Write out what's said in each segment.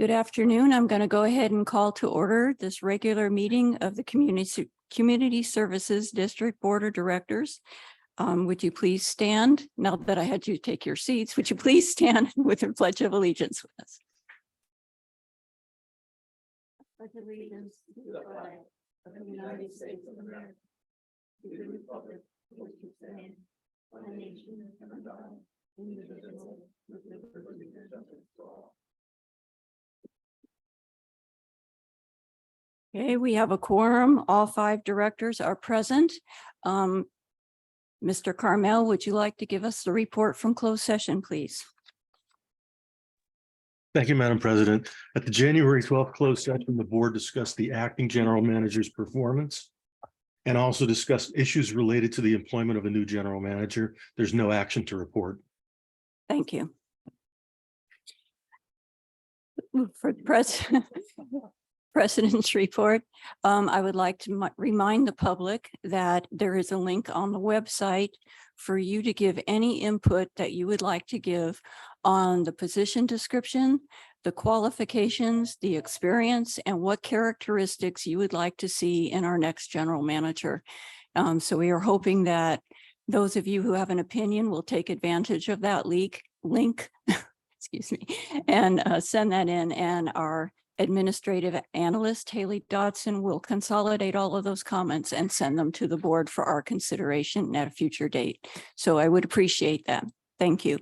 Good afternoon. I'm going to go ahead and call to order this regular meeting of the Community Services District Board of Directors. Would you please stand? Now that I had you take your seats, would you please stand with your Pledge of Allegiance with us? Pledge allegiance to the flag of the United States of America, to the republic for which it stands, one nation under God, indivisible, with liberty and justice for all. Okay, we have a quorum. All 5 directors are present. Mr. Carmel, would you like to give us the report from closed session, please? Thank you, Madam President. At the January 12th closed session, the board discussed the acting general manager's performance and also discussed issues related to the employment of a new general manager. There's no action to report. Thank you. For the President's report, I would like to remind the public that there is a link on the website for you to give any input that you would like to give on the position description, the qualifications, the experience, and what characteristics you would like to see in our next general manager. So we are hoping that those of you who have an opinion will take advantage of that link, excuse me, and send that in, and our administrative analyst, Haley Dodson, will consolidate all of those comments and send them to the board for our consideration at a future date. So I would appreciate that. Thank you.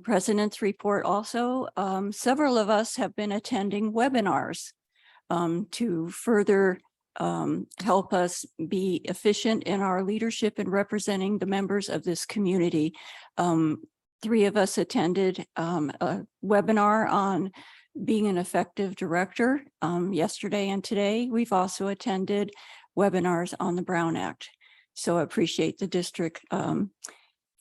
President's report also, several of us have been attending webinars to further help us be efficient in our leadership and representing the members of this community. 3 of us attended a webinar on being an effective director yesterday and today. We've also attended webinars on the Brown Act. So I appreciate the district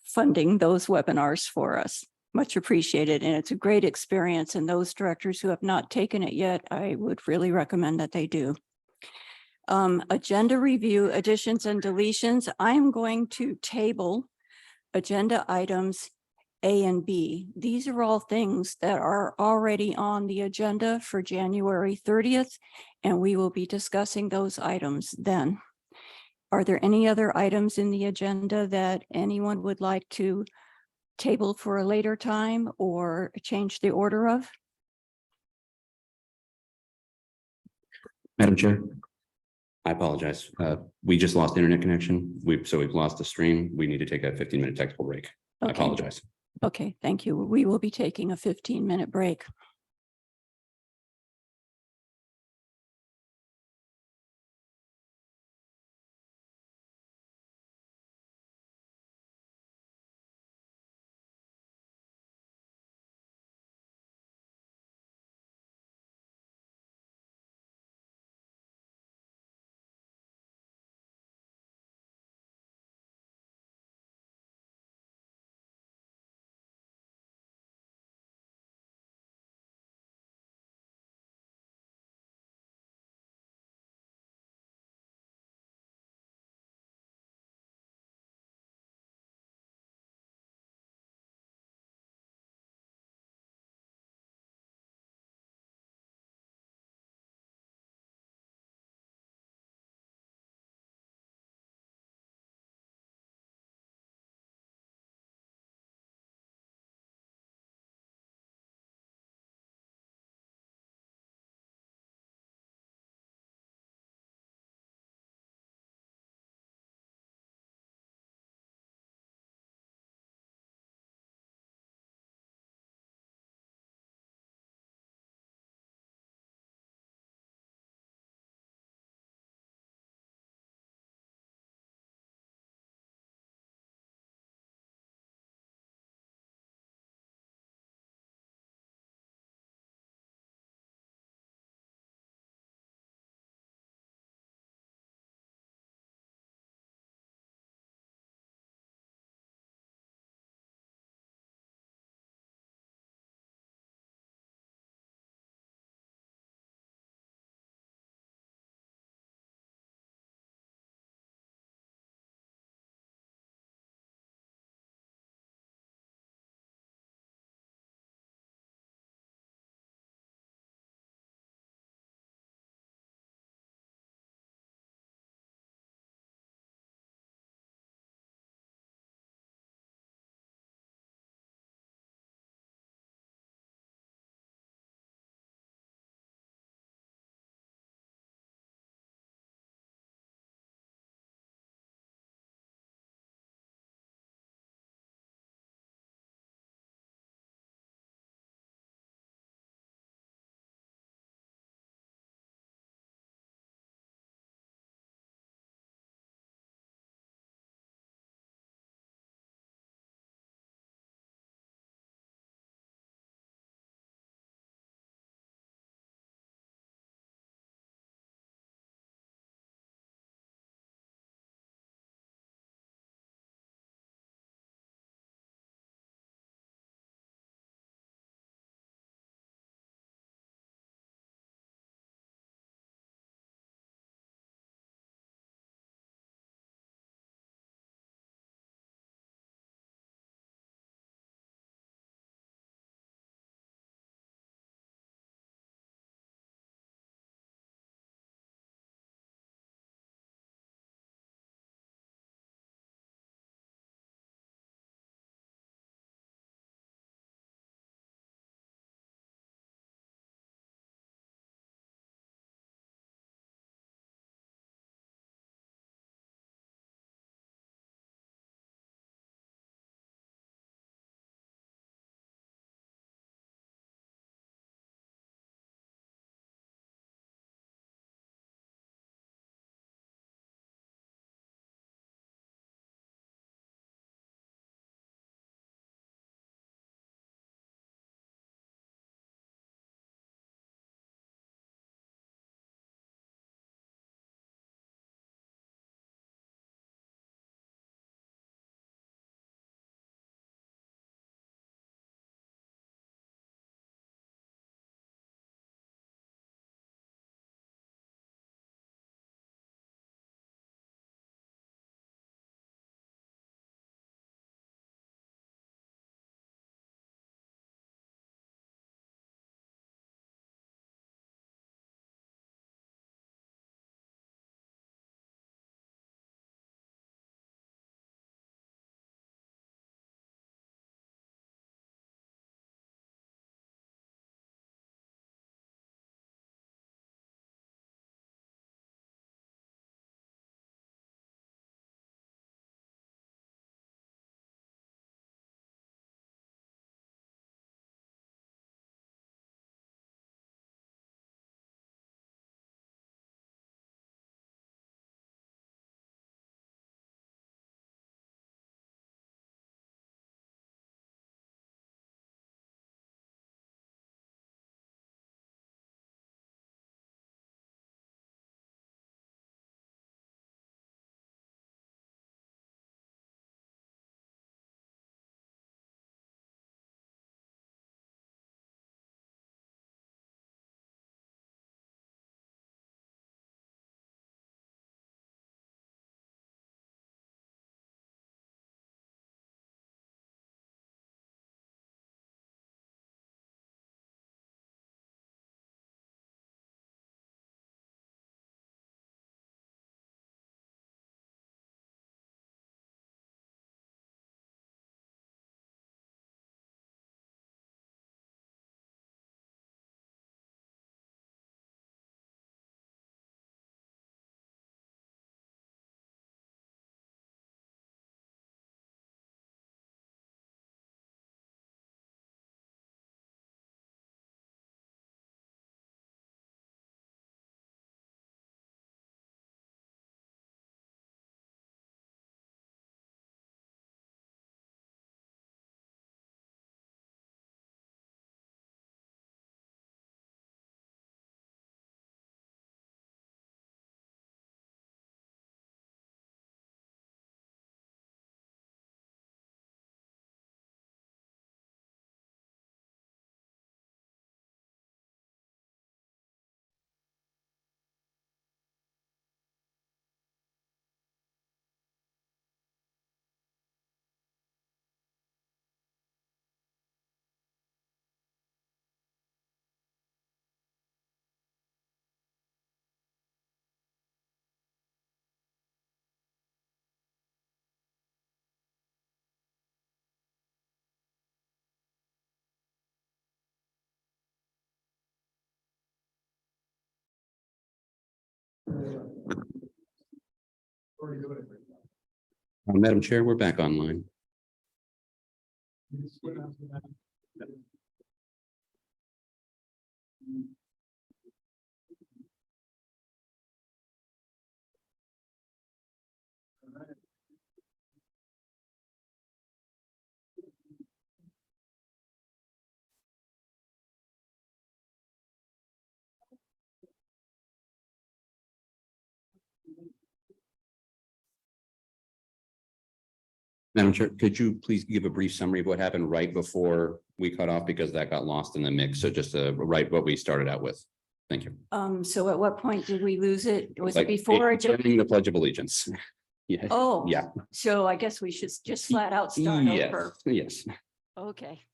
funding those webinars for us. Much appreciated. And it's a great experience. And those directors who have not taken it yet, I would really recommend that they do. Agenda review, additions and deletions. I'm going to table agenda items A and B. These are all things that are already on the agenda for January 30th, and we will be discussing those items then. Are there any other items in the agenda that anyone would like to table for a later time or change the order of? Madam Chair, I apologize. We just lost internet connection. We've lost the stream. We need to take a 15-minute technical break. Okay. I apologize. Okay, thank you. We will be taking a 15-minute break. Madam Chair, we're back online. Madam Chair, could you please give a brief summary of what happened right before we cut off, because that got lost in the mix? So just right what we started out with. Thank you. So at what point did we lose it? Was Like, it before? during the Pledge of Allegiance? Yeah. Oh, Yeah. So I guess we should just flat out start Yes. over. Yes. Okay.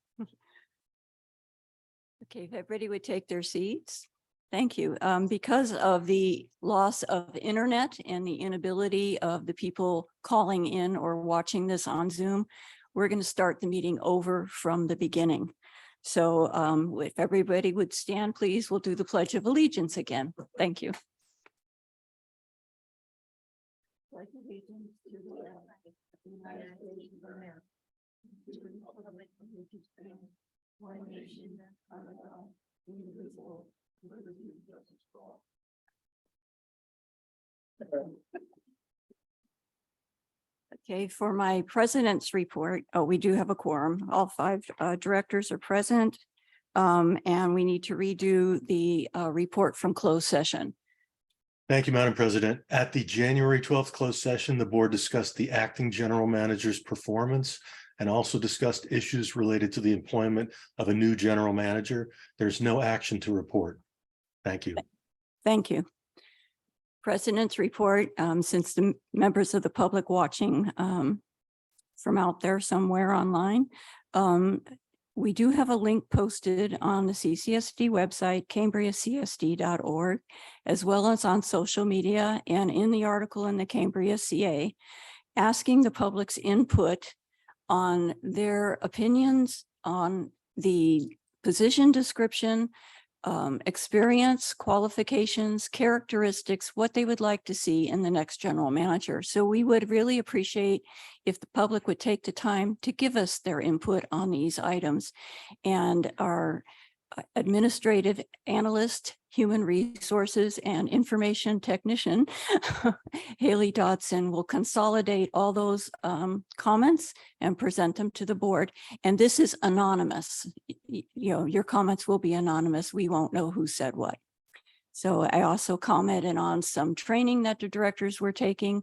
Okay, if everybody would take their seats. Thank you. Because of the loss of internet and the inability of the people calling in or watching this on Zoom, we're going to start the meeting over from the beginning. So if everybody would stand, please, we'll do the Pledge of Allegiance again. Thank you. Pledge allegiance to the flag of the United States of America, to the republic for which it stands, one nation, under God, indivisible, with liberty and justice for all. Okay, for my president's report, we do have a quorum. All five directors are present. And we need to redo the report from closed session. Thank you, Madam President. At the January 12th closed session, the board discussed the acting general manager's performance and also discussed issues related to the employment of a new general manager. There's no action to report. Thank you. Thank you. President's report, since the members of the public watching from out there somewhere online, we do have a link posted on the CCSD website, cambriacsd.org, as well as on social media and in the article in the Cambria CA, asking the public's input on their opinions on the position description, experience, qualifications, characteristics, what they would like to see in the next general manager. So we would really appreciate if the public would take the time to give us their input on these items. And our administrative analyst, human resources, and information technician, Haley Dodson, will consolidate all those comments and present them to the board. And this is anonymous. You know, your comments will be anonymous. We won't know who said what. So I also commented on some training that the directors were taking.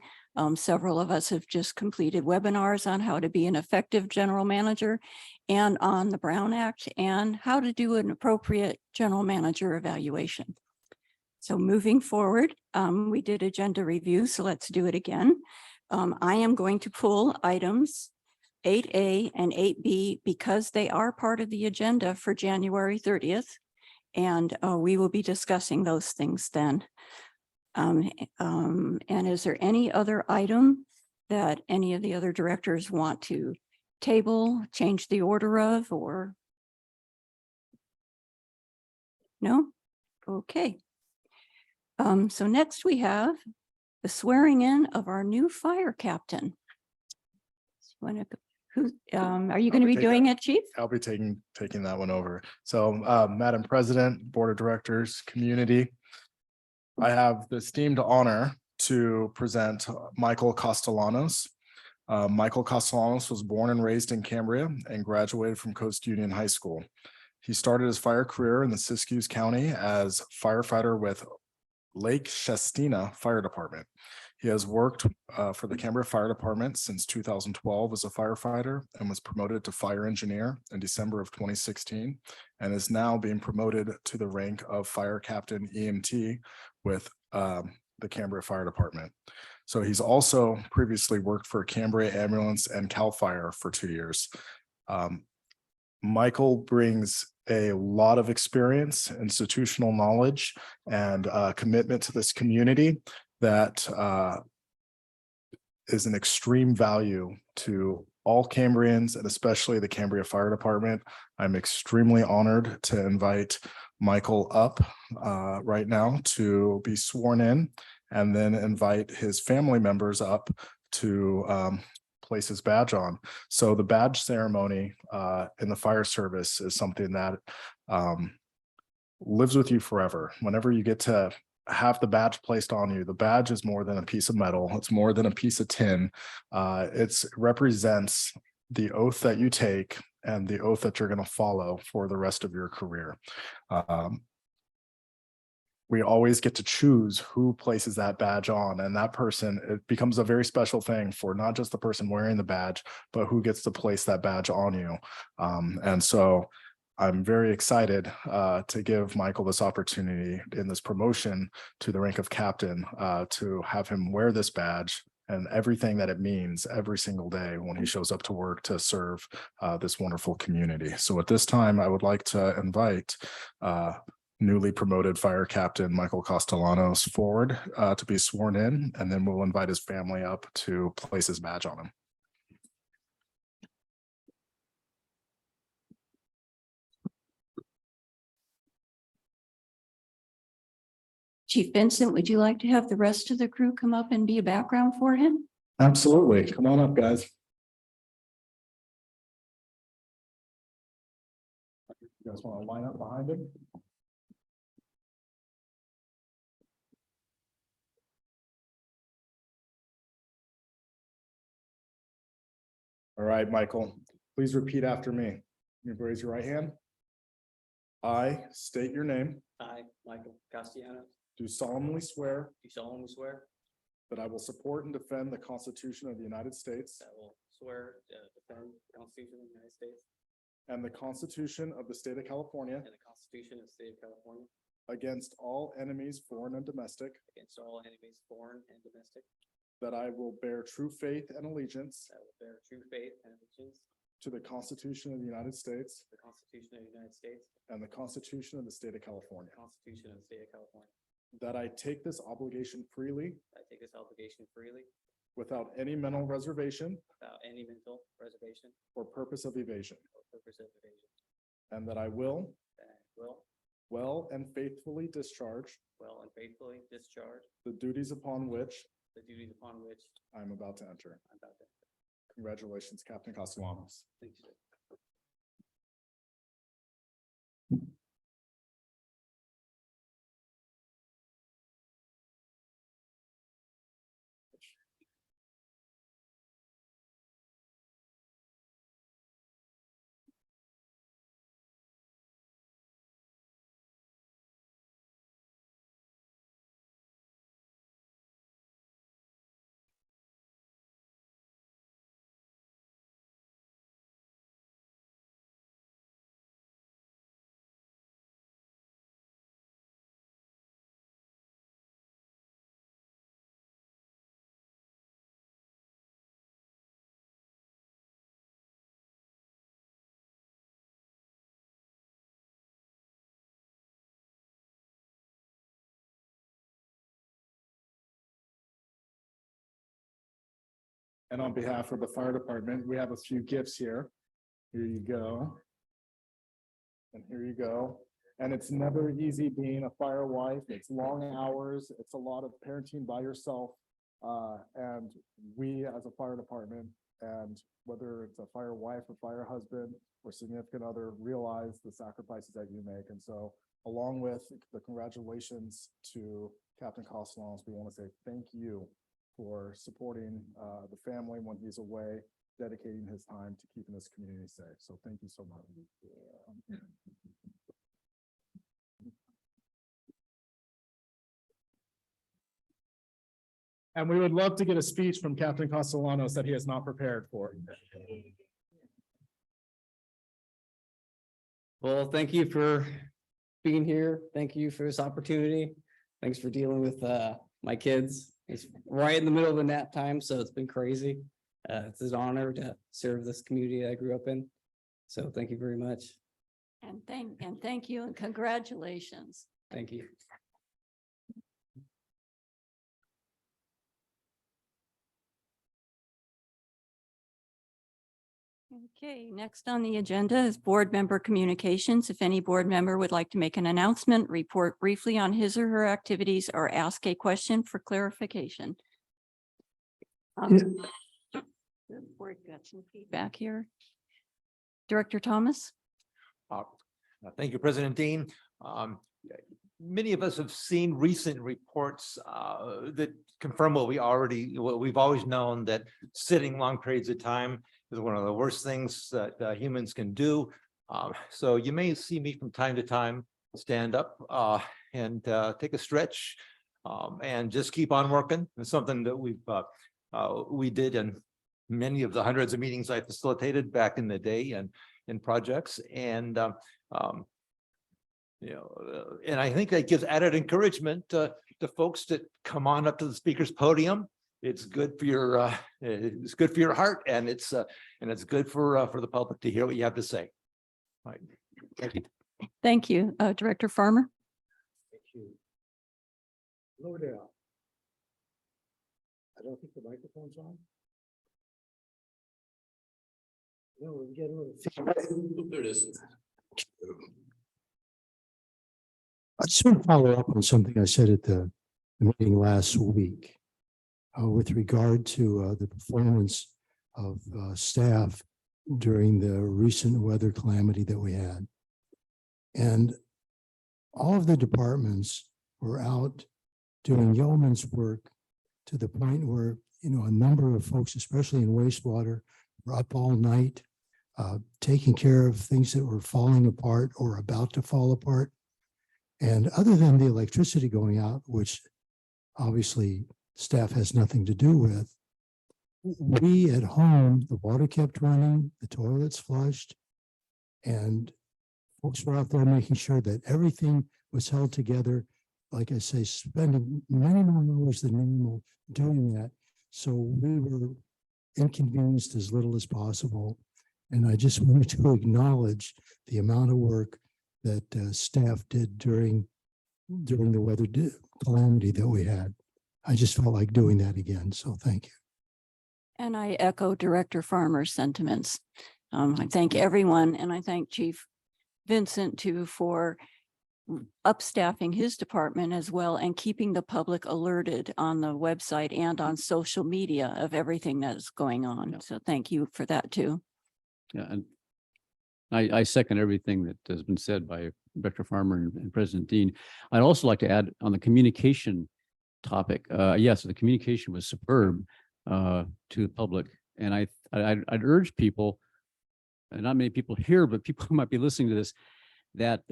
Several of us have just completed webinars on how to be an effective general manager and on the Brown Act and how to do an appropriate general manager evaluation. So moving forward, we did agenda review, so let's do it again. I am going to pull items 8A and 8B because they are part of the agenda for January 30th. And we will be discussing those things then. And is there any other item that any of the other directors want to table, change the order of, or? No? Okay. So next we have the swearing in of our new fire captain. Who, are you going to be doing it, Chief? I'll be taking that one over. So, Madam President, Board of Directors, community, I have the esteemed honor to present Michael Castellanos. Michael Castellanos was born and raised in Cambria and graduated from Coast Union High School. He started his fire career in the Siskiyou County as firefighter with Lake Shastina Fire Department. He has worked for the Cambria Fire Department since 2012 as a firefighter and was promoted to fire engineer in December of 2016 and is now being promoted to the rank of fire captain EMT with the Cambria Fire Department. So he's also previously worked for Cambria Ambulance and CAL FIRE for 2 years. Michael brings a lot of experience, institutional knowledge, and commitment to this community that is an extreme value to all Cambrians and especially the Cambria Fire Department. I'm extremely honored to invite Michael up right now to be sworn in. and then invite his family members up to place his badge on. So the badge ceremony in the fire service is something that lives with you forever. Whenever you get to have the badge placed on you, the badge is more than a piece of metal. It's more than a piece of tin. It represents the oath that you take and the oath that you're going to follow for the rest of your career. We always get to choose who places that badge on, and that person, it becomes a very special thing for not just the person wearing the badge, but who gets to place that badge on you. And so I'm very excited to give Michael this opportunity in this promotion to the rank of captain to have him wear this badge and everything that it means every single day when he shows up to work to serve this wonderful community. So at this time, I would like to invite newly promoted fire captain Michael Castellanos forward to be sworn in, and then we'll invite his family up to place his badge on him. Chief Vincent, would you like to have the rest of the crew come up and be a background for him? Absolutely. Come on up, guys. You guys want to line up behind him? All right, Michael, please repeat after me. You raise your right hand. I state your name, I, Michael Castellanos, do solemnly swear do solemnly swear that I will support and defend the Constitution of the United States that I will swear to defend the Constitution of the United States and the Constitution of the State of California and the Constitution of the State of California against all enemies, foreign and domestic, against all enemies, foreign and domestic, that I will bear true faith and allegiance that I will bear true faith and allegiance to the Constitution of the United States to the Constitution of the United States and the Constitution of the State of California, and the Constitution of the State of California, that I take this obligation freely that I take this obligation freely without any mental reservation without any mental reservation or purpose of evasion, or purpose of evasion, and that I will that I will well and faithfully discharge well and faithfully discharge the duties upon which the duties upon which I am about to enter. I'm about to. Congratulations, Captain Castellanos. Thank you, sir. And on behalf of the fire department, we have a few gifts here. Here you go. And here you go. And it's never easy being a fire wife. It's long hours. It's a lot of parenting by yourself. And we as a fire department, and whether it's a fire wife or fire husband or significant other, realize the sacrifices that you make. And so along with the congratulations to Captain Castellanos, we want to say thank you for supporting the family when he's away, dedicating his time to keeping this community safe. So thank you so much. And we would love to get a speech from Captain Castellanos that he has not prepared for. Well, thank you for being here. Thank you for this opportunity. Thanks for dealing with my kids. It's right in the middle of the nap time, so it's been crazy. It's an honor to serve this community I grew up in. So thank you very much. And thank you and congratulations. Thank you. Okay, next on the agenda is board member communications. If any board member would like to make an announcement, report briefly on his or her activities, or ask a question for clarification. The board got some feedback here. Director Thomas? Thank you, President Dean. Many of us have seen recent reports that confirm what we've always known, that sitting long periods of time is one of the worst things that humans can do. So you may see me from time to time stand up and take a stretch and just keep on working. It's something that we did in many of the hundreds of meetings I facilitated back in the day and in projects. And and I think that gives added encouragement to folks that come on up to the speaker's podium. It's good for your heart, and it's good for the public to hear what you have to say. All right. Thank you. Thank you. Director Farmer? Thank you. Hello there. I don't think the microphone's on. No, we're getting a little feedback. There it is. I just want to follow up on something I said at the meeting last week with regard to the performance of staff during the recent weather calamity that we had. And all of the departments were out doing yeoman's work to the point where, a number of folks, especially in wastewater, were up all night taking care of things that were falling apart or about to fall apart. And other than the electricity going out, which obviously staff has nothing to do with, we at home, the water kept running, the toilets flushed, and folks were out there making sure that everything was held together. Like I say, spending many more hours than normal doing that. So we were inconvenienced as little as possible. And I just wanted to acknowledge the amount of work that staff did during the weather calamity that we had. I just felt like doing that again. So thank you. And I echo Director Farmer's sentiments. I thank everyone, and I thank Chief Vincent too for upstaffing his department as well and keeping the public alerted on the website and on social media of everything that is going on. Yeah. So thank you for that too. Yeah, and I second everything that has been said by Director Farmer and President Dean. I'd also like to add on the communication topic. Yes, the communication was superb to the public, and I'd urge people, and not many people here, but people who might be listening to this, that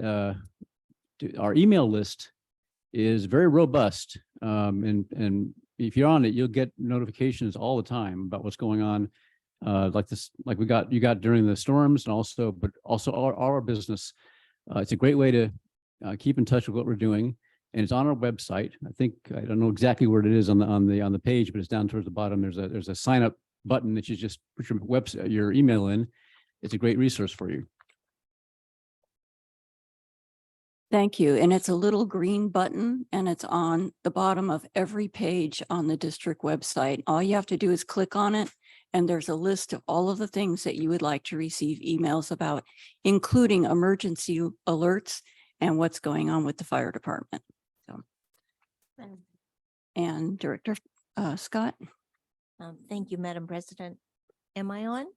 our email list is very robust, and if you're on it, you'll get notifications all the time about what's going on. Like you got during the storms, and also our business. It's a great way to keep in touch with what we're doing, and it's on our website. I don't know exactly where it is on the page, but it's down towards the bottom. There's a sign up button that you just put your email in. It's a great resource for you. Thank you. And it's a little green button, and it's on the bottom of every page on the district website. All you have to do is click on it, and there's a list of all of the things that you would like to receive emails about, including emergency alerts and what's going on with the fire department. So, and Director Scott, Thank you, Madam President. Am I on?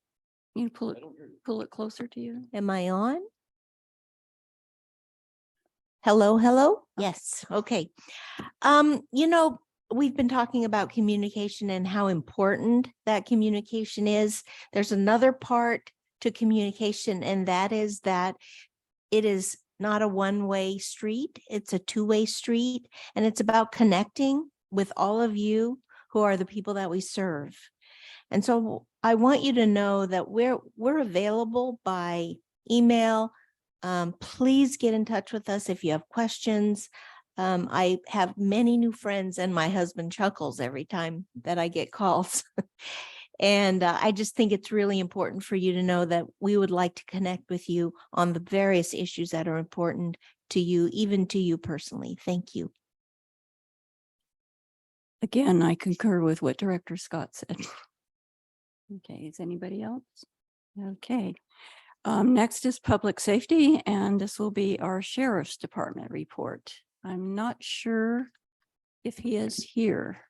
you pull it closer to you. Am I on? Hello, hello? Yes, okay. We've been talking about communication and how important that communication is. There's another part to communication, and that is that it is not a one-way street. It's a two-way street, and it's about connecting with all of you who are the people that we serve. And so I want you to know that we're available by email. Please get in touch with us if you have questions. I have many new friends, and my husband chuckles every time that I get calls. And I just think it's really important for you to know that we would like to connect with you on the various issues that are important to you, even to you personally. Thank you. Again, I concur with what Director Scott said. Okay, is anybody else? Okay. Next is public safety, and this will be our sheriff's department report. I'm not sure if he is here.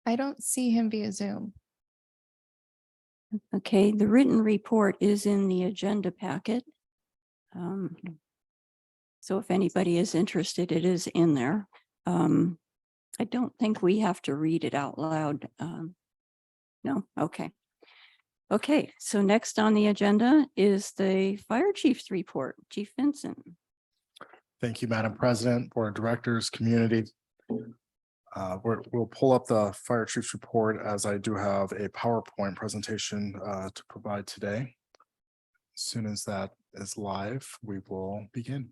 I don't see him via Zoom. Okay, the written report is in the agenda packet. So if anybody is interested, it is in there. I don't think we have to read it out loud. No, okay. Okay, so next on the agenda is the fire chief's report. Chief Vincent. Thank you, Madam President, Board of Directors, community. We'll pull up the fire chief's report as I do have a PowerPoint presentation to provide today. As soon as that is live, we will begin.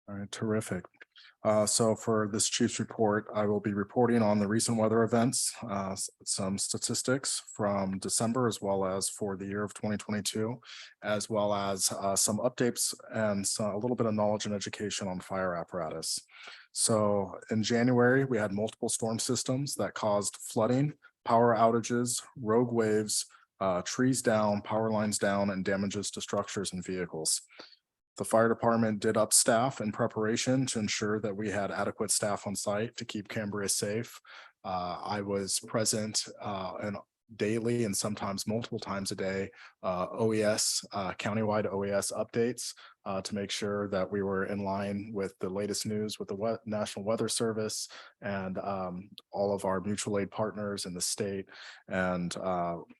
All right, terrific. So for this chief's report, I will be reporting on the recent weather events, some statistics from December as well as for the year of 2022, as well as some updates and a little bit of knowledge and education on fire apparatus. So in January, we had multiple storm systems that caused flooding, power outages, rogue waves, trees down, power lines down, and damages to structures and vehicles. The fire department did up staff in preparation to ensure that we had adequate staff on site to keep Cambria safe. I was present and daily and sometimes multiple times a day, OES, countywide OES updates to make sure that we were in line with the latest news with the National Weather Service and all of our mutual aid partners in the state, and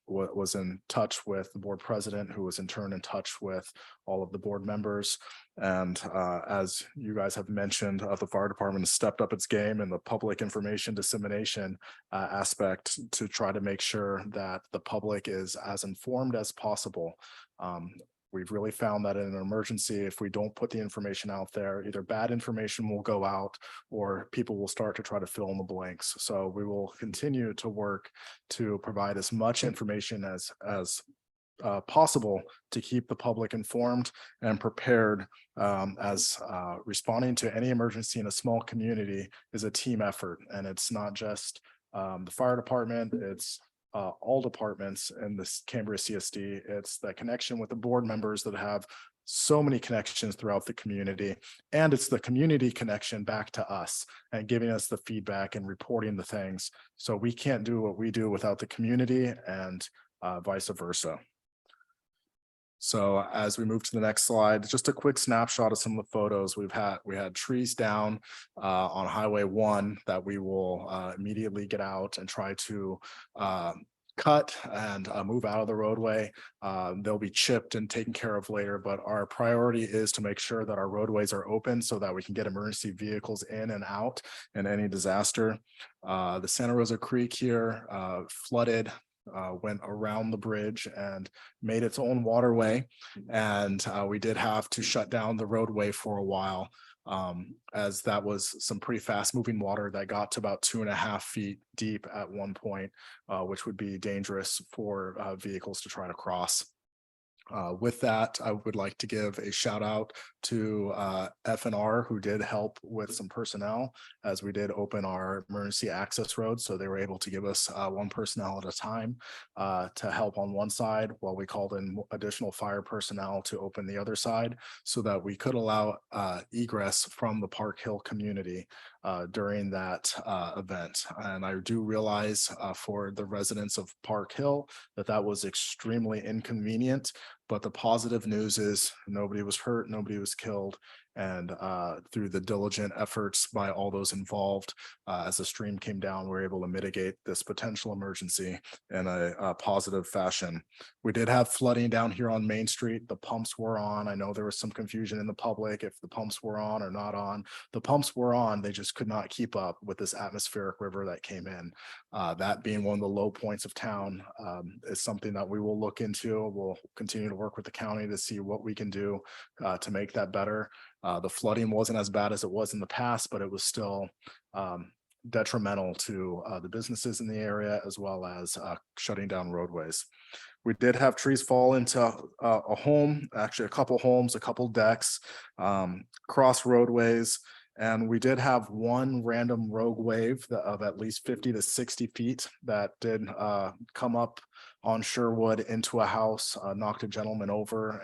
was in touch with the board president, who was in turn in touch with all of the board members. And as you guys have mentioned, the fire department has stepped up its game in the public information dissemination aspect to try to make sure that the public is as informed as possible. We've really found that in an emergency, if we don't put the information out there, either bad information will go out or people will start to try to fill in the blanks. So we will continue to work to provide as much information as possible to keep the public informed and prepared, as responding to any emergency in a small community is a team effort. And it's not just the fire department, it's all departments in this Cambria CSD. It's the connection with the board members that have so many connections throughout the community. And it's the community connection back to us and giving us the feedback and reporting the things. So we can't do what we do without the community, and vice versa. So as we move to the next slide, just a quick snapshot of some of the photos we had trees down on Highway 1 that we will immediately get out and try to cut and move out of the roadway. They'll be chipped and taken care of later, but our priority is to make sure that our roadways are open so that we can get emergency vehicles in and out in any disaster. The Santa Rosa Creek here flooded, went around the bridge and made its own waterway. And we did have to shut down the roadway for a while, as that was some pretty fast moving water that got to about 2.5 feet deep at one point, which would be dangerous for vehicles to try to cross. With that, I would like to give a shout out to FNR, who did help with some personnel as we did open our emergency access road. So they were able to give us one personnel at a time to help on one side while we called in additional fire personnel to open the other side so that we could allow egress from the Park Hill community during that event. And I do realize for the residents of Park Hill that was extremely inconvenient. But the positive news is nobody was hurt, nobody was killed. And through the diligent efforts by all those involved, as the stream came down, we were able to mitigate this potential emergency in a positive fashion. We did have flooding down here on Main Street. The pumps were on. I know there was some confusion in the public if the pumps were on or not on. The pumps were on. They just could not keep up with this atmospheric river that came in. That being one of the low points of town is something that we will look into. We'll continue to work with the county to see what we can do to make that better. The flooding wasn't as bad as it was in the past, but it was still detrimental to the businesses in the area, as well as shutting down roadways. We did have trees fall into a home, actually a couple homes, a couple decks, cross roadways, And we did have one random rogue wave of at least 50 to 60 feet that did come up on Sherwood into a house, knocked a gentleman over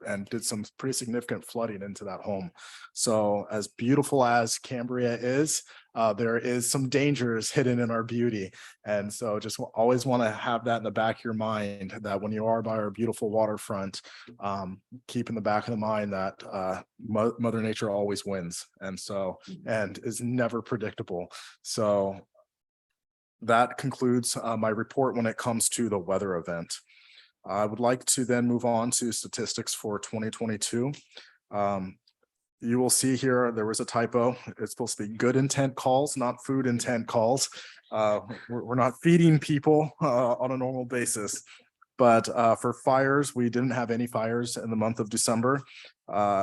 and did some pretty significant flooding into that home. So as beautiful as Cambria is, there is some dangers hidden in our beauty. And so just always want to have that in the back of your mind, that when you are by our beautiful waterfront, keep in the back of the mind that Mother Nature always wins. And is never predictable. So that concludes my report when it comes to the weather event. I would like to then move on to statistics for 2022. You will see here, there was a typo. It's supposed to be good intent calls, not food intent calls. We're not feeding people on a normal basis. But for fires, we didn't have any fires in the month of December,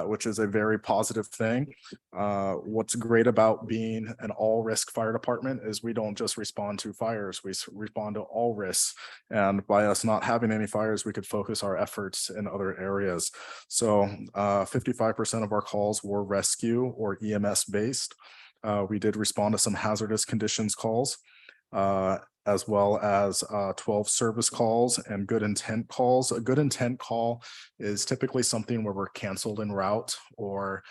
which is a very positive thing. What's great about being an all-risk fire department is we don't just respond to fires, we respond to all risks. And by us not having any fires, we could focus our efforts in other areas. So 55% of our calls were rescue or EMS based. We did respond to some hazardous conditions calls. As well as 12 service calls and good intent calls. A good intent call is typically something where we're canceled en route, or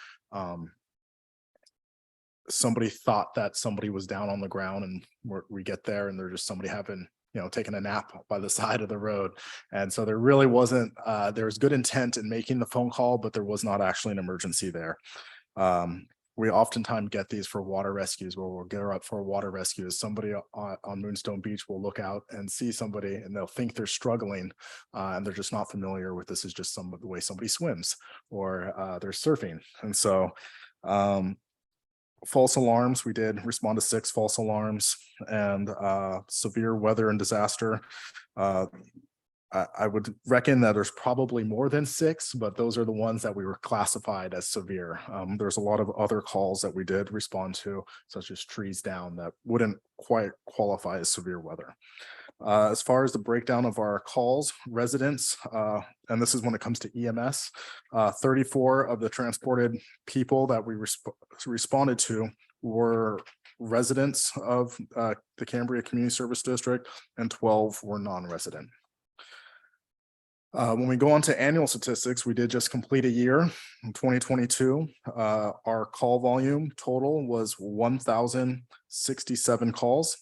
somebody thought that somebody was down on the ground, and we get there and there's just somebody having, taking a nap by the side of the road. And so there really wasn't, there was good intent in making the phone call, but there was not actually an emergency there. We oftentimes get these for water rescues, where we'll gear up for a water rescue. Somebody on Moonstone Beach will look out and see somebody and they'll think they're struggling, and they're just not familiar with this is just the way somebody swims, or they're surfing. And so false alarms, we did respond to 6 false alarms, and severe weather and disaster. I would reckon that there's probably more than 6, but those are the ones that we were classified as severe. There's a lot of other calls that we did respond to, such as trees down, that wouldn't quite qualify as severe weather. As far as the breakdown of our calls, residents, and this is when it comes to EMS, 34 of the transported people that we responded to were residents of the Cambria Community Service District, and 12 were non-resident. When we go on to annual statistics, we did just complete a year in 2022. Our call volume total was 1,067 calls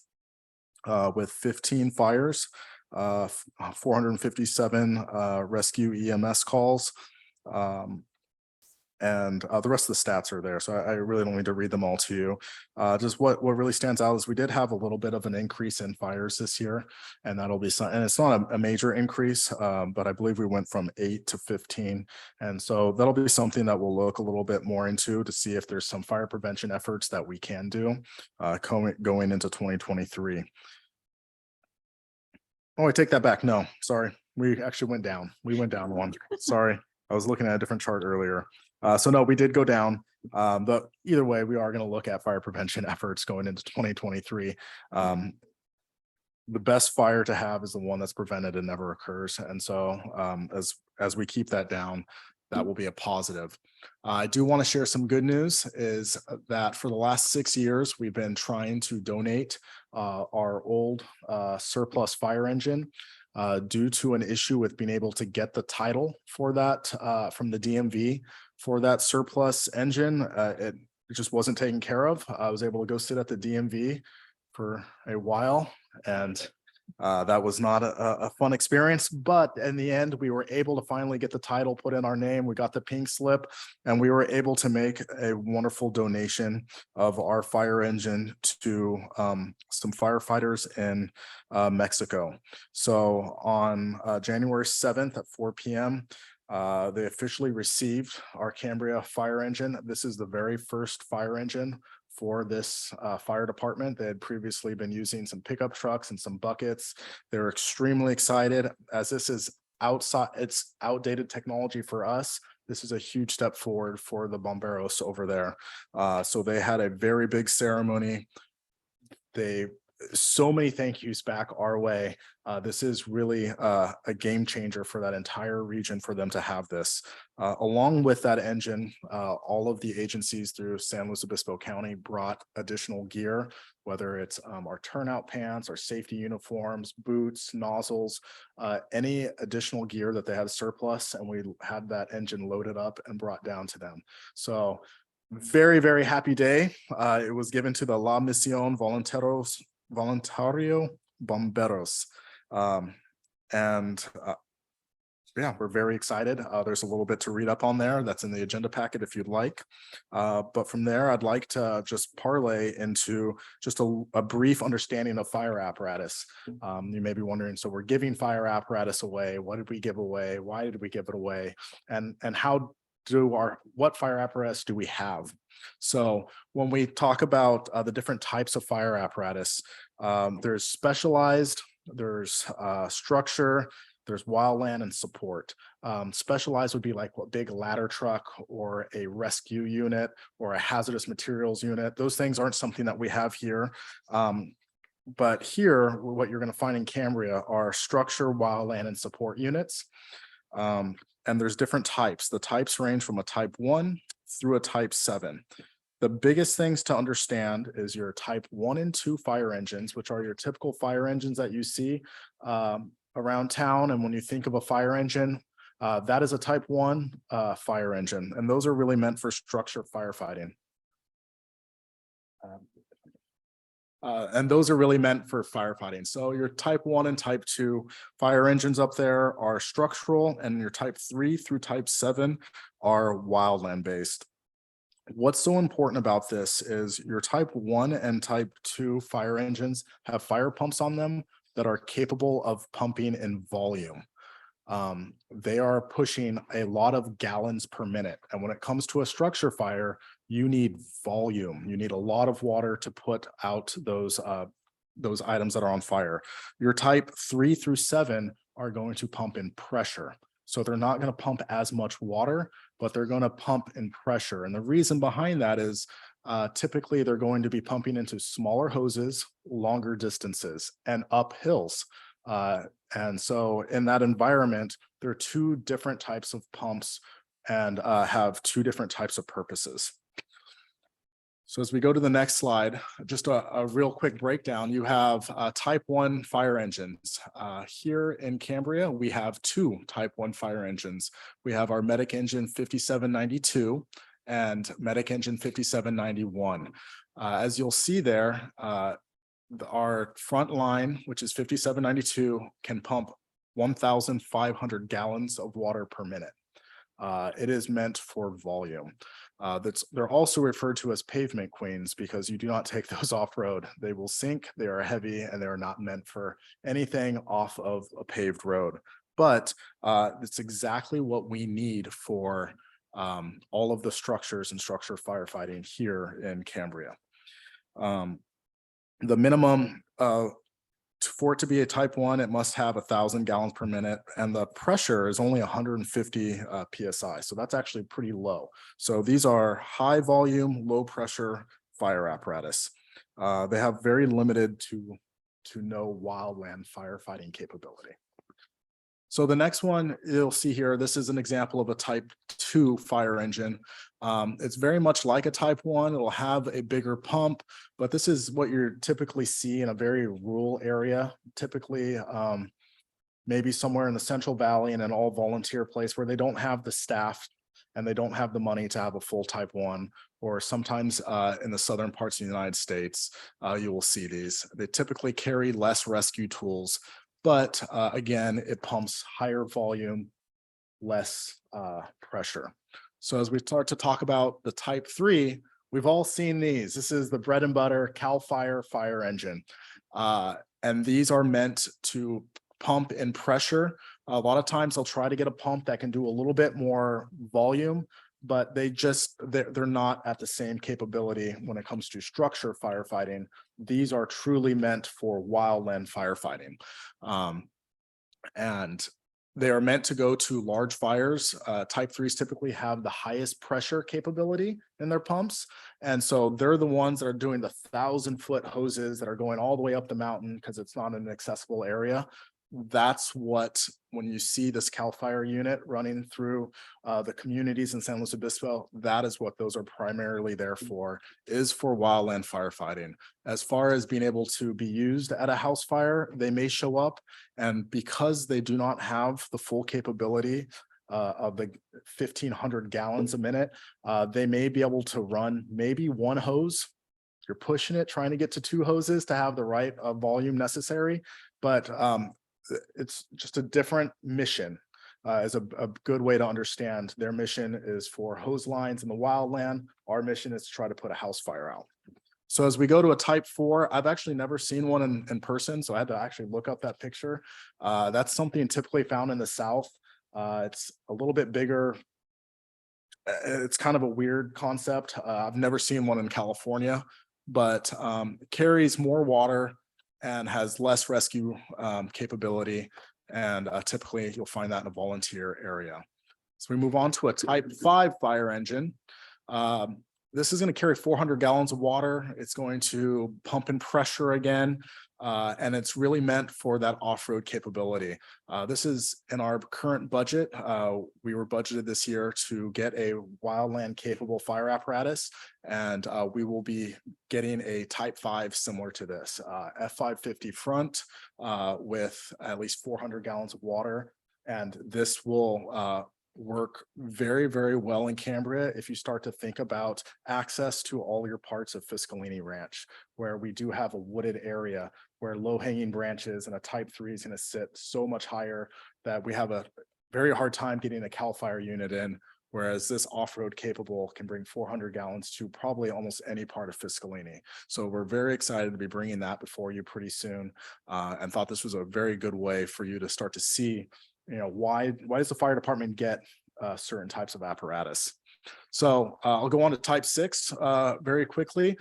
with 15 fires, 457 rescue EMS calls. And the rest of the stats are there, so I really don't need to read them all to you. Just what really stands out is we did have a little bit of an increase in fires this year, and that'll be some, and it's not a major increase, but I believe we went from 8 to 15, and so that'll be something that we'll look a little bit more into to see if there's some fire prevention efforts that we can do going into 2023. Oh, I take that back. No, sorry, we actually went down. We went down one. Sorry, I was looking at a different chart earlier. So no, we did go down, but either way, we are going to look at fire prevention efforts going into 2023. The best fire to have is the one that's prevented and never occurs. And so as we keep that down, that will be a positive. I do want to share some good news, is that for the last 6 years, we've been trying to donate our old surplus fire engine. Due to an issue with being able to get the title for that from the DMV for that surplus engine, it just wasn't taken care of. I was able to go sit at the DMV for a while, and that was not a fun experience, but in the end, we were able to finally get the title put in our name. We got the pink slip, and we were able to make a wonderful donation of our fire engine to some firefighters in Mexico. So on January 7th at 4 p.m., they officially received our Cambria fire engine. This is the very first fire engine for this fire department. They had previously been using some pickup trucks and some buckets. They're extremely excited, as this is outside, it's outdated technology for us. This is a huge step forward for the bomberos over there. So they had a very big ceremony. They so many thank yous back our way. This is really a game changer for that entire region for them to have this. Along with that engine, all of the agencies through San Luis Obispo County brought additional gear, whether it's our turnout pants, our safety uniforms, boots, nozzles, any additional gear that they had surplus, and we had that engine loaded up and brought down to them. So very, very happy day. It was given to the La Misión Voluntario Bomberos. Yeah, we're very excited. There's a little bit to read up on there. That's in the agenda packet if you'd like. But from there, I'd like to just parlay into just a brief understanding of fire apparatus. You may be wondering, so we're giving fire apparatus away. What did we give away? Why did we give it away? And what fire apparatus do we have? So when we talk about the different types of fire apparatus, there's specialized, there's structure, there's wildland and support. Specialized would be like a big ladder truck or a rescue unit or a hazardous materials unit. Those things aren't something that we have here. But here, what you're going to find in Cambria are structure, wildland, and support units. And there's different types. The types range from a type 1 through a type 7. The biggest things to understand is your type 1 and 2 fire engines, which are your typical fire engines that you see around town. And when you think of a fire engine, that is a type 1 fire engine. And those are really meant for structure firefighting. And those are really meant for firefighting. So your type 1 and type 2 fire engines up there are structural, and your type 3 through type 7 are wildland based. What's so important about this is your type 1 and type 2 fire engines have fire pumps on them that are capable of pumping in volume. They are pushing a lot of gallons per minute. And when it comes to a structure fire, you need volume. You need a lot of water to put out those items that are on fire. Your type 3 through 7 are going to pump in pressure. So they're not going to pump as much water, but they're going to pump in pressure. And the reason behind that is typically they're going to be pumping into smaller hoses, longer distances, and up hills. And so in that environment, there are two different types of pumps and have two different types of purposes. So as we go to the next slide, just a real quick breakdown, you have type 1 fire engines. Here in Cambria, we have two type 1 fire engines. We have our Medic Engine 5792 and Medic Engine 5791. As you'll see there, our front line, which is 5792, can pump 1,500 gallons of water per minute. It is meant for volume. They're also referred to as pavement queens because you do not take those off-road. They will sink, they are heavy, and they are not meant for anything off of a paved road. But it's exactly what we need for all of the structures and structure firefighting here in Cambria. The minimum for it to be a type 1, it must have 1,000 gallons per minute, and the pressure is only 150 PSI. So that's actually pretty low. So these are high volume, low pressure fire apparatus. They have very limited to no wildland firefighting capability. So the next one you'll see here, this is an example of a type 2 fire engine. It's very much like a type 1. It'll have a bigger pump, but this is what you typically see in a very rural area, typically maybe somewhere in the Central Valley in an all volunteer place where they don't have the staff and they don't have the money to have a full type 1, or sometimes in the southern parts of the United States, you will see these. They typically carry less rescue tools, but again, it pumps higher volume, less pressure. So as we start to talk about the type 3, we've all seen these. This is the bread and butter CAL FIRE fire engine. And these are meant to pump in pressure. A lot of times they'll try to get a pump that can do a little bit more volume, but they're not at the same capability when it comes to structure firefighting. These are truly meant for wildland firefighting. And They are meant to go to large fires. Type 3s typically have the highest pressure capability in their pumps. And so they're the ones that are doing the 1,000-foot hoses that are going all the way up the mountain because it's not an accessible area. That's what, when you see this CAL FIRE unit running through the communities in San Luis Obispo, that is what those are primarily there for, is for wildland firefighting. As far as being able to be used at a house fire, they may show up, and because they do not have the full capability of the 1,500 gallons a minute, they may be able to run maybe one hose. You're pushing it, trying to get to 2 hoses to have the right volume necessary, but it's just a different mission. Is a good way to understand. Their mission is for hose lines in the wildland. Our mission is to try to put a house fire out. So as we go to a type 4, I've actually never seen one in person, so I had to actually look up that picture. That's something typically found in the South. It's a little bit bigger. It's kind of a weird concept. I've never seen one in California, but carries more water and has less rescue capability. And typically you'll find that in a volunteer area. So we move on to a type 5 fire engine. This is going to carry 400 gallons of water. It's going to pump in pressure again. And it's really meant for that off-road capability. This is in our current budget. We were budgeted this year to get a wildland capable fire apparatus, and we will be getting a type 5 similar to this, F550 front with at least 400 gallons of water. And this will work very, very well in Cambria if you start to think about access to all your parts of Fiscalini Ranch, where we do have a wooded area where low-hanging branches and a type 3 is going to sit so much higher that we have a very hard time getting a CAL FIRE unit in, whereas this off-road capable can bring 400 gallons to probably almost any part of Fiscalini. So we're very excited to be bringing that before you pretty soon, and thought this was a very good way for you to start to see, you know, why does the fire department get certain types of apparatus? So I'll go on to type 6 very quickly.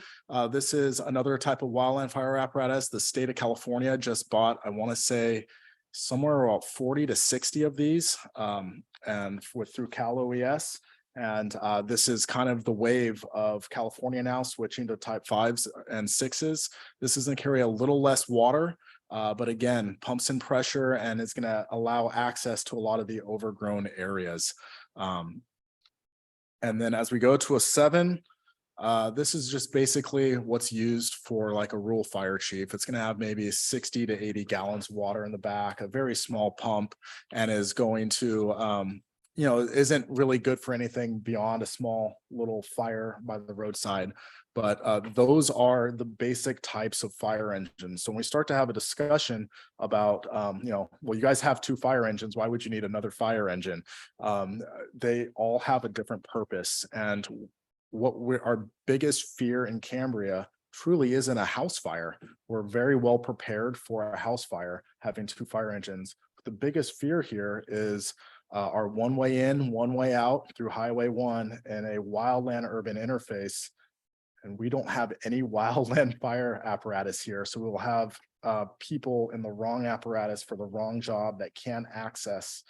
This is another type of wildland fire apparatus. The state of California just bought, I want to say, somewhere about 40 to 60 of these, and through Cal OES. And this is kind of the wave of California now switching to type 5s and 6s. This is going to carry a little less water, but again, pumps in pressure and is going to allow access to a lot of the overgrown areas. And then as we go to a 7, this is just basically what's used for like a rural fire chief. It's going to have maybe 60 to 80 gallons of water in the back, a very small pump, and is going to, you know, isn't really good for anything beyond a small little fire by the roadside. But those are the basic types of fire engines. So when we start to have a discussion about, you know, well, you guys have 2 fire engines, why would you need another fire engine? They all have a different purpose. And our biggest fear in Cambria truly isn't a house fire. We're very well prepared for a house fire, having 2 fire engines. But the biggest fear here is our one way in, one way out through Highway 1 and a wildland urban interface. And we don't have any wildland fire apparatus here. So we will have people in the wrong apparatus for the wrong job that can't access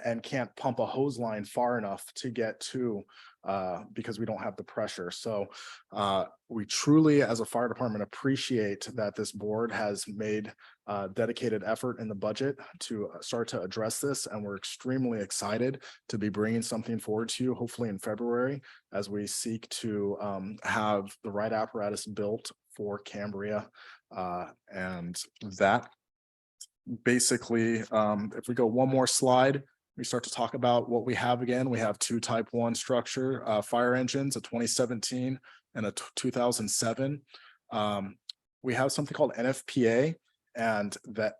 and can't pump a hose line far enough to get to, because we don't have the pressure. So we truly, as a fire department, appreciate that this board has made dedicated effort in the budget to start to address this. And we're extremely excited to be bringing something forward to you, hopefully in February, as we seek to have the right apparatus built for Cambria. And that basically, if we go one more slide, we start to talk about what we have again. We have 2 type 1 structure fire engines, a 2017 and a 2007. We have something called NFPA, and that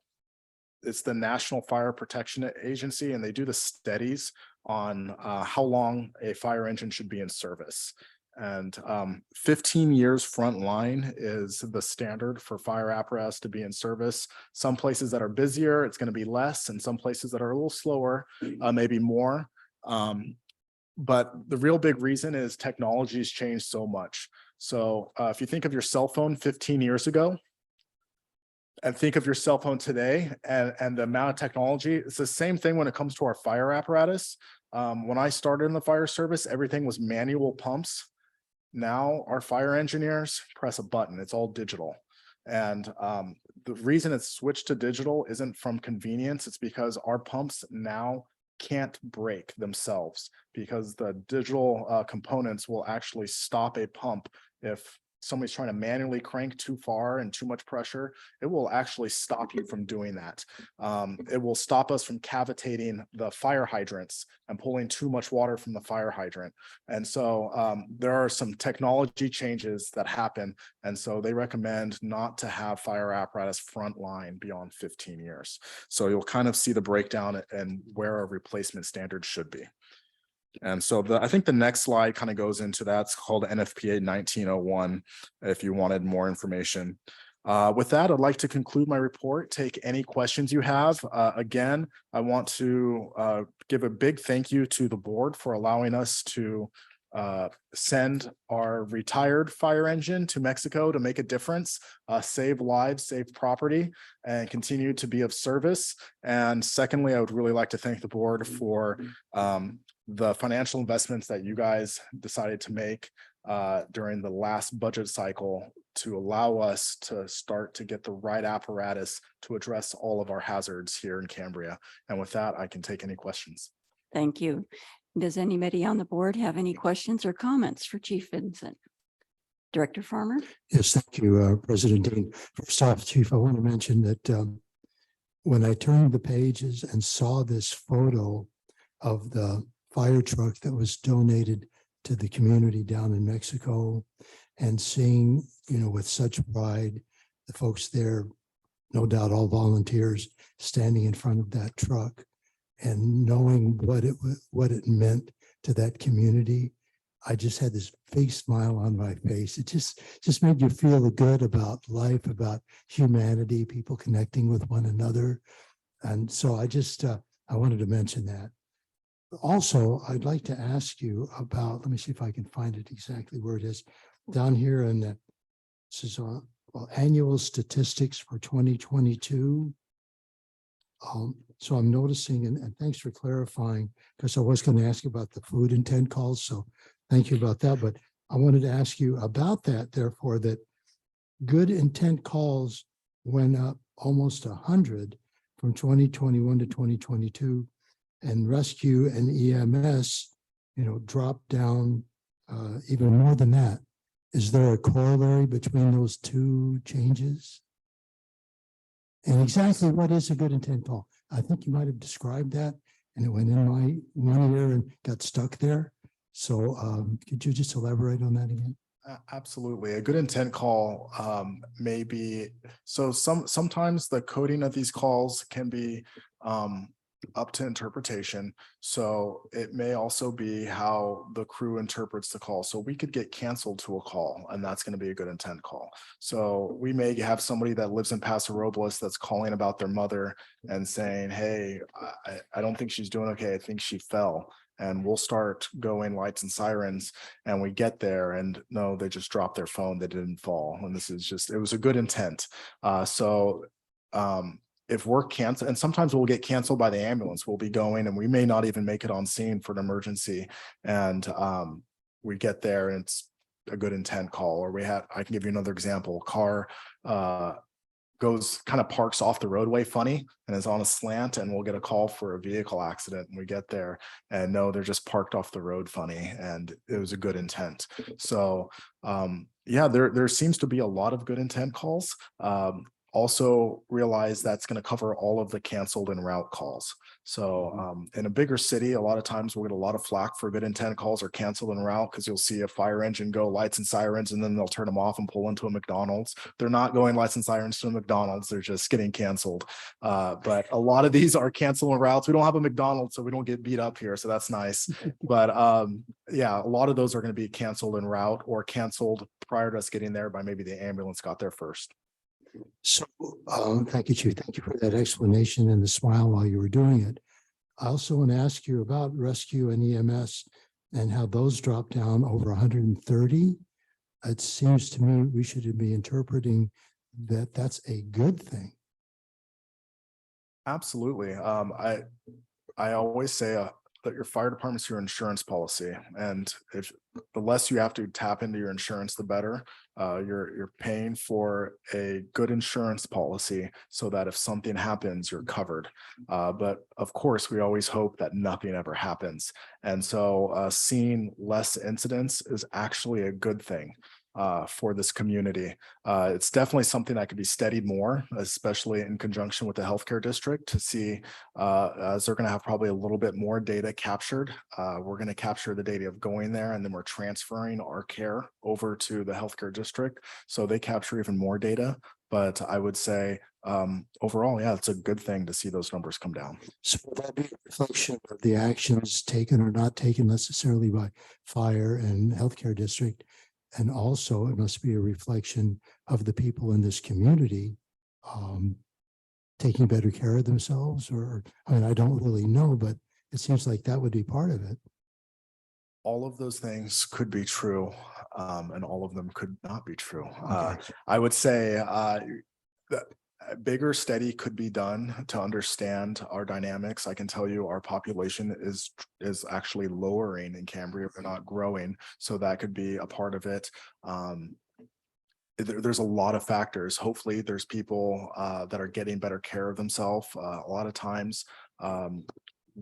it's the National Fire Protection Agency, and they do the studies on how long a fire engine should be in service. And 15 years front line is the standard for fire apparatus to be in service. Some places that are busier, it's going to be less, and some places that are a little slower, maybe more. But the real big reason is technology has changed so much. So if you think of your cell phone 15 years ago, and think of your cell phone today and the amount of technology. It's the same thing when it comes to our fire apparatus. When I started in the fire service, everything was manual pumps. Now our fire engineers press a button, it's all digital. And the reason it's switched to digital isn't from convenience, it's because our pumps now can't break themselves, because the digital components will actually stop a pump if somebody's trying to manually crank too far and too much pressure. It will actually stop you from doing that. It will stop us from cavitating the fire hydrants and pulling too much water from the fire hydrant. And so there are some technology changes that happen. And so they recommend not to have fire apparatus frontline beyond 15 years. So you'll kind of see the breakdown and where a replacement standard should be. And so I think the next slide kind of goes into that. It's called NFPA 1901, if you wanted more information. With that, I'd like to conclude my report, take any questions you have. Again, I want to give a big thank you to the board for allowing us to send our retired fire engine to Mexico to make a difference, save lives, save property, and continue to be of service. And secondly, I would really like to thank the board for the financial investments that you guys decided to make during the last budget cycle to allow us to start to get the right apparatus to address all of our hazards here in Cambria. And with that, I can take any questions. Thank you. Does anybody on the board have any questions or comments for Chief Vincent? Director Farmer? Yes, thank you, President Dean. First off, Chief, I want to mention that when I turned the pages and saw this photo of the fire truck that was donated to the community down in Mexico, and seeing, with such pride, the folks there, no doubt all volunteers, standing in front of that truck and knowing what it meant to that community, I just had this big smile on my face. It just made you feel good about life, about humanity, people connecting with one another. And so I wanted to mention that. Also, I'd like to ask you about, let me see if I can find it exactly where it is, down here in the, this is annual statistics for 2022. So I'm noticing, and thanks for clarifying, because I was going to ask you about the food intent calls, so thank you about that. But I wanted to ask you about that, therefore, that good intent calls went up almost 100 from 2021 to 2022. And rescue and EMS, dropped down even more than that. Is there a corollary between those two changes? And exactly what is a good intent call? I think you might have described that, and it went in my one ear and got stuck there. So could you just elaborate on that again? Absolutely. A good intent call may be, so sometimes the coding of these calls can be up to interpretation. So it may also be how the crew interprets the call. So we could get canceled to a call, and that's going to be a good intent call. So we may have somebody that lives in Paso Robles that's calling about their mother and saying, hey, I don't think she's doing okay. I think she fell. And we'll start going lights and sirens, and we get there and no, they just dropped their phone. They didn't fall. And this is just, it was a good intent. If we're canceled, and sometimes we'll get canceled by the ambulance, we'll be going and we may not even make it on scene for an emergency. And we get there and it's a good intent call. Or I can give you another example. Car parks off the roadway funny and is on a slant, and we'll get a call for a vehicle accident, and we get there and no, they're just parked off the road funny, and it was a good intent. So yeah, there seems to be a lot of good intent calls. Also realize that's going to cover all of the canceled en route calls. So in a bigger city, a lot of times we'll get a lot of flack for good intent calls or canceled en route, because you'll see a fire engine go lights and sirens and then they'll turn them off and pull into a McDonald's. They're not going lights and sirens to a McDonald's, they're just getting canceled. But a lot of these are canceled en routes. We don't have a McDonald's, so we don't get beat up here, so that's nice. But yeah, a lot of those are going to be canceled en route or canceled prior to us getting there by maybe the ambulance got there first. So thank you, Chief. Thank you for that explanation and the smile while you were doing it. I also want to ask you about rescue and EMS and how those dropped down over 130. It seems to me we should be interpreting that that's a good thing. Absolutely. I always say that your fire department's your insurance policy, and if the less you have to tap into your insurance, the better. You're paying for a good insurance policy so that if something happens, you're covered. But of course, we always hope that nothing ever happens, and so seeing less incidents is actually a good thing for this community. It's definitely something that could be studied more, especially in conjunction with the healthcare district, to see as they're going to have probably a little bit more data captured. We're going to capture the data of going there, and then we're transferring our care over to the healthcare district, so they capture even more data. But I would say overall, yeah, it's a good thing to see those numbers come down. So would that be a reflection of the actions taken or not taken necessarily by fire and healthcare district? And also it must be a reflection of the people in this community taking better care of themselves, or, I mean, I don't really know, but it seems like that would be part of it. All of those things could be true, and all of them could not be true. Okay. I would say that a bigger study could be done to understand our dynamics. I can tell you our population is actually lowering in Cambria, we're not growing, so that could be a part of it. There's a lot of factors. Hopefully there's people that are getting better care of themselves. A lot of times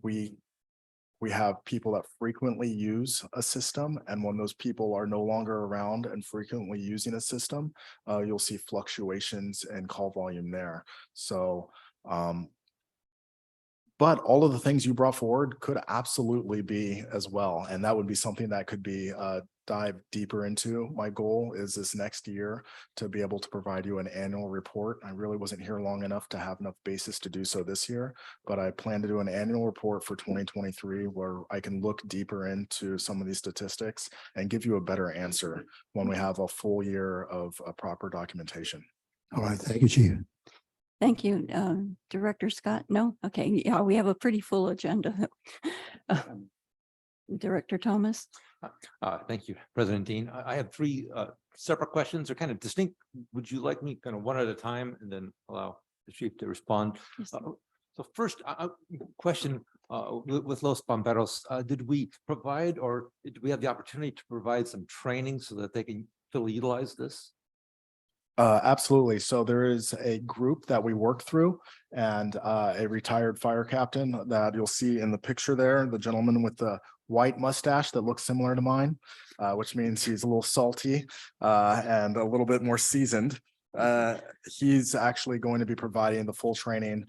we have people that frequently use a system, and when those people are no longer around and frequently using a system, you'll see fluctuations in call volume there. So but all of the things you brought forward could absolutely be as well, and that would be something that could be dive deeper into. My goal is this next year to be able to provide you an annual report. I really wasn't here long enough to have enough basis to do so this year, but I plan to do an annual report for 2023 where I can look deeper into some of these statistics and give you a better answer when we have a full year of proper documentation. All right. Thank you, Chief. Thank you. Director Scott? No? Okay. Yeah, we have a pretty full agenda. Director Thomas? Thank you, President Dean. I have three separate questions. They're kind of distinct. Would you like me kind of one at a time and then allow the chief to respond? Yes. So first, question with Los Bomberos, did we provide, or did we have the opportunity to provide some training so that they can fully utilize this? Absolutely. So there is a group that we work through, and a retired fire captain that you'll see in the picture there, the gentleman with the white mustache that looks similar to mine, which means he's a little salty and a little bit more seasoned. He's actually going to be providing the full training.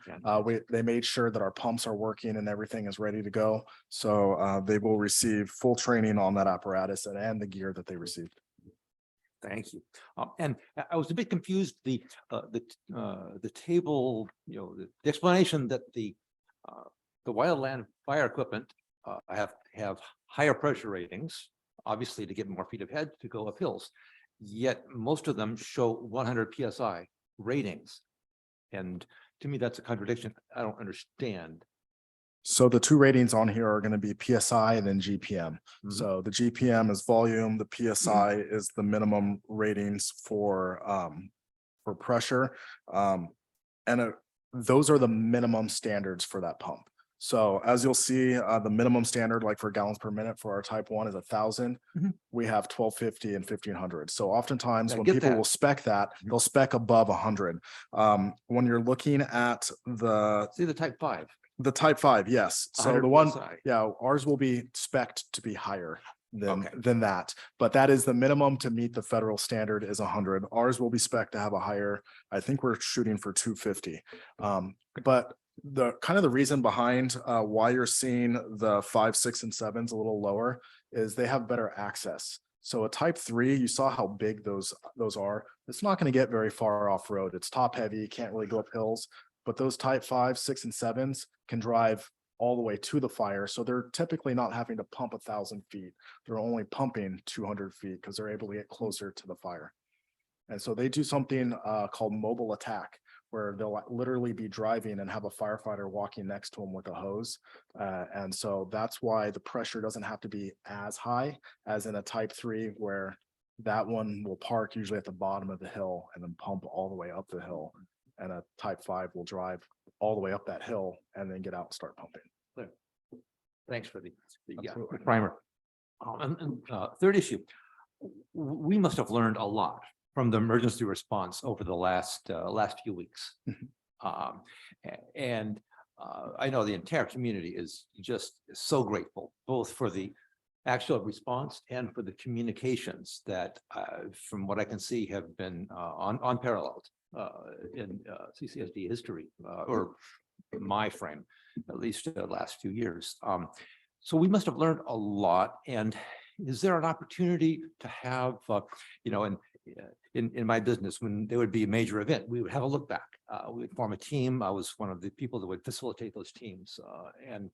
They made sure that our pumps are working and everything is ready to go. So they will receive full training on that apparatus and the gear that they received. Thank you. And I was a bit confused. The table, the explanation that the wildland fire equipment have higher pressure ratings, obviously to get more feet of head to go up hills. Yet most of them show 100 PSI ratings, and to me that's a contradiction. I don't understand. So the two ratings on here are going to be PSI and then GPM. Mm-hmm. So the GPM is volume, the PSI is the minimum ratings for pressure. Those are the minimum standards for that pump. So as you'll see, the minimum standard, like for gallons per minute for our type 1 is 1,000. Mm-hmm. We have 1,250 and 1,500. So oftentimes I when get people that. will spec that, they'll spec above 100. When you're looking at See the type 5. the type 5, yes. So 100 the one, PSI. yeah, ours will be spec'd to be higher Okay. than that. But that is the minimum to meet the federal standard is 100. Ours will be spec'd to have a higher, I think we're shooting for 250. But the kind of the reason behind why you're seeing the 5, 6, and 7s a little lower is they have better access. So a type 3, you saw how big those are. It's not going to get very far off road. It's top heavy, you can't really go up hills. But those type 5, 6, and 7s can drive all the way to the fire. So they're typically not having to pump 1,000 feet. They're only pumping 200 feet because they're able to get closer to the fire. And so they do something called mobile attack, where they'll literally be driving and have a firefighter walking next to them with a hose. And so that's why the pressure doesn't have to be as high as in a type 3, where That one will park usually at the bottom of the hill and then pump all the way up the hill. And a type 5 will drive all the way up that hill and then get out and start pumping. Thanks for the Absolutely. primer. Third issue, we must have learned a lot from the emergency response over the last few weeks. And I know the entire community is just so grateful, both for the actual response and for the communications that, from what I can see, have been unparalleled in CCSD history, or my frame, at least the last few years. So we must have learned a lot. And is there an opportunity to have, in my business, when there would be a major event, we would have a look back. We would form a team. I was one of the people that would facilitate those teams. And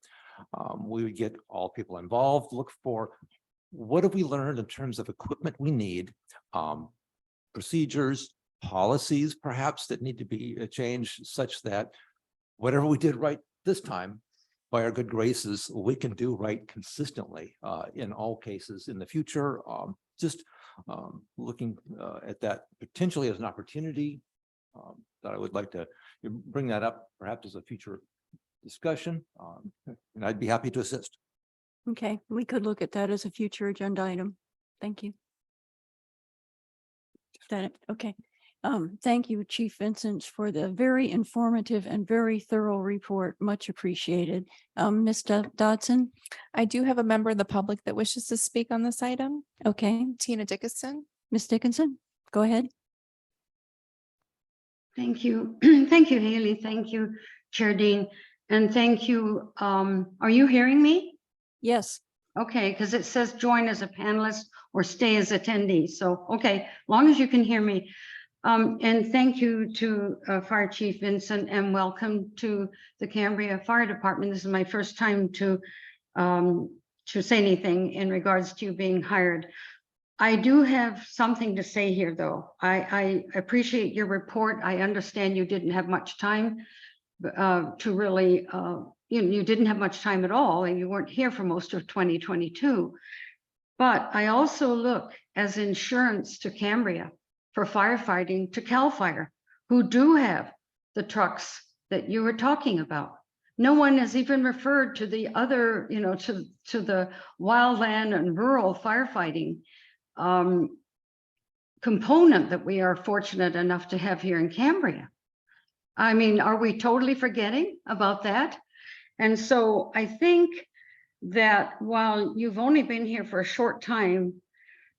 we would get all people involved, look for what have we learned in terms of equipment we need, procedures, policies perhaps that need to be changed such that whatever we did right this time, by our good graces, we can do right consistently in all cases in the future. Looking at that potentially as an opportunity, that I would like to bring that up perhaps as a future discussion, and I'd be happy to assist. Okay, we could look at that as a future agenda item. Thank you. Is that it? Okay. Thank you, Chief Vincent, for the very informative and very thorough report. Much appreciated. Ms. Dodson? I do have a member of the public that wishes to speak on this item. Okay, Tina Dickinson. Ms. Dickinson, go ahead. Thank you. Thank you, Haley. Thank you, Chair Dean. And thank you. Are you hearing me? Yes. Okay, because it says join as a panelist or stay as attendee. So, okay, long as you can hear me. And thank you to Fire Chief Vincent, and welcome to the Cambria Fire Department. This is my first time to say anything in regards to you being hired. I do have something to say here, though. I appreciate your report. I understand you didn't have much time to really, you didn't have much time at all, and you weren't here for most of 2022. But I also look as insurance to Cambria for firefighting to CAL FIRE, who do have the trucks that you were talking about. No one has even referred to the other, to the wildland and rural firefighting component that we are fortunate enough to have here in Cambria. I mean, are we totally forgetting about that? And so I think that while you've only been here for a short time,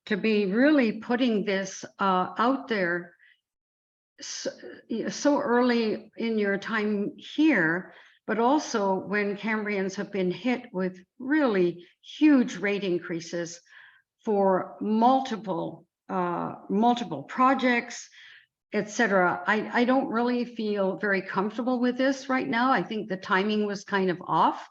to be really putting this out there so early in your time here, but also when Cambrians have been hit with really huge rate increases for multiple projects, etc. I don't really feel very comfortable with this right now. I think the timing was kind of off.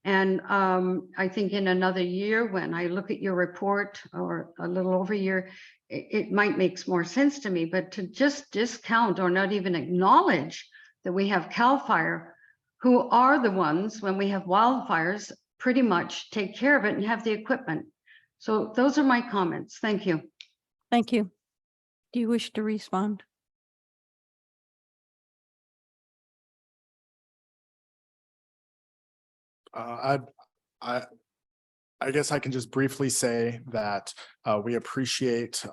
And I think in another year, when I look at your report, or a little over a year, it might make more sense to me. But to just discount or not even acknowledge that we have CAL FIRE, who are the ones, when we have wildfires, pretty much take care of it and have the equipment. So those are my comments. Thank you. Thank you. Do you wish to respond? I guess I can just briefly say that we appreciate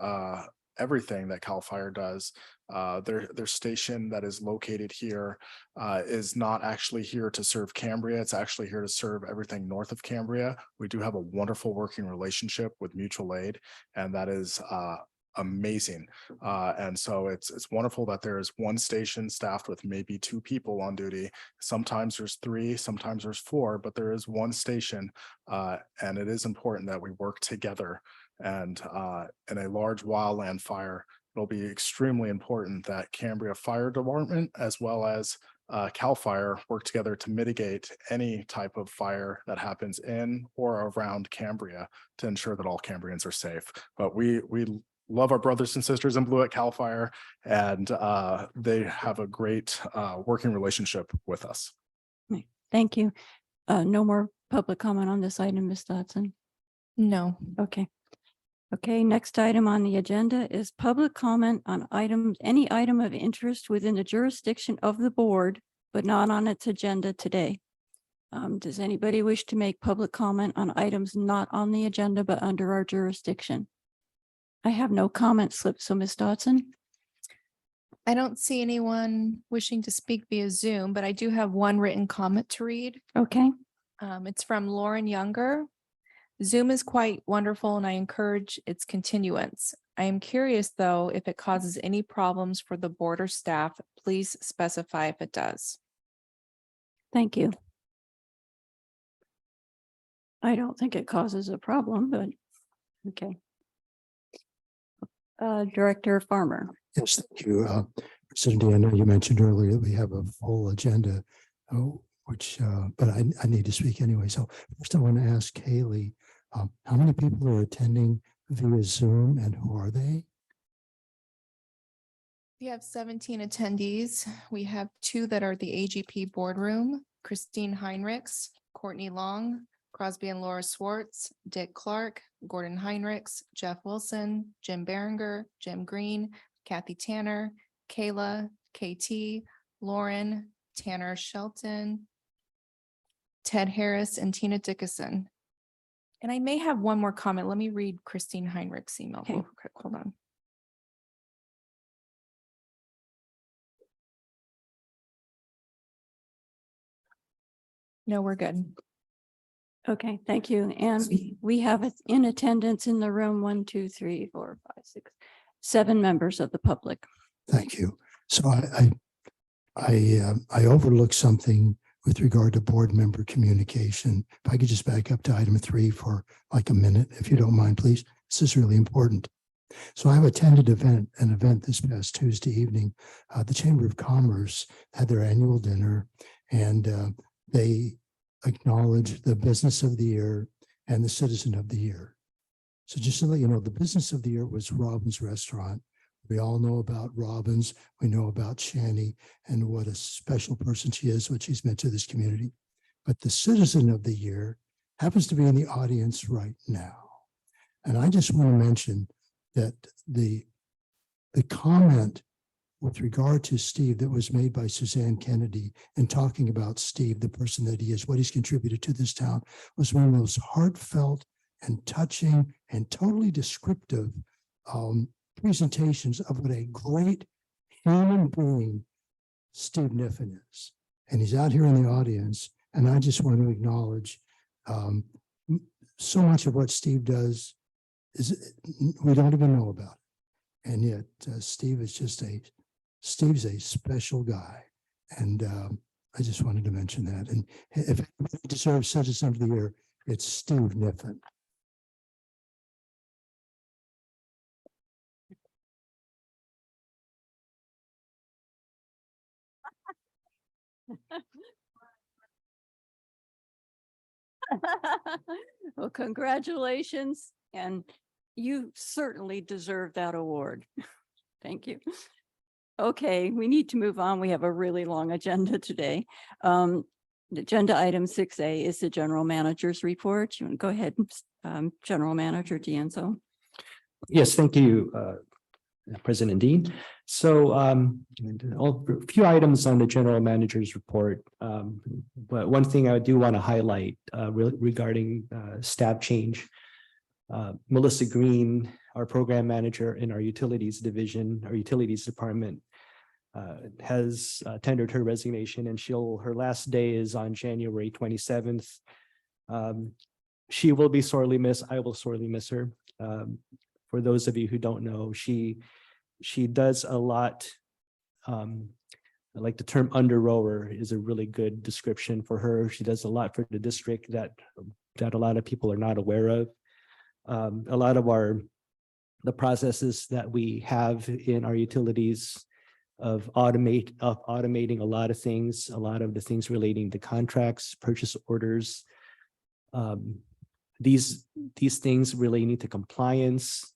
everything that CAL FIRE does. Their station that is located here is not actually here to serve Cambria. It's actually here to serve everything north of Cambria. We do have a wonderful working relationship with mutual aid, and that is amazing. And so it's wonderful that there is one station staffed with maybe 2 people on duty. Sometimes there's 3, sometimes there's 4, but there is one station. And it is important that we work together. And in a large wildland fire, it'll be extremely important that Cambria Fire Department as well as CAL FIRE work together to mitigate any type of fire that happens in or around Cambria to ensure that all Cambrians are safe. But we love our brothers and sisters in blue at CAL FIRE, and they have a great working relationship with us. Thank you. No more public comment on this item, Ms. Dodson? No. Okay. Okay, next item on the agenda is public comment on items, any item of interest within the jurisdiction of the board, but not on its agenda today. Does anybody wish to make public comment on items not on the agenda but under our jurisdiction? I have no comment slip, so Ms. Dodson. I don't see anyone wishing to speak via Zoom, but I do have one written comment to read. Okay, It's from Lauren Younger. Zoom is quite wonderful and I encourage its continuance. I am curious, though, if it causes any problems for the board or staff, please specify if it does. thank you. I don't think it causes a problem, but okay. Director Farmer. Yes, thank you. President Lee, I know you mentioned earlier that we have a full agenda, but I need to speak anyway. So first I want to ask Haley, how many people are attending via Zoom and who are they? We have 17 attendees. We have 2 that are the AGP boardroom, Christine Heinrichs, Courtney Long, Crosby and Laura Swartz, Dick Clark, Gordon Heinrichs, Jeff Wilson, Jim Berenger, Jim Green, Kathy Tanner, Kayla, KT, Lauren, Tanner Shelton, Ted Harris, and Tina Dickinson. And I may have one more comment. Let me read Christine Heinrich's email. Okay. real quick. Hold on. No, we're good. Okay, thank you. And we have it in attendance in the room, 1, 2, 3, 4, 5, 6, 7 members of the public. Thank you. So I overlooked something with regard to board member communication. If I could just back up to item 3 for like a minute, if you don't mind, please. This is really important. So I've attended an event this past Tuesday evening. The Chamber of Commerce had their annual dinner, and they acknowledged the business of the year and the citizen of the year. So just to let you know, the business of the year was Robin's Restaurant. We all know about Robbins. We know about Shani and what a special person she is, what she's meant to this community. But the citizen of the year happens to be in the audience right now. And I just want to mention that the comment with regard to Steve that was made by Suzanne Kennedy and talking about Steve, the person that he is, what he's contributed to this town, was one of those heartfelt and touching and totally descriptive presentations of what a great human being Steve Niffen is. And he's out here in the audience, and I just want to acknowledge so much of what Steve does is we don't even know about it. And yet Steve's a special guy. And I just wanted to mention that. And if anybody deserves Citizen of the Year, it's Steve Niffen. Well, congratulations. And you certainly deserve that award. Thank you. Okay, we need to move on. We have a really long agenda today. Agenda item 6A is the general manager's report. You want to go ahead, General Manager D'Anzo? Yes, thank you, President Dean. So a few items on the general manager's report. But one thing I do want to highlight regarding staff change. Melissa Green, our program manager in our utilities division, our utilities department, has tendered her resignation, and her last day is on January 27th. She will be sorely missed. I will sorely miss her. For those of you who don't know, she does a lot. I like the term under rower is a really good description for her. She does a lot for the district that a lot of people are not aware of. A lot of the processes that we have in our utilities of automating a lot of things, a lot of the things relating to contracts, purchase orders. These things relating to compliance,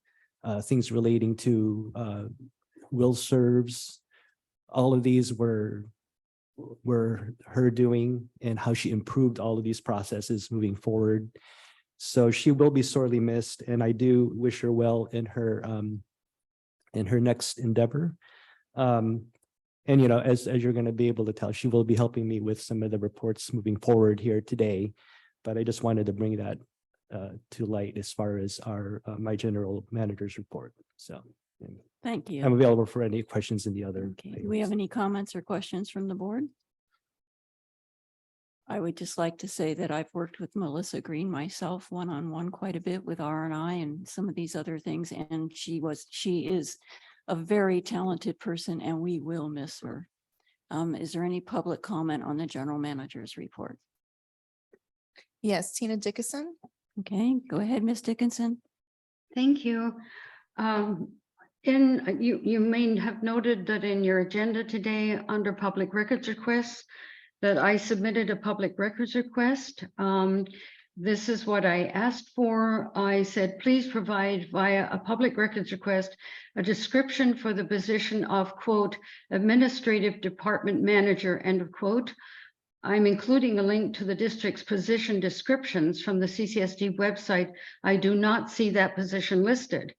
things relating to will serves, all of these were her doing, and how she improved all of these processes moving forward. So she will be sorely missed, and I do wish her well in her next endeavor. And as you're going to be able to tell, she will be helping me with some of the reports moving forward here today. But I just wanted to bring that to light as far as my general manager's report. So Thank you. I'm available for any questions in the other. Okay, do we have any comments or questions from the board? I would just like to say that I've worked with Melissa Green myself one-on-one quite a bit with R&I and some of these other things, and she is a very talented person, and we will miss her. Is there any public comment on the general manager's report? Yes, Tina Dickinson. Okay, go ahead, Ms. Dickinson. Thank you. You may have noted that in your agenda today, under public records requests, that I submitted a public records request. This is what I asked for. I said, please provide via a public records request a description for the position of, quote, administrative department manager, end of quote. I'm including a link to the district's position descriptions from the CCSD website. I do not see that position listed.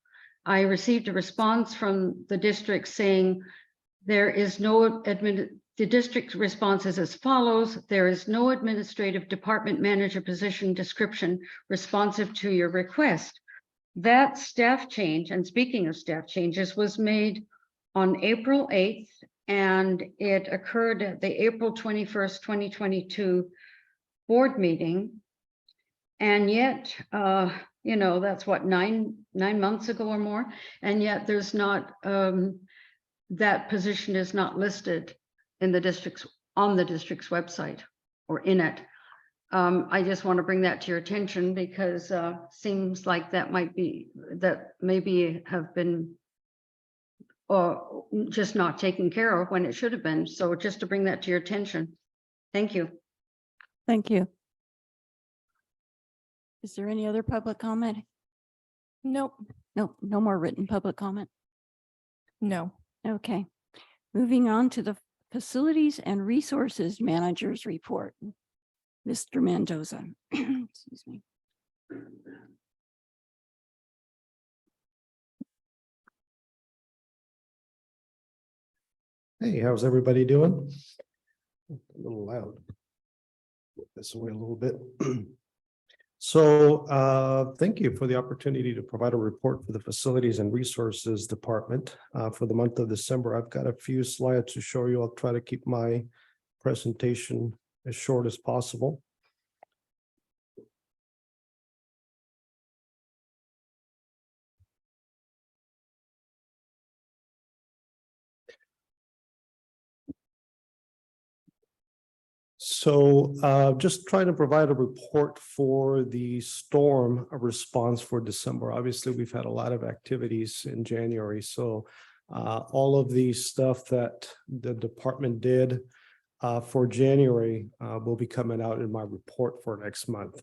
I received a response from the district saying there is no the district response is as follows. There is no administrative department manager position description responsive to your request. That staff change, and speaking of staff changes, was made on April 8th, and it occurred at the April 21st, 2022 board meeting. And yet, that's what, nine months ago or more. And yet there's not, that position is not listed in the district's, on the district's website or in it. I just want to bring that to your attention because seems like that maybe have been just not taken care of when it should have been. So just to bring that to your attention. Thank you. Thank you. Is there any other public comment? Nope. No, no more written public comment. No. Okay. Moving on to the Facilities and Resources Managers Report. Mr. Mendoza. Excuse me. Hey, how's everybody doing? A little loud. Get this away a little bit. So thank you for the opportunity to provide a report for the Facilities and Resources Department for the month of December. I've got a few slides to show you. I'll try to keep my presentation as short as possible. So just trying to provide a report for the storm response for December. Obviously, we've had a lot of activities in January. So all of the stuff that the department did for January will be coming out in my report for next month.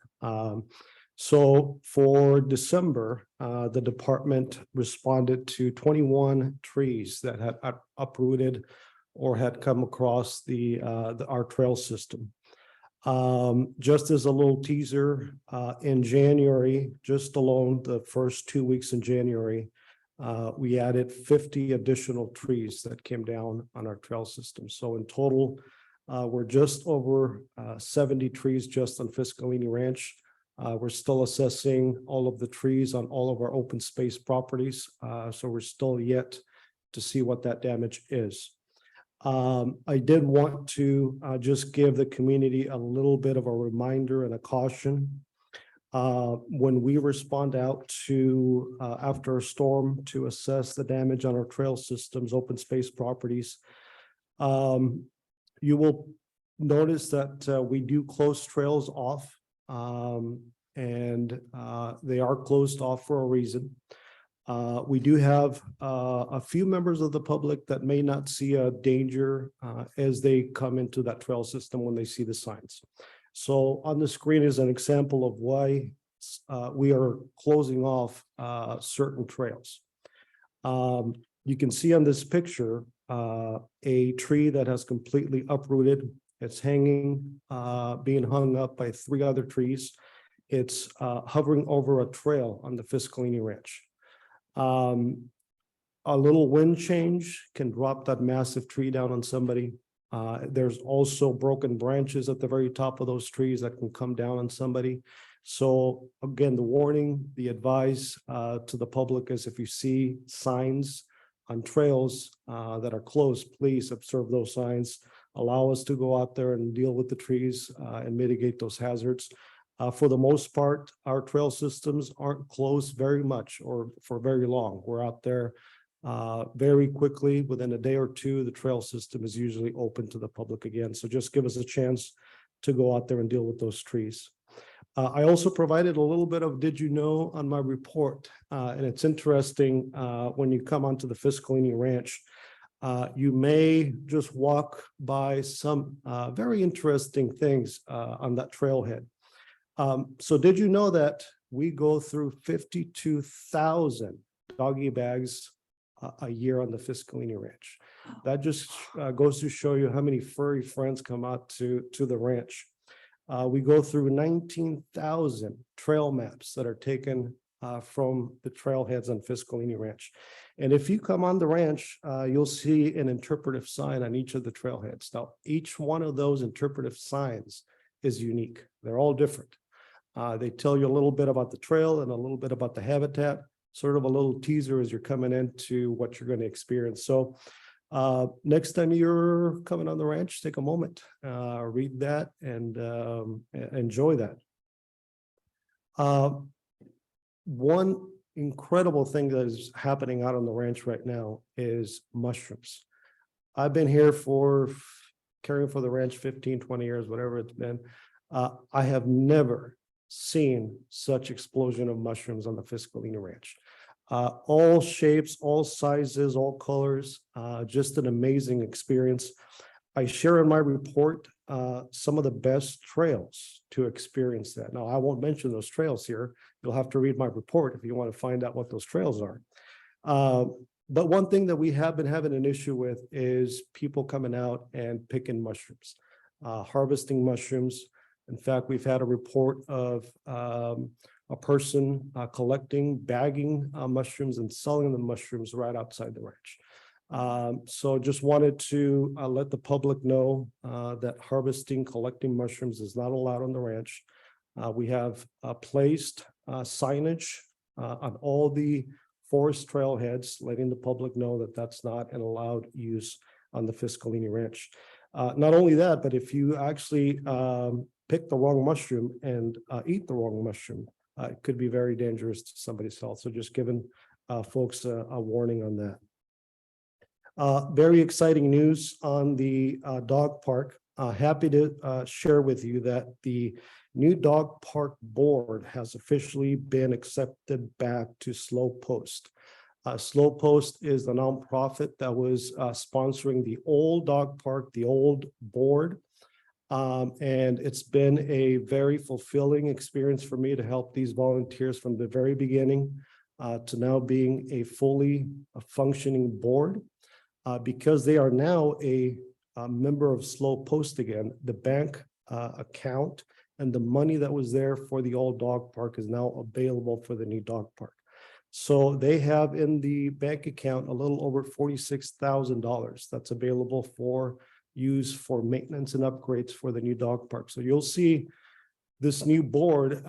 So for December, the department responded to 21 trees that had uprooted or had come across our trail system. Just as a little teaser, in January, just alone the first 2 weeks in January, we added 50 additional trees that came down on our trail system. So in total, we're just over 70 trees just on Fiscalini Ranch. We're still assessing all of the trees on all of our open space properties. So we're still yet to see what that damage is. I did want to just give the community a little bit of a reminder and a caution. When we respond out to after a storm to assess the damage on our trail systems, open space properties, you will notice that we do close trails off, and they are closed off for a reason. We do have a few members of the public that may not see a danger as they come into that trail system when they see the signs. So on the screen is an example of why we are closing off certain trails. You can see on this picture a tree that has completely uprooted. It's hanging, being hung up by 3 other trees. It's hovering over a trail on the Fiscalini Ranch. A little wind change can drop that massive tree down on somebody. There's also broken branches at the very top of those trees that can come down on somebody. So again, the warning, the advice to the public is if you see signs on trails that are closed, please observe those signs. Allow us to go out there and deal with the trees and mitigate those hazards. For the most part, our trail systems aren't closed very much or for very long. We're out there very quickly. Within a day or two, the trail system is usually open to the public again. So just give us a chance to go out there and deal with those trees. I also provided a little bit of did you know on my report. And it's interesting when you come onto the Fiscalini Ranch, you may just walk by some very interesting things on that trailhead. So did you know that we go through 52,000 doggy bags a year on the Fiscalini Ranch? That just goes to show you how many furry friends come out to the ranch. We go through 19,000 trail maps that are taken from the trailheads on Fiscalini Ranch. And if you come on the ranch, you'll see an interpretive sign on each of the trailheads. Now, each one of those interpretive signs is unique. They're all different. They tell you a little bit about the trail and a little bit about the habitat, sort of a little teaser as you're coming into what you're going to experience. So next time you're coming on the ranch, take a moment, read that and enjoy that. One incredible thing that is happening out on the ranch right now is mushrooms. I've been here caring for the ranch 15, 20 years, whatever it's been. I have never seen such explosion of mushrooms on the Fiscalini Ranch. All shapes, all sizes, all colors, just an amazing experience. I share in my report some of the best trails to experience that. Now, I won't mention those trails here. You'll have to read my report if you want to find out what those trails are. But one thing that we have been having an issue with is people coming out and picking mushrooms, harvesting mushrooms. In fact, we've had a report of a person collecting, bagging mushrooms and selling the mushrooms right outside the ranch. So just wanted to let the public know that harvesting, collecting mushrooms is not allowed on the ranch. We have placed signage on all the forest trailheads, letting the public know that that's not an allowed use on the Fiscalini Ranch. Not only that, but if you actually pick the wrong mushroom and eat the wrong mushroom, it could be very dangerous to somebody's health. So just giving folks a warning on that. Very exciting news on the dog park. Happy to share with you that the new dog park board has officially been accepted back to Slow Post. Slow Post is the nonprofit that was sponsoring the old dog park, the old board. And it's been a very fulfilling experience for me to help these volunteers from the very beginning to now being a fully functioning board. Because they are now a member of Slow Post again, the bank account and the money that was there for the old dog park is now available for the new dog park. So they have in the bank account a little over $46,000 that's available for use for maintenance and upgrades for the new dog park. So you'll see this new board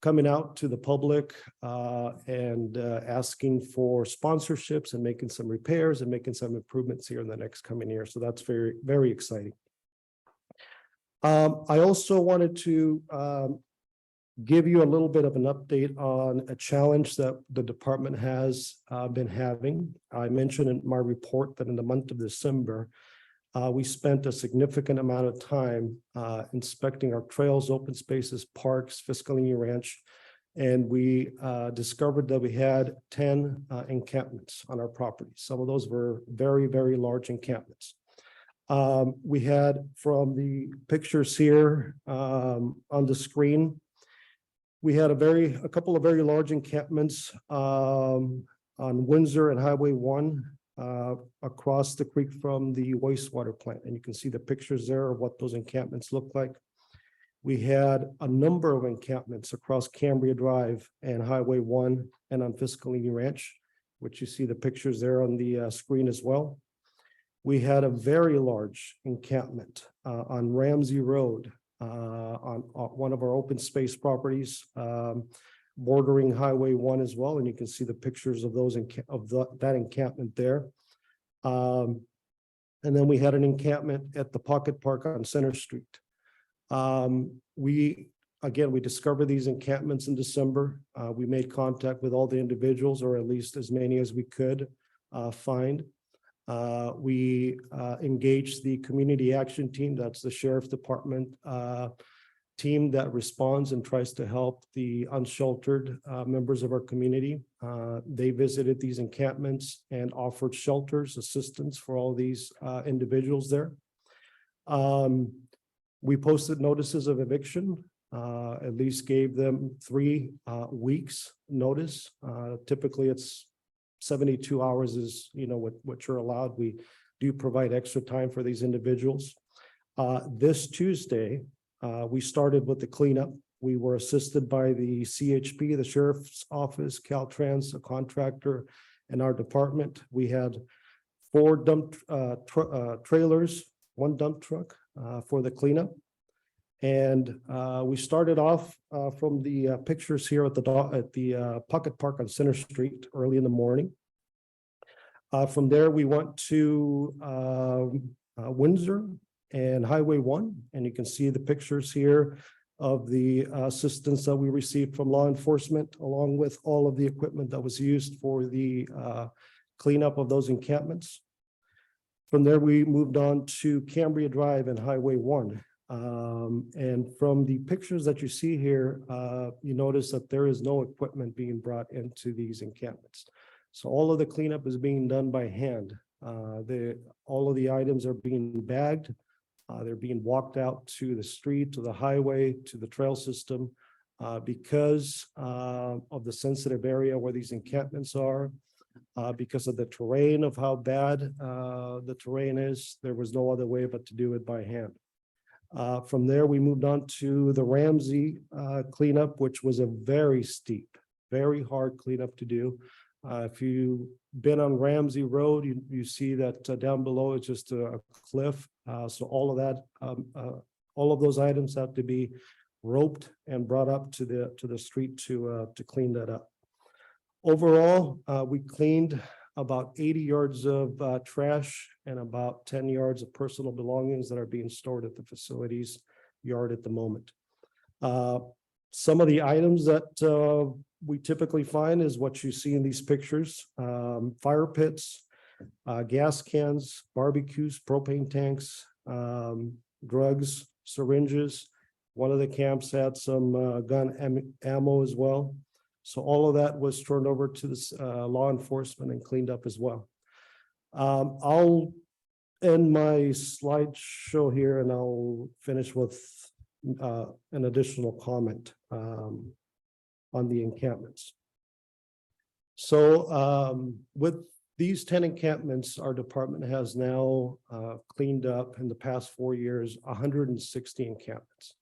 coming out to the public and asking for sponsorships and making some repairs and making some improvements here in the next coming year. So that's very, very exciting. I also wanted to give you a little bit of an update on a challenge that the department has been having. I mentioned in my report that in the month of December, we spent a significant amount of time inspecting our trails, open spaces, parks, Fiscalini Ranch, and we discovered that we had 10 encampments on our property. Some of those were very, very large encampments. We had from the pictures here on the screen, we had a couple of very large encampments on Windsor and Highway 1 across the creek from the wastewater plant. And you can see the pictures there of what those encampments look like. We had a number of encampments across Cambria Drive and Highway 1 and on Fiscalini Ranch, which you see the pictures there on the screen as well. We had a very large encampment on Ramsey Road on one of our open space properties, bordering Highway 1 as well. And you can see the pictures of those that encampment there. And then we had an encampment at the Pocket Park on Center Street. We discovered these encampments in December. We made contact with all the individuals, or at least as many as we could find. We engaged the community action team, that's the sheriff department team that responds and tries to help the unsheltered members of our community. They visited these encampments and offered shelters, assistance for all these individuals there. We posted notices of eviction, at least gave them 3 weeks notice. Typically it's 72 hours is, what you're allowed. We do provide extra time for these individuals. This Tuesday, we started with the cleanup. We were assisted by the CHP, the Sheriff's Office, Caltrans, a contractor, and our department. We had 4 dump trailers, 1 dump truck for the cleanup. And we started off from the pictures here at the Pocket Park on Center Street early in the morning. From there, we went to Windsor and Highway 1, and you can see the pictures here of the assistance that we received from law enforcement, along with all of the equipment that was used for the cleanup of those encampments. From there, we moved on to Cambria Drive and Highway 1. And from the pictures that you see here, you notice that there is no equipment being brought into these encampments. So all of the cleanup is being done by hand. All of the items are being bagged. They're being walked out to the street, to the highway, to the trail system, because of the sensitive area where these encampments are, because of the terrain, of how bad the terrain is. There was no other way but to do it by hand. From there, we moved on to the Ramsey cleanup, which was a very steep, very hard cleanup to do. If you've been on Ramsey Road, you see that down below is just a cliff. So all of that, all of those items have to be roped and brought up to the street to clean that up. Overall, we cleaned about 80 yards of trash and about 10 yards of personal belongings that are being stored at the facilities yard at the moment. Some of the items that we typically find is what you see in these pictures: fire pits, gas cans, barbecues, propane tanks, drugs, syringes. One of the camps had some gun ammo as well. So all of that was turned over to the law enforcement and cleaned up as well. I'll end my slideshow here and I'll finish with an additional comment on the encampments. So with these 10 encampments, our department has now cleaned up in the past 4 years 160 encampments.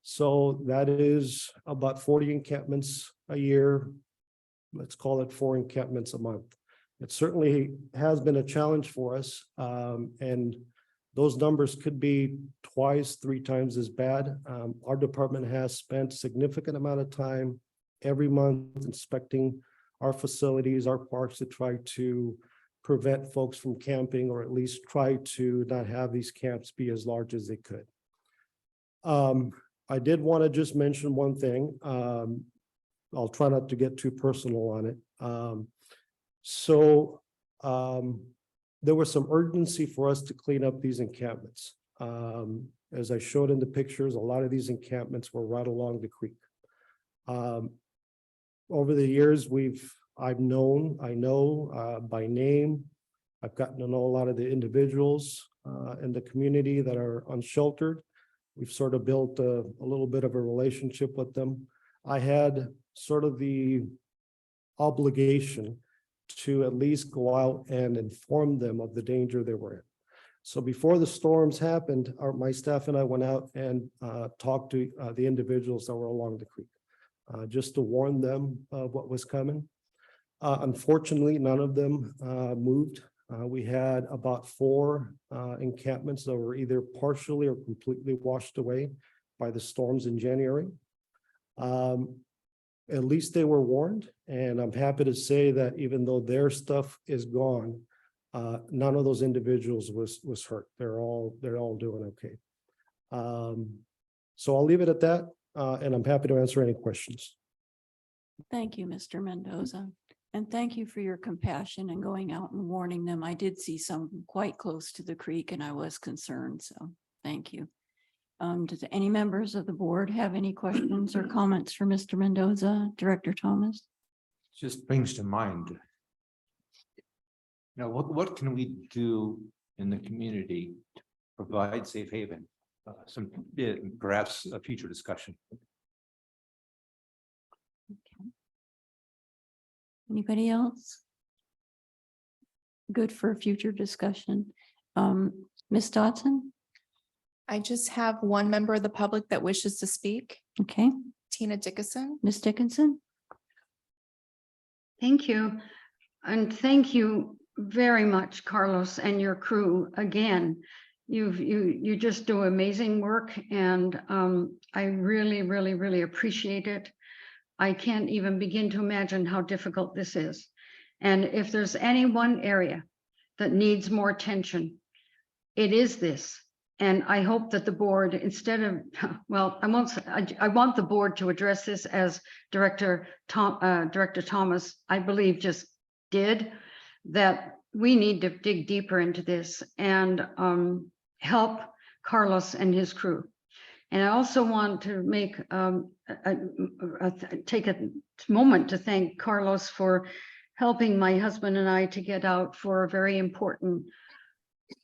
So that is about 40 encampments a year. Let's call it 4 encampments a month. It certainly has been a challenge for us, and those numbers could be 2x, 3x as bad. Our department has spent significant amount of time every month inspecting our facilities, our parks, to try to prevent folks from camping, or at least try to not have these camps be as large as they could. I did want to just mention one thing. I'll try not to get too personal on it. There was some urgency for us to clean up these encampments. As I showed in the pictures, a lot of these encampments were right along the creek. Over the years, I know by name, I've gotten to know a lot of the individuals in the community that are unsheltered. We've sort of built a little bit of a relationship with them. I had sort of the obligation to at least go out and inform them of the danger they were in. So before the storms happened, my staff and I went out and talked to the individuals that were along the creek, just to warn them of what was coming. Unfortunately, none of them moved. We had about 4 encampments that were either partially or completely washed away by the storms in January. At least they were warned, and I'm happy to say that even though their stuff is gone, none of those individuals was hurt. They're all doing okay. So I'll leave it at that, and I'm happy to answer any questions. Thank you, Mr. Mendoza. And thank you for your compassion and going out and warning them. I did see some quite close to the creek and I was concerned, so thank you. Does any members of the board have any questions or comments for Mr. Mendoza, Director Thomas? Just brings to mind. Now, what can we do in the community to provide safe haven? Perhaps a future discussion. Okay. Anybody else? Good for a future discussion. Ms. Dodson? I just have one member of the public that wishes to speak. Okay, Tina Dickinson. Ms. Dickinson? Thank you. And thank you very much, Carlos, and your crew again. You just do amazing work, and I really appreciate it. I can't even begin to imagine how difficult this is. And if there's any one area that needs more attention, it is this. And I hope that the board, instead of, well, I want the board to address this as Director Thomas, I believe, just did, that we need to dig deeper into this and help Carlos and his crew. And I also want to make take a moment to thank Carlos for helping my husband and I to get out for a very important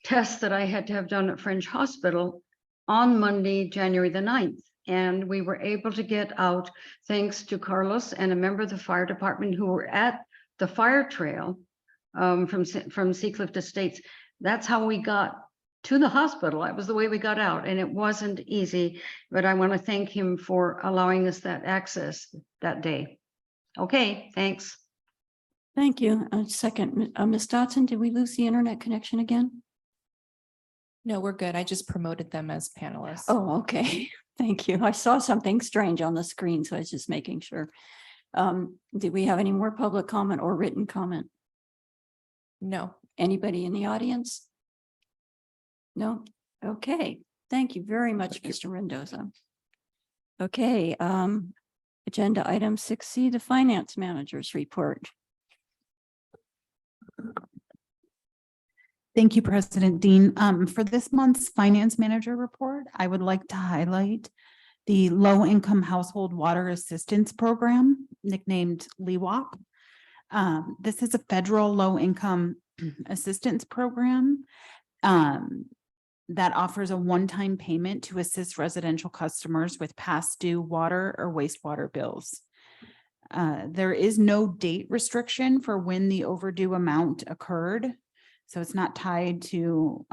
test that I had to have done at French Hospital on Monday, January the 9th. And we were able to get out thanks to Carlos and a member of the fire department who were at the fire trail from Seacliff Estates. That's how we got to the hospital. That was the way we got out, and it wasn't easy, but I want to thank him for allowing us that access that day. Okay, thanks. Thank you. Second, Ms. Dodson, did we lose the internet connection again? No, we're good. I just promoted them as panelists. Oh, okay. Thank you. I saw something strange on the screen, so I was just making sure. Did we have any more public comment or written comment? No. Anybody in the audience? No? Okay. Thank you very much, Mr. Mendoza. Okay. Agenda item 6C, the finance manager's report. Thank you, President Dean. For this month's finance manager report, I would like to highlight the Low Income Household Water Assistance Program, nicknamed LEWOP. This is a federal low income assistance program that offers a one-time payment to assist residential customers with past due water or wastewater bills. There is no date restriction for when the overdue amount occurred. So it's not tied to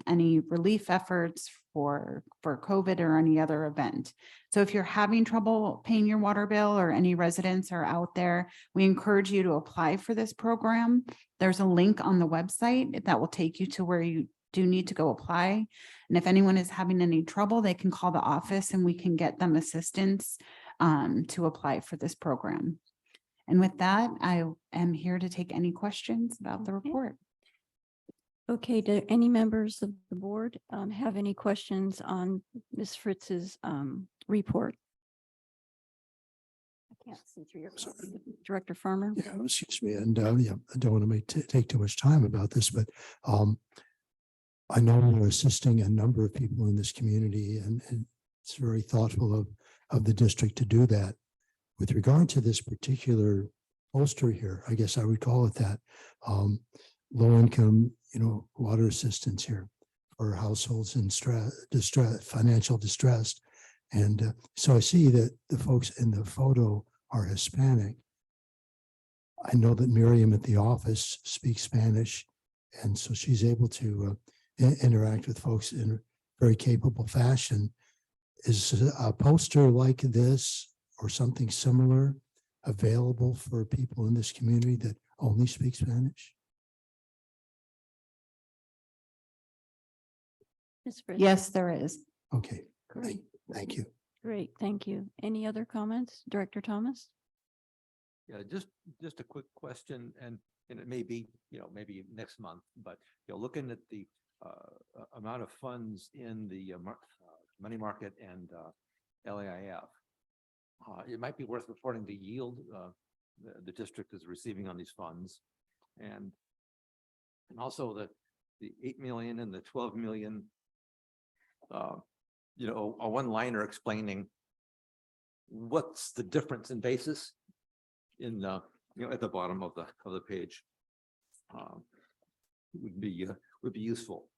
any relief efforts for COVID or any other event. So if you're having trouble paying your water bill or any residents are out there, we encourage you to apply for this program. There's a link on the website that will take you to where you do need to go apply. And if anyone is having any trouble, they can call the office and we can get them assistance to apply for this program. And with that, I am here to take any questions about the report. Okay, do any members of the board have any questions on Ms. Fritz's report? I can't see through your Director Farmer. Yeah, excuse me, and yeah, I don't want to take too much time about this, but I know you're assisting a number of people in this community, and it's very thoughtful of the district to do that. With regard to this particular poster here, I guess I would call it that, low income, water assistance here for households in financial distress. And so I see that the folks in the photo are Hispanic. I know that Miriam at the office speaks Spanish, and so she's able to interact with folks in a very capable fashion. Is a poster like this or something similar available for people in this community that only speak Spanish? Ms. Bridges? Yes, there is. Okay, Great, thank you. great, thank you. Any other comments, Director Thomas? Yeah, just a quick question, and it may be, maybe next month, but, looking at the amount of funds in the money market and LAIF, it might be worth reporting the yield the district is receiving on these funds, and also the 8 million and the 12 million. A one-liner explaining what's the difference in basis in at the bottom of the page. Would be useful.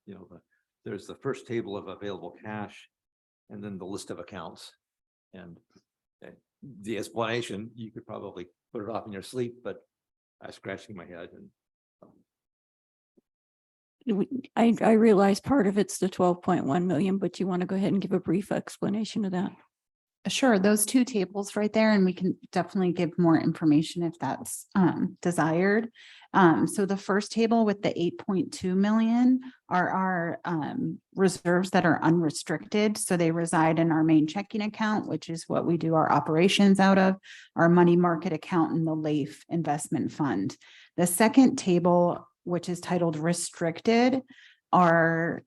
There's the first table of available cash, and then the list of accounts, and the explanation, you could probably put it off in your sleep, but I was scratching my head. And I realize part of it's the 12.1 million, but you want to go ahead and give a brief explanation of that? Sure, those two tables right there, and we can definitely give more information if that's desired. So the first table with the 8.2 million are our reserves that are unrestricted. So they reside in our main checking account, which is what we do our operations out of, our money market account, and the LAIF investment fund. The second table, which is titled restricted, are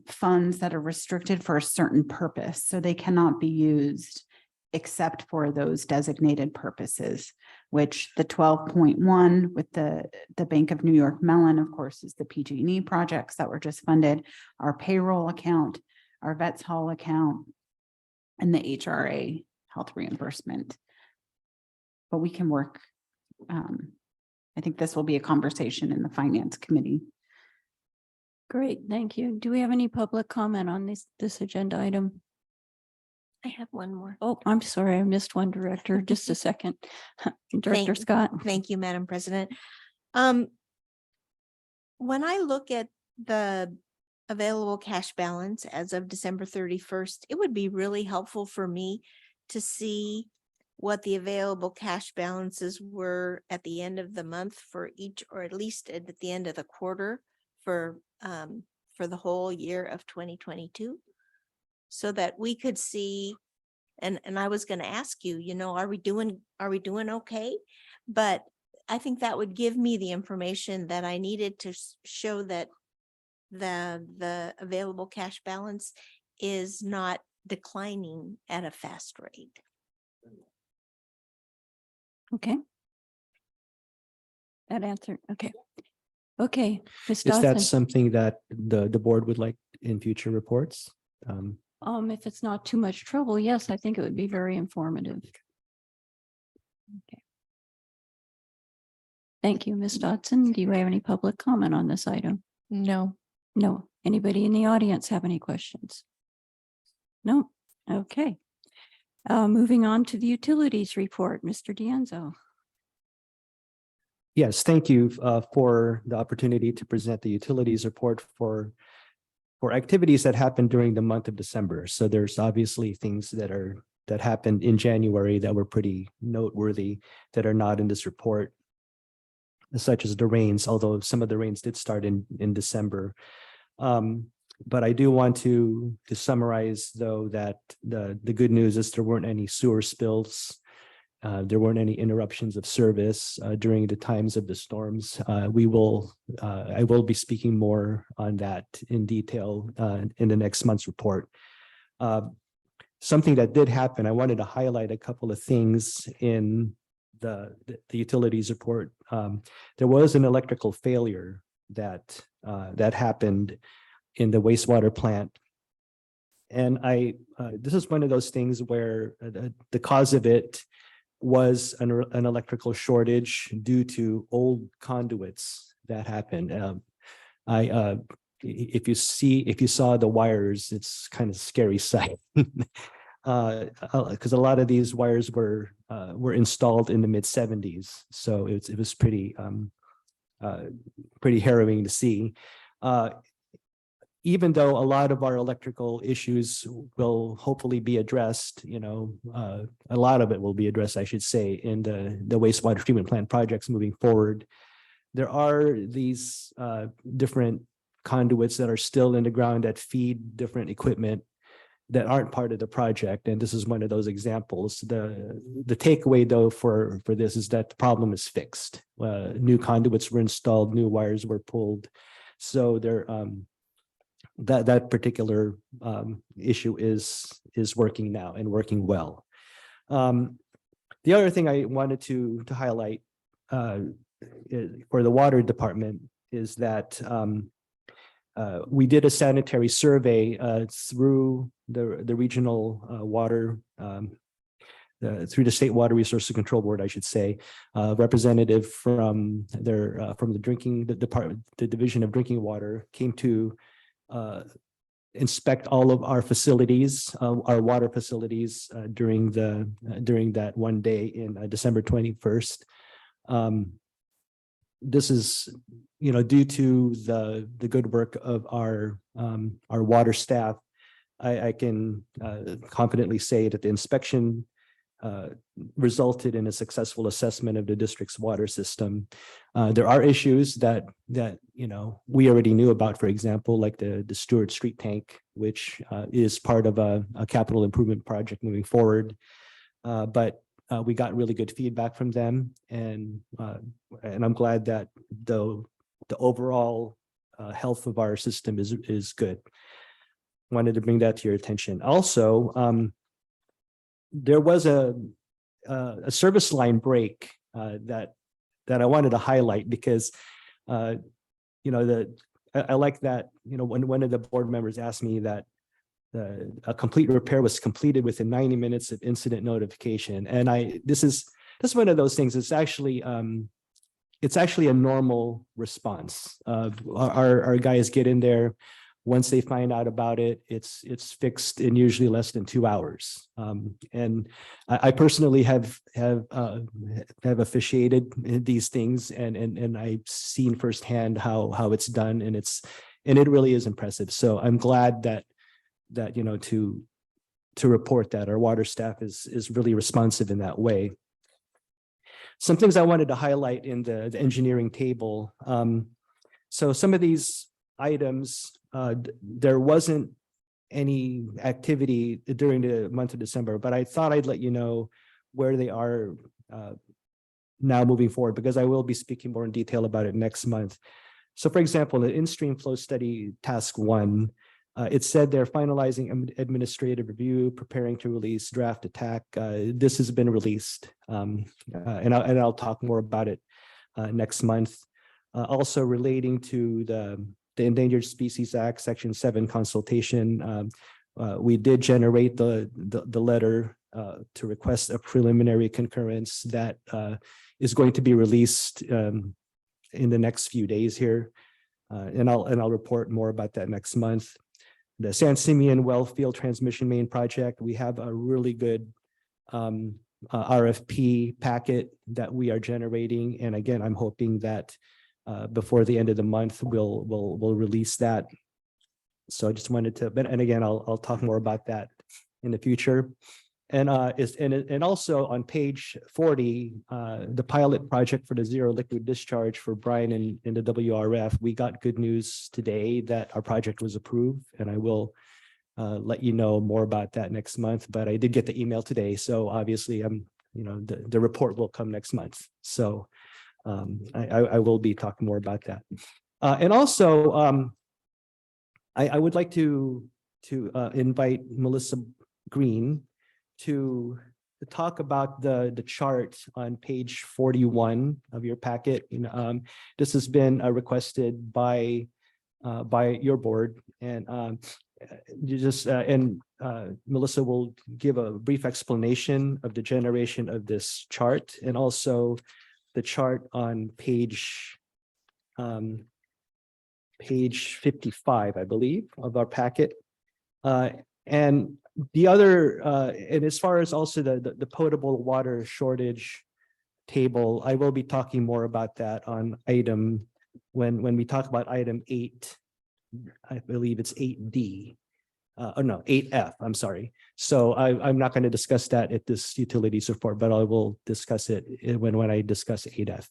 funds that are restricted for a certain purpose. So they cannot be used except for those designated purposes, which the 12.1 with the Bank of New York Mellon, of course, is the PG&E projects that were just funded, our payroll account, our Vets Hall account, and the HRA health reimbursement. But we can work. I think this will be a conversation in the Finance Committee. Great, thank you. Do we have any public comment on this agenda item? I have one more. Oh, I'm sorry, I missed one, Director. Just a second. Director Scott. Thank you, Madam President. When I look at the available cash balance as of December 31st, it would be really helpful for me to see what the available cash balances were at the end of the month for each, or at least at the end of the quarter for the whole year of 2022, so that we could see. And I was going to ask you, are we doing okay? But I think that would give me the information that I needed to show that the available cash balance is not declining at a fast rate. Okay. That answer, okay. Okay, Ms. Is that Dodson. something that the board would like in future reports? If it's not too much trouble, yes, I think it would be very informative. Okay. Thank you, Ms. Dodson. Do you have any public comment on this item? No. No. Anybody in the audience have any questions? No. Okay. Moving on to the utilities report, Mr. D'Anzo. Yes, thank you for the opportunity to present the utilities report for activities that happened during the month of December. So there's obviously things that happened in January that were pretty noteworthy that are not in this report, such as the rains, although some of the rains did start in December. But I do want to summarize, though, that the good news is there weren't any sewer spills. There weren't any interruptions of service during the times of the storms. I will be speaking more on that in detail in the next month's report. Something that did happen, I wanted to highlight a couple of things in the utilities report. There was an electrical failure that happened in the wastewater plant. And this is one of those things where the cause of it was an electrical shortage due to old conduits that happened. If you saw the wires, it's kind of scary sight. Because a lot of these wires were installed in the mid-70s, so it was pretty harrowing to see. even though a lot of our electrical issues will hopefully be addressed, a lot of it will be addressed, I should say, in the wastewater treatment plant projects moving forward. There are these different conduits that are still in the ground that feed different equipment that aren't part of the project, and this is one of those examples. The takeaway though for this is that the problem is fixed. New conduits were installed, new wires were pulled, so there that particular issue is working now and working well. The other thing I wanted to highlight for the water department is that we did a sanitary survey through the regional water, through the State Water Resources Control Board, I should say, representative from the drinking, the department, the Division of Drinking Water came to inspect all of our facilities, our water facilities during that one day in December 21st. This is, due to the good work of our water staff. I can confidently say that the inspection resulted in a successful assessment of the district's water system. There are issues that we already knew about, for example, like the Stewart Street tank, which is part of a capital improvement project moving forward. But we got really good feedback from them, and I'm glad that the overall health of our system is good. Wanted to bring that to your attention. Also, there was a service line break that I wanted to highlight because I like that, when one of the board members asked me that a complete repair was completed within 90 minutes of incident notification. And this is one of those things. It's actually a normal response. Our guys get in there. Once they find out about it, it's fixed in usually less than 2 hours. And I personally have officiated these things, and I've seen firsthand how it's done, and it really is impressive. So I'm glad that to report that our water staff is really responsive in that way. Some things I wanted to highlight in the engineering table. So some of these items, there wasn't any activity during the month of December, but I thought I'd let you know where they are now moving forward, because I will be speaking more in detail about it next month. So for example, the in-stream flow study task 1, it said they're finalizing administrative review, preparing to release draft attack. This has been released, and I'll talk more about it next month. Also relating to the Endangered Species Act, Section 7 consultation, we did generate the letter to request a preliminary concurrence that is going to be released in the next few days here, and I'll report more about that next month. The San Simeon Wellfield Transmission Main Project, we have a really good RFP packet that we are generating, and again, I'm hoping that before the end of the month, we'll release that. So I just wanted to, and again, I'll talk more about that in the future. And also on page 40, the pilot project for the zero liquid discharge for Bryan in the WRF, we got good news today that our project was approved, and I will let you know more about that next month. But I did get the email today, so obviously the report will come next month. So I will be talking more about that. And also, I would like to invite Melissa Green to talk about the chart on page 41 of your packet. This has been requested by your board, and Melissa will give a brief explanation of the generation of this chart, and also the chart on page 55, I believe, of our packet. And the other, and as far as also the potable water shortage table, I will be talking more about that on when we talk about item 8 I believe it's 8D. Oh no, 8F, I'm sorry. So I'm not going to discuss that at this utilities report, but I will discuss it when I discuss 8F.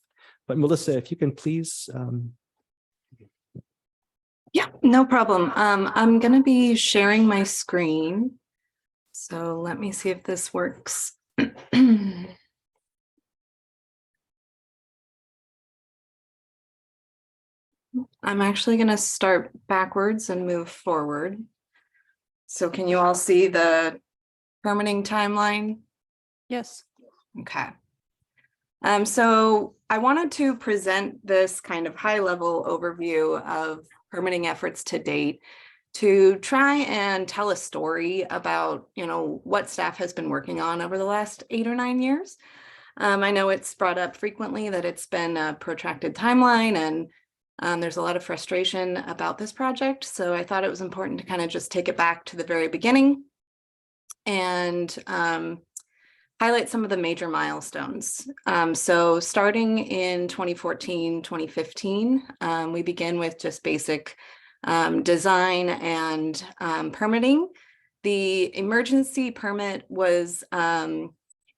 But Melissa, if you can please. Yeah, no problem. I'm gonna be sharing my screen. So let me see if this works. I'm actually gonna start backwards and move forward. So can you all see the permitting timeline? Yes. Okay. So I wanted to present this kind of high-level overview of permitting efforts to date to try and tell a story about, what staff has been working on over the last 8 or 9 years. I know it's brought up frequently that it's been a protracted timeline and there's a lot of frustration about this project. So I thought it was important to kind of just take it back to the very beginning and highlight some of the major milestones. So starting in 2014, 2015, we begin with just basic design and permitting. The emergency permit was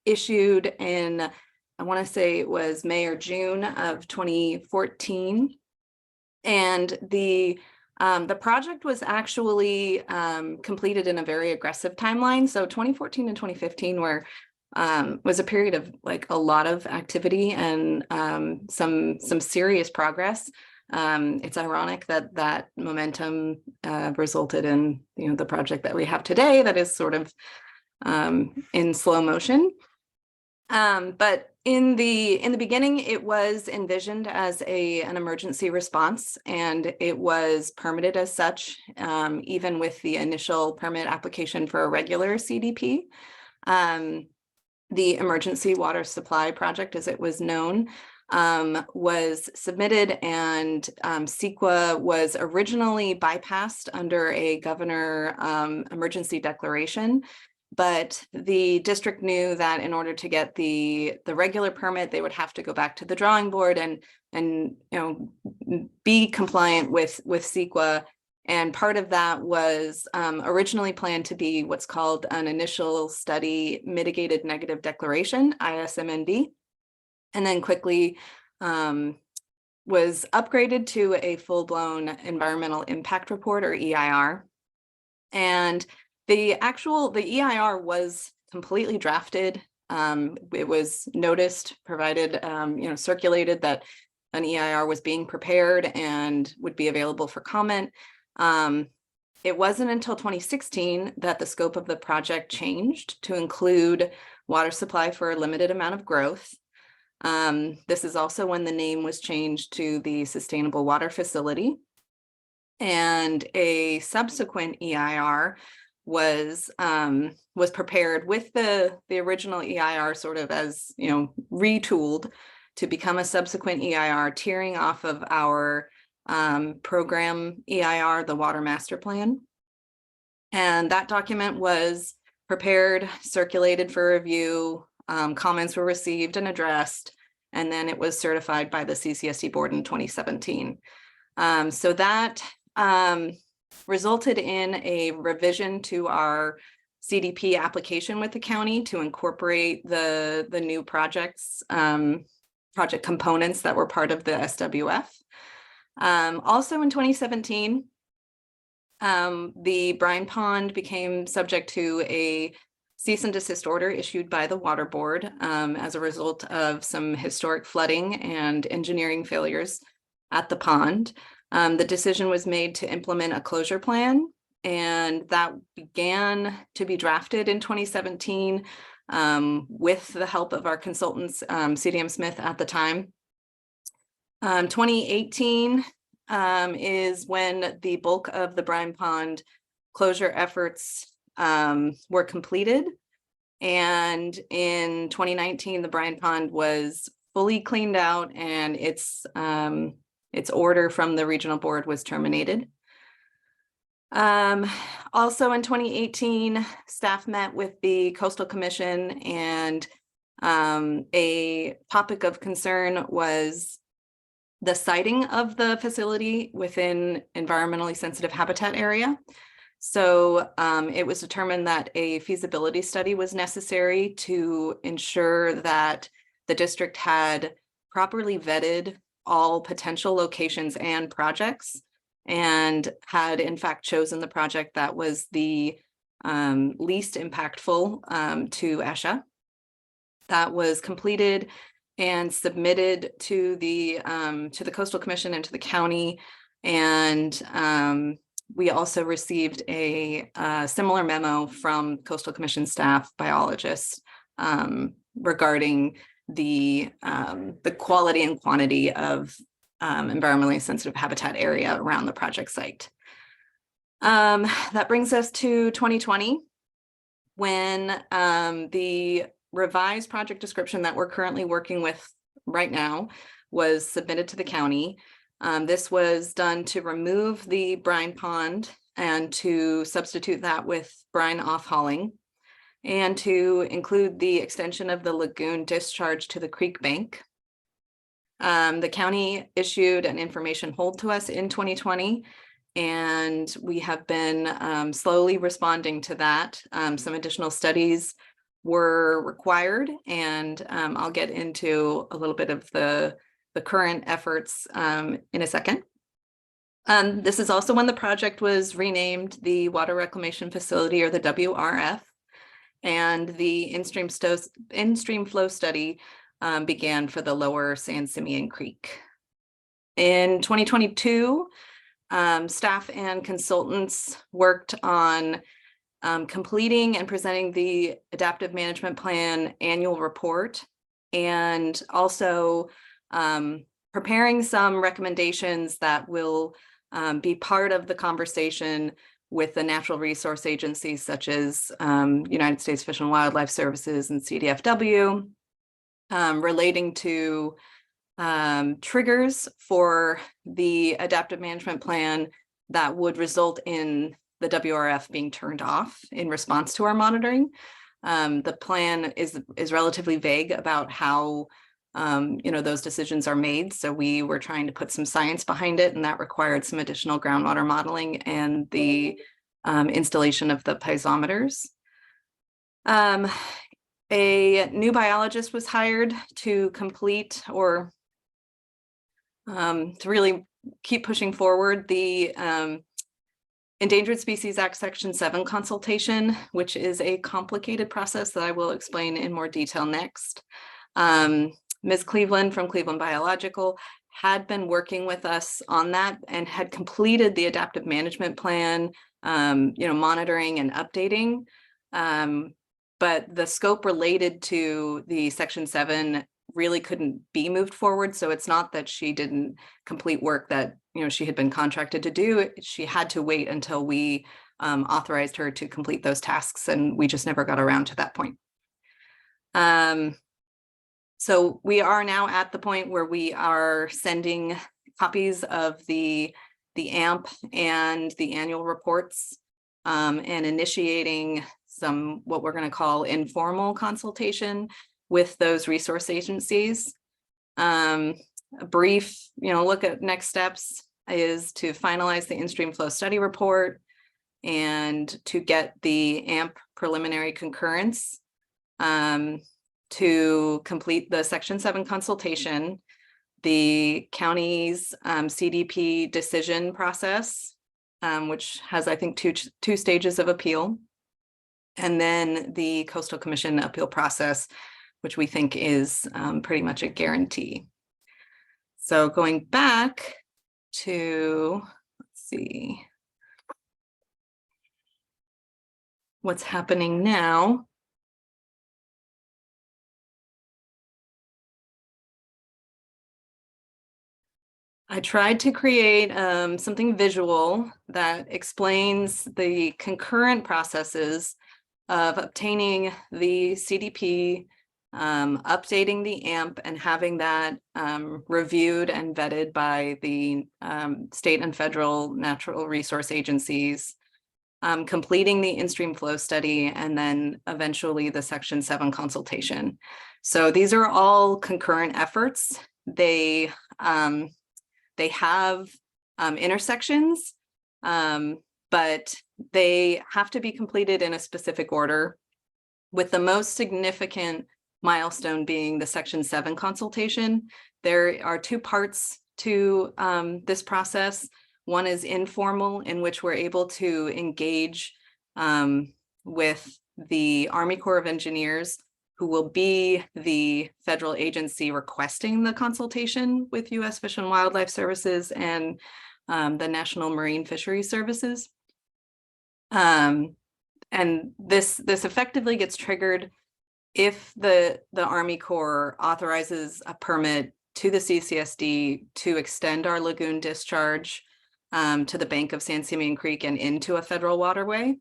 issued in, I want to say it was May or June of 2014. And the project was actually completed in a very aggressive timeline. So 2014 and 2015 was a period of like a lot of activity and some serious progress. It's ironic that momentum resulted in the project that we have today that is sort of in slow motion. But in the beginning, it was envisioned as an emergency response, and it was permitted as such, even with the initial permit application for a regular CDP. The Emergency Water Supply Project, as it was known, was submitted, and CEQA was originally bypassed under a governor emergency declaration. But the district knew that in order to get the regular permit, they would have to go back to the drawing board and be compliant with CEQA. And part of that was originally planned to be what's called an initial study mitigated negative declaration, ISMND, and then quickly was upgraded to a full-blown environmental impact report, or EIR. And the EIR was completely drafted. It was noticed, provided, circulated that an EIR was being prepared and would be available for comment. It wasn't until 2016 that the scope of the project changed to include water supply for a limited amount of growth. This is also when the name was changed to the Sustainable Water Facility. And a subsequent EIR was prepared with the original EIR sort of as, retooled to become a subsequent EIR, tearing off of our program EIR, the Water Master Plan. And that document was prepared, circulated for review, comments were received and addressed, and then it was certified by the CCSD board in 2017. So that resulted in a revision to our CDP application with the county to incorporate the new project components that were part of the SWF. Also in 2017, the brine pond became subject to a cease and desist order issued by the water board as a result of some historic flooding and engineering failures at the pond. The decision was made to implement a closure plan, and that began to be drafted in 2017 with the help of our consultants, CDM Smith at the time. 2018 is when the bulk of the brine pond closure efforts were completed. And in 2019, the brine pond was fully cleaned out, and its order from the regional board was terminated. Also in 2018, staff met with the Coastal Commission, and a topic of concern was the siting of the facility within environmentally sensitive habitat area. So it was determined that a feasibility study was necessary to ensure that the district had properly vetted all potential locations and projects, and had in fact chosen the project that was the least impactful to ESHA. That was completed and submitted to the Coastal Commission and to the county. And we also received a similar memo from Coastal Commission staff biologists regarding the quality and quantity of environmentally sensitive habitat area around the project site. That brings us to 2020, when the revised project description that we're currently working with right now was submitted to the county. This was done to remove the brine pond and to substitute that with brine off-hauling, and to include the extension of the lagoon discharge to the creek bank. The county issued an information hold to us in 2020, and we have been slowly responding to that. Some additional studies were required, and I'll get into a little bit of the current efforts in a second. This is also when the project was renamed the Water Reclamation Facility, or the WRF, and the in-stream flow study began for the lower San Simeon Creek. In 2022, staff and consultants worked on completing and presenting the Adaptive Management Plan annual report, and also preparing some recommendations that will be part of the conversation with the natural resource agencies such as United States Fish and Wildlife Services and CDFW, relating to triggers for the adaptive management plan that would result in the WRF being turned off in response to our monitoring. The plan is relatively vague about how those decisions are made. So we were trying to put some science behind it, and that required some additional groundwater modeling and the installation of the piezometers. A new biologist was hired to complete, or to really keep pushing forward the Endangered Species Act Section 7 consultation, which is a complicated process that I will explain in more detail next. Ms. Cleveland from Cleveland Biological had been working with us on that and had completed the adaptive management plan, monitoring and updating. But the scope related to the Section 7 really couldn't be moved forward. So it's not that she didn't complete work that she had been contracted to do. She had to wait until we authorized her to complete those tasks, and we just never got around to that point. So we are now at the point where we are sending copies of the AMP and the annual reports, and initiating some what we're going to call informal consultation with those resource agencies. A brief, look at next steps is to finalize the in-stream flow study report and to get the AMP preliminary concurrence, to complete the Section 7 consultation, the county's CDP decision process, which has, I think, two stages of appeal, and then the Coastal Commission appeal process, which we think is pretty much a guarantee. So going back to, let's see, what's happening now. I tried to create something visual that explains the concurrent processes of obtaining the CDP, updating the AMP, and having that reviewed and vetted by the state and federal natural resource agencies, completing the in-stream flow study, and then eventually the Section 7 consultation. So these are all concurrent efforts. They They have intersections, but they have to be completed in a specific order, with the most significant milestone being the Section 7 consultation. There are two parts to this process. One is informal, in which we're able to engage with the Army Corps of Engineers, who will be the federal agency requesting the consultation with U.S. Fish and Wildlife Services and the National Marine Fisheries Services. And this effectively gets triggered if the Army Corps authorizes a permit to the CCSD to extend our lagoon discharge to the bank of San Simeon Creek and into a federal waterway.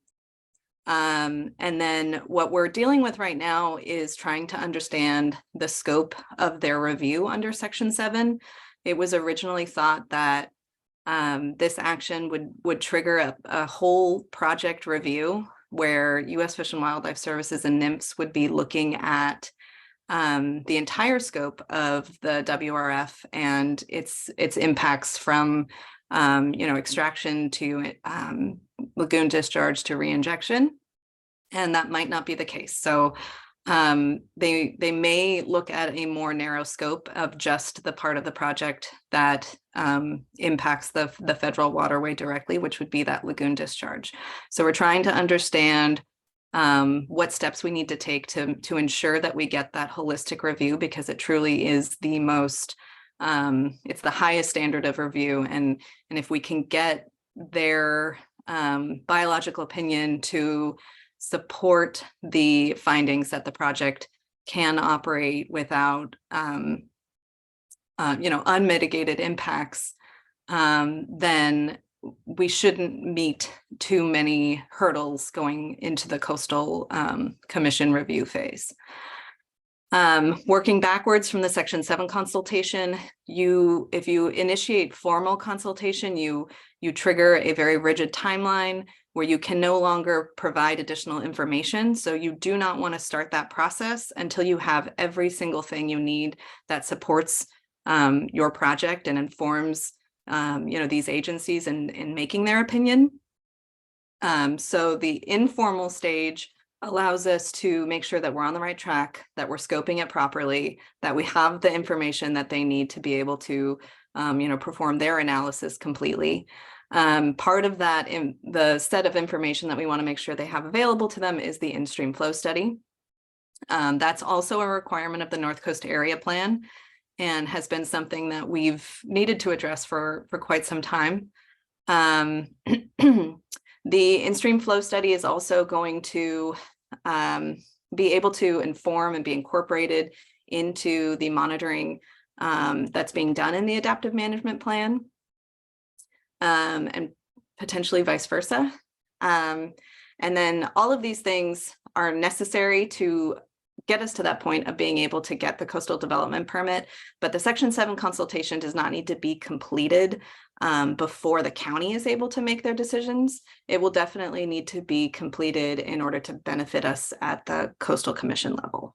And then what we're dealing with right now is trying to understand the scope of their review under Section 7. It was originally thought that this action would trigger a whole project review where U.S. Fish and Wildlife Services and NIMS would be looking at the entire scope of the WRF and its impacts from extraction to lagoon discharge to reinjection, and that might not be the case. So they may look at a more narrow scope of just the part of the project that impacts the federal waterway directly, which would be that lagoon discharge. So we're trying to understand what steps we need to take to ensure that we get that holistic review, because it truly is the most it's the highest standard of review, and if we can get their biological opinion to support the findings that the project can operate without unmitigated impacts, then we shouldn't meet too many hurdles going into the Coastal Commission review phase. Working backwards from the Section 7 consultation, if you initiate formal consultation, you trigger a very rigid timeline where you can no longer provide additional information. So you do not want to start that process until you have every single thing you need that supports your project and informs these agencies in making their opinion. So the informal stage allows us to make sure that we're on the right track, that we're scoping it properly, that we have the information that they need to be able to, perform their analysis completely. Part of that, in the set of information that we want to make sure they have available to them, is the in-stream flow study. That's also a requirement of the North Coast Area Plan and has been something that we've needed to address for quite some time. The in-stream flow study is also going to be able to inform and be incorporated into the monitoring that's being done in the adaptive management plan, and potentially vice versa. And then all of these things are necessary to get us to that point of being able to get the coastal development permit. But the Section 7 consultation does not need to be completed before the county is able to make their decisions. It will definitely need to be completed in order to benefit us at the Coastal Commission level.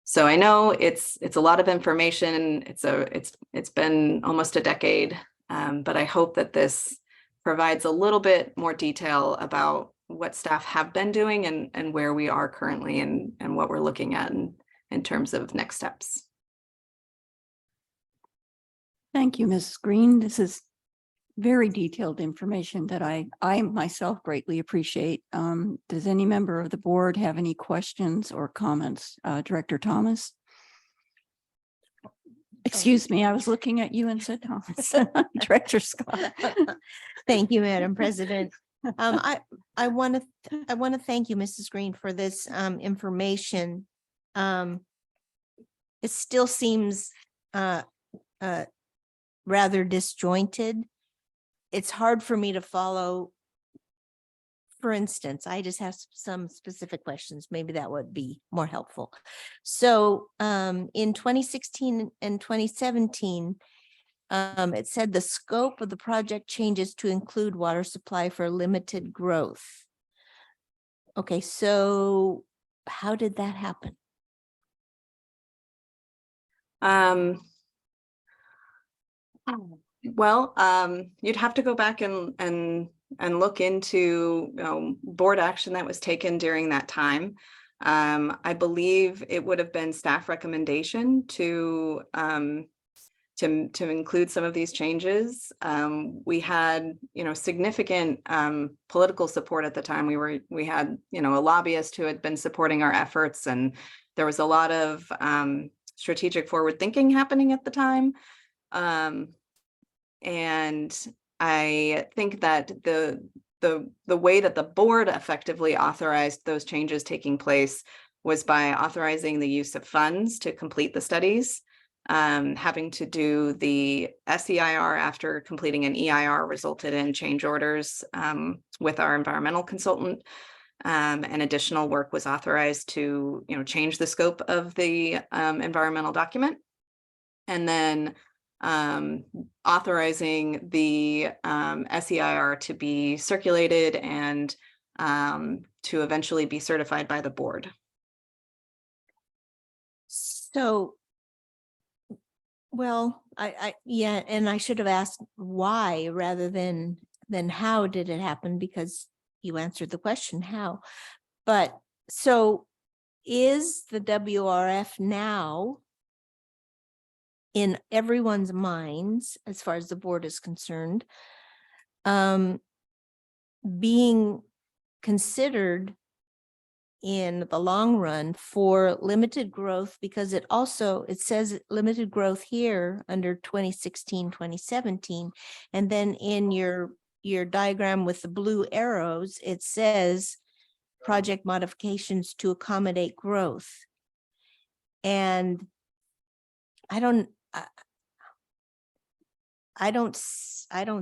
So I know it's a lot of information. It's been almost a decade, but I hope that this provides a little bit more detail about what staff have been doing and where we are currently and what we're looking at in terms of next steps. Thank you, Mrs. Green. This is very detailed information that I myself greatly appreciate. Does any member of the board have any questions or comments? Director Thomas? Excuse me, I was looking at you and said Thomas. Director Scott. Thank you, Madam President. I want to thank you, Mrs. Green, for this information. It still seems rather disjointed. It's hard for me to follow. For instance, I just have some specific questions. Maybe that would be more helpful. So in 2016 and 2017, it said the scope of the project changes to include water supply for limited growth. Okay, so how did that happen? Well, you'd have to go back and look into, board action that was taken during that time. I believe it would have been staff recommendation to include some of these changes. We had, significant political support at the time. We had, a lobbyist who had been supporting our efforts, and there was a lot of strategic forward thinking happening at the time. And I think that the way that the board effectively authorized those changes taking place was by authorizing the use of funds to complete the studies. Having to do the SEIR after completing an EIR resulted in change orders with our environmental consultant. And additional work was authorized to, change the scope of the environmental document. And then authorizing the SEIR to be circulated and to eventually be certified by the board. So, well, yeah, and I should have asked why rather than how did it happen, because you answered the question how. But so is the WRF now in everyone's minds, as far as the board is concerned, being considered in the long run for limited growth? Because it says limited growth here under 2016, 2017. And then in your diagram with the blue arrows, it says project modifications to accommodate growth. And I don't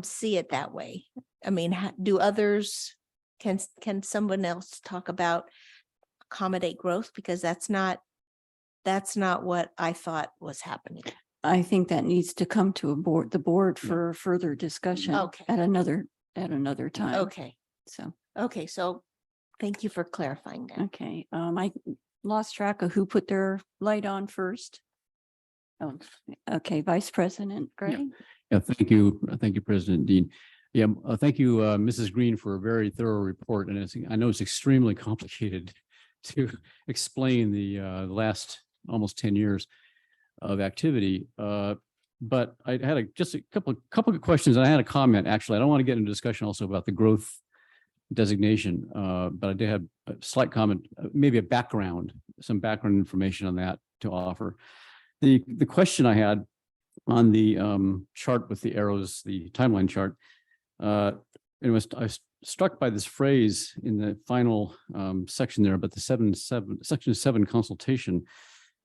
see it that way. I mean, do others, can someone else talk about accommodate growth? Because that's not what I thought was happening. I think that needs to come to the board for further discussion Okay. at another time. Okay. So, So thank you for clarifying that. okay. I lost track of who put their light on first. Oh, okay. Vice President Gray. Yeah, thank you. Thank you, President Dean. Yeah, thank you, Mrs. Green, for a very thorough report. And I know it's extremely complicated to explain the last almost 10 years of activity. But I had just a couple of questions, and I had a comment. Actually, I don't want to get into discussion also about the growth designation, but I did have a slight comment, maybe some background information on that to offer. The question I had on the chart with the arrows, the timeline chart, I was struck by this phrase in the final section there about the section 7 consultation.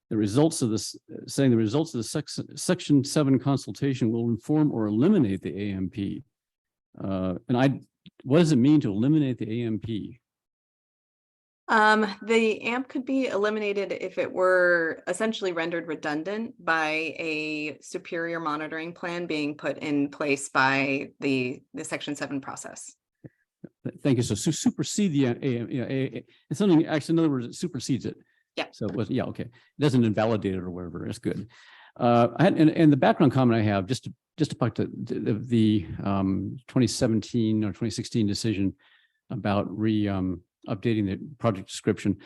The results of this, saying the results of the section 7 consultation will inform or eliminate the AMP. What does it mean to eliminate the AMP? The AMP could be eliminated if it were essentially rendered redundant by a superior monitoring plan being put in place by the Section 7 process. Thank you. So supersede the AMP, it's something actually, in other words, it supersedes it. Yeah. So it was, yeah, okay. It doesn't invalidate it or whatever. It's good. And the background comment I have, just to talk to the 2017 or 2016 decision about updating the project description,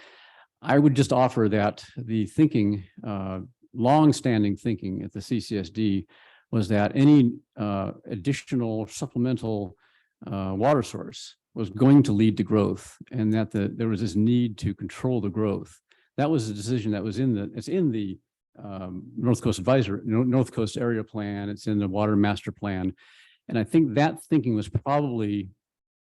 I would just offer that the thinking, long-standing thinking at the CCSD was that any additional supplemental water source was going to lead to growth, and that there was this need to control the growth. That was a decision that was in the North Coast Advisory, North Coast Area Plan. It's in the Water Master Plan, and I think that thinking was probably,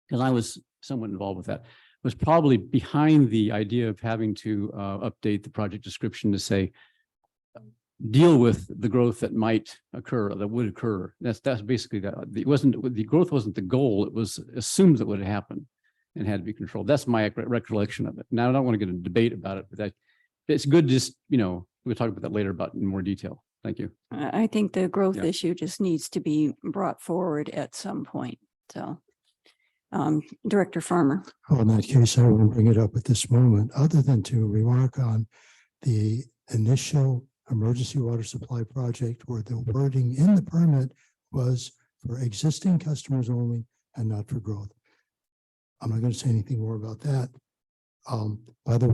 because I was somewhat involved with that, was probably behind the idea of having to update the project description to say, deal with the growth that might occur, or that would occur. That's basically that. The growth wasn't the goal. It was assumed that would happen and had to be controlled. That's my recollection of it. Now, I don't want to get into debate about it, but it's good. Just, we'll talk about that later about in more detail. Thank you. I think the growth issue just needs to be brought forward at some point. So, Director Farmer. Well, in that case, I won't bring it up at this moment, other than to remark on the initial emergency water supply project, where the wording in the permit was for existing customers only and not for growth. I'm not going to say anything more about that. By the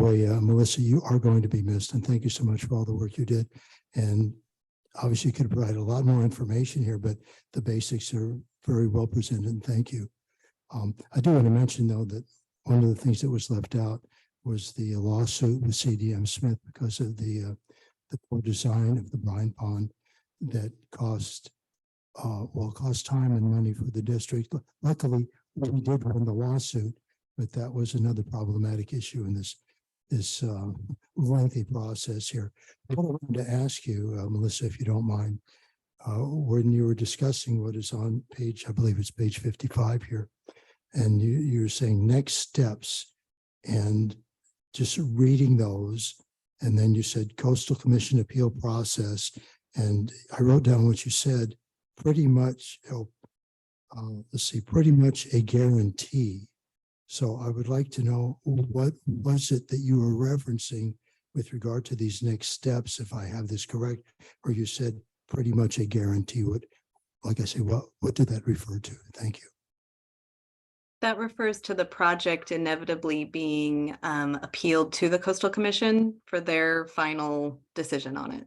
way, Melissa, you are going to be missed, and thank you so much for all the work you did. And obviously, you could provide a lot more information here, but the basics are very well presented, and thank you. I do want to mention, though, that one of the things that was left out was the lawsuit with CDM Smith because of the poor design of the brine pond that cost time and money for the district. Luckily, we did win the lawsuit, but that was another problematic issue in this lengthy process here. What I wanted to ask you, Melissa, if you don't mind, when you were discussing what is on page, I believe it's page 55 here, and you're saying next steps, and just reading those, and then you said Coastal Commission appeal process, and I wrote down what you said, pretty much, pretty much a guarantee. So I would like to know, what was it that you were referencing with regard to these next steps, if I have this correct, or you said pretty much a guarantee? Like I say, what did that refer to? Thank you. That refers to the project inevitably being appealed to the Coastal Commission for their final decision on it.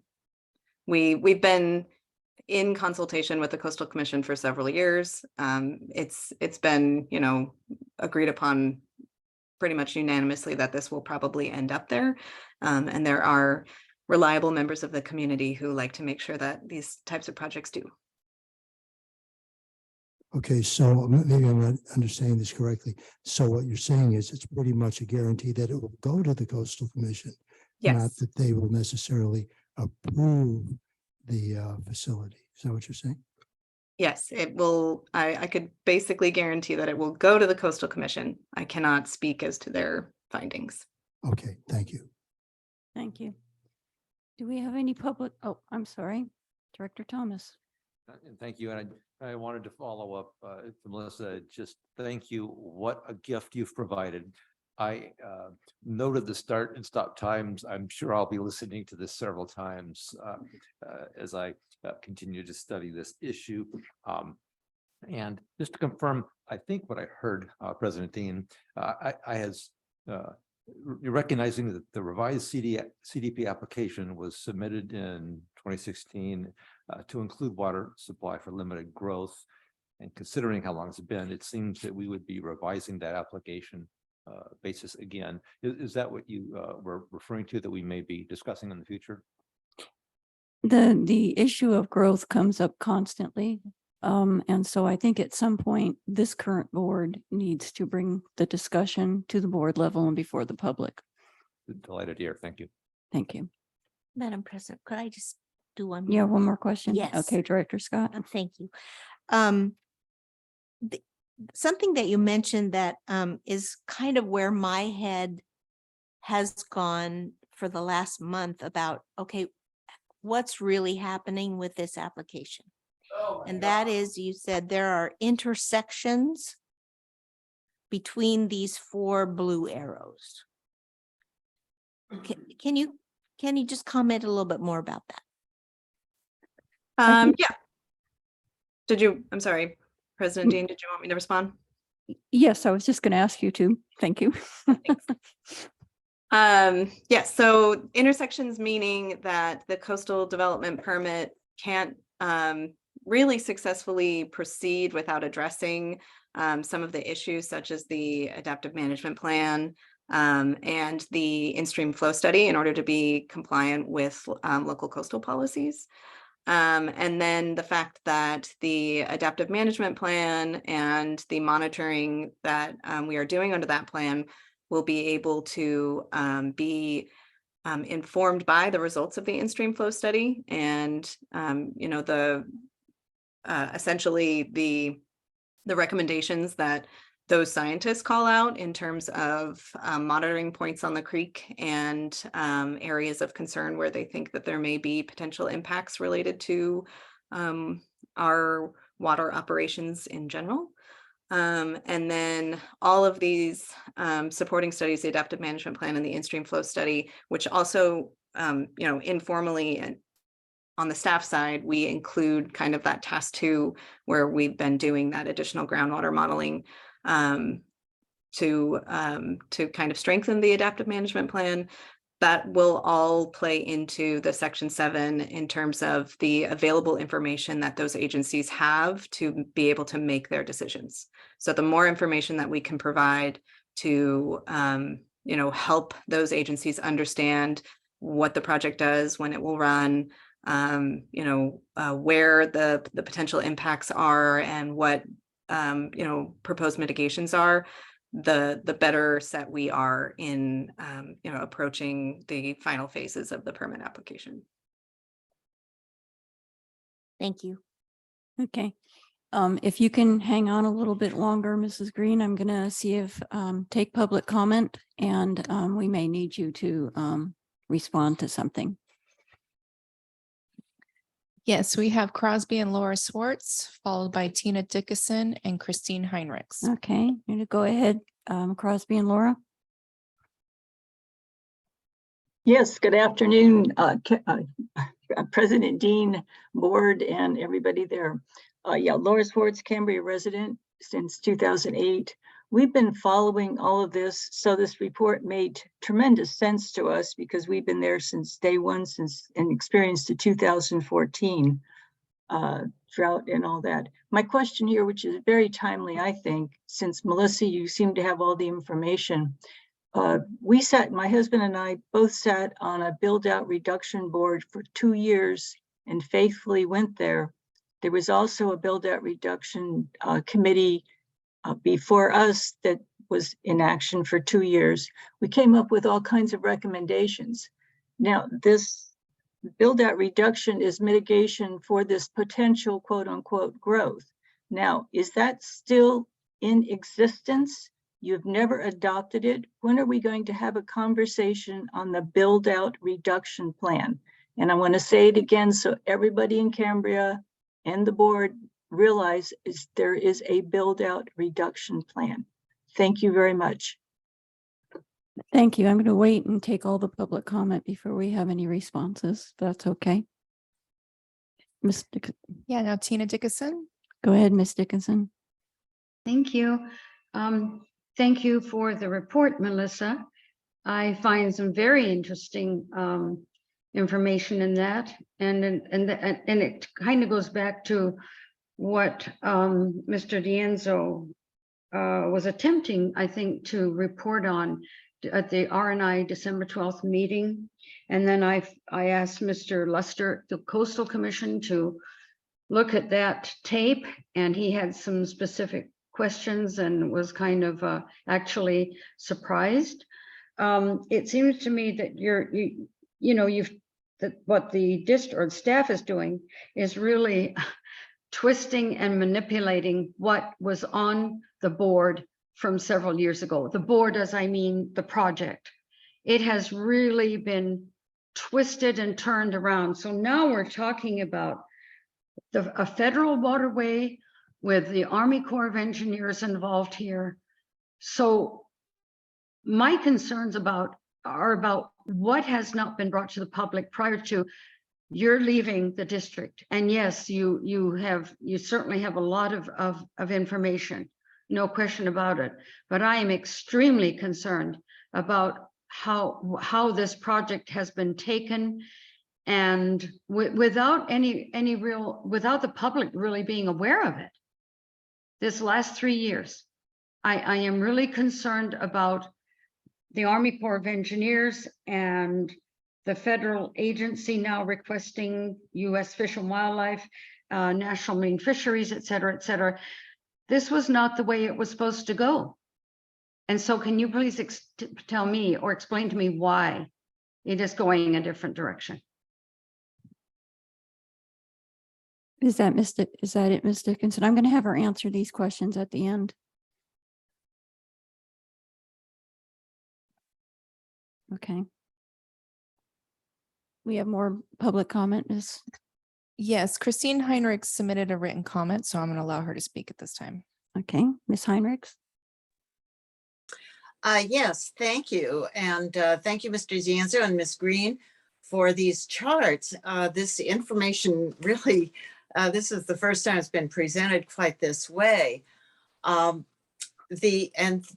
We've been in consultation with the Coastal Commission for several years. It's been, agreed upon pretty much unanimously that this will probably end up there. And there are reliable members of the community who like to make sure that these types of projects do. Okay, so maybe I'm not understanding this correctly. So what you're saying is it's pretty much a guarantee that it will go to the Coastal Commission, not Yes, that they will necessarily approve the facility. Is that what you're saying? yes, it will. I could basically guarantee that it will go to the Coastal Commission. I cannot speak as to their findings. Okay, thank you. Thank you. Do we have any public? Oh, I'm sorry, Director Thomas. And thank you. And I wanted to follow up to Melissa, just thank you. What a gift you've provided. I noted the start and stop times. I'm sure I'll be listening to this several times as I continue to study this issue. And just to confirm, I think what I heard, President Dean, you're recognizing that the revised CDP application was submitted in 2016 to include water supply for limited growth. And considering how long it's been, it seems that we would be revising that application basis again. Is that what you were referring to, that we may be discussing in the future? The issue of growth comes up constantly. And so I think at some point, this current board needs to bring the discussion to the board level and before the public. Delighted to hear. Thank you. Thank you. Madam President, could I just do one? Yeah, more? one more question. Yes. Okay, Director Scott. Thank you. Something that you mentioned that is kind of where my head has gone for the last month about, okay, what's really happening with this application? And that is, you said there are intersections between these 4 blue arrows. Can you just comment a little bit more about that? Yeah. I'm sorry, President Dean, did you want me to respond? Yes, I was just going to ask you to. Thank you. Yes, so intersections, meaning that the coastal development permit can't really successfully proceed without addressing some of the issues such as the adaptive management plan and the in-stream flow study in order to be compliant with local coastal policies. And then the fact that the adaptive management plan and the monitoring that we are doing under that plan will be able to be informed by the results of the in-stream flow study and, essentially the recommendations that those scientists call out in terms of monitoring points on the creek and areas of concern where they think that there may be potential impacts related to our water operations in general. And then all of these supporting studies, the adaptive management plan and the in-stream flow study, which also, informally on the staff side, we include kind of that task 2 where we've been doing that additional groundwater modeling to kind of strengthen the adaptive management plan. That will all play into the section 7 in terms of the available information that those agencies have to be able to make their decisions. So the more information that we can provide to, help those agencies understand what the project does, when it will run, where the potential impacts are and what, proposed mitigations are, the better set we are in, approaching the final phases of the permit application. Thank you. Okay. If you can hang on a little bit longer, Mrs. Green, I'm going to see if take public comment, and we may need you to respond to something. Yes, we have Crosby and Laura Swartz, followed by Tina Dickinson and Christine Heinrichs. Okay, I'm going to go ahead, Crosby and Laura. Yes, good afternoon, President Dean, board, and everybody there. Laura Swartz, Cambria resident since 2008. We've been following all of this, so this report made tremendous sense to us because we've been there since day one, and experienced the 2014 drought and all that. My question here, which is very timely, I think, since Melissa, you seem to have all the information. My husband and I both sat on a build out reduction board for 2 years and faithfully went there. There was also a build out reduction committee before us that was in action for 2 years. We came up with all kinds of recommendations. Now, this build out reduction is mitigation for this potential quote unquote growth. Now, is that still in existence? You've never adopted it. When are we going to have a conversation on the build out reduction plan? And I want to say it again so everybody in Cambria and the board realize there is a build out reduction plan. Thank you very much. Thank you. I'm going to wait and take all the public comment before we have any responses. That's okay. Ms. Dickinson. Yeah, now Tina Dickinson. Go ahead, Ms. Dickinson. Thank you. Thank you for the report, Melissa. I find some very interesting information in that, and it kind of goes back to what Mr. D'Anzo was attempting, I think, to report on at the RNI December 12th meeting. And then I asked Mr. Luster, the Coastal Commission, to look at that tape, and he had some specific questions and was kind of actually surprised. It seems to me that what the district or staff is doing is really twisting and manipulating what was on the board from several years ago. The board, as I mean the project, it has really been twisted and turned around. So now we're talking about a federal waterway with the Army Corps of Engineers involved here. So my concerns are about what has not been brought to the public prior to you're leaving the district. And yes, you certainly have a lot of information, no question about it. But I am extremely concerned about how this project has been taken, and without without the public really being aware of it. This last 3 years, I am really concerned about the Army Corps of Engineers and the federal agency now requesting U.S. Fish and Wildlife, National Marine Fisheries, et cetera, et cetera. This was not the way it was supposed to go. And so can you please tell me or explain to me why it is going a different direction? Is that it, Ms. Dickinson? I'm going to have her answer these questions at the end. Okay. We have more public comment, Ms. Yes, Christine Heinrichs submitted a written comment, so I'm going to allow her to speak at this time. Okay, Ms. Heinrichs. Yes, thank you. And thank you, Mr. D'Anzo and Ms. Green, for these charts. This information really, this is the first time it's been presented quite this way. And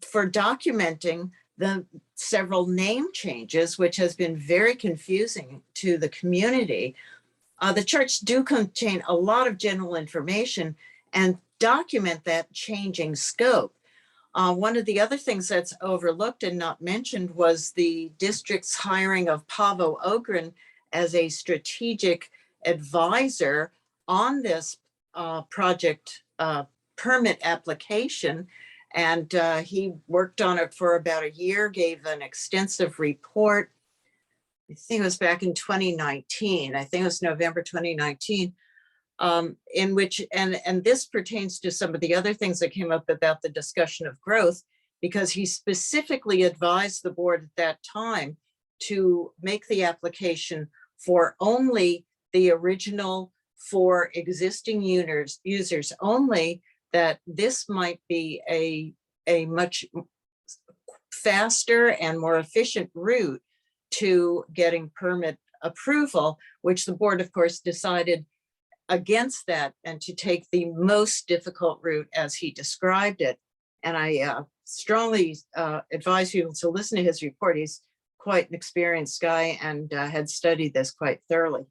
for documenting the several name changes, which has been very confusing to the community. The charts do contain a lot of general information and document that changing scope. One of the other things that's overlooked and not mentioned was the district's hiring of Pavo Ogren as a strategic advisor on this project permit application. And he worked on it for about a year, gave an extensive report. I think it was back in 2019. I think it was November 2019. In which, and this pertains to some of the other things that came up about the discussion of growth, because he specifically advised the board at that time to make the application for only the original 4 existing users only, that this might be a much faster and more efficient route to getting permit approval, which the board, of course, decided against that and to take the most difficult route as he described it. And I strongly advise people to listen to his report. He's quite an experienced guy and had studied this quite thoroughly.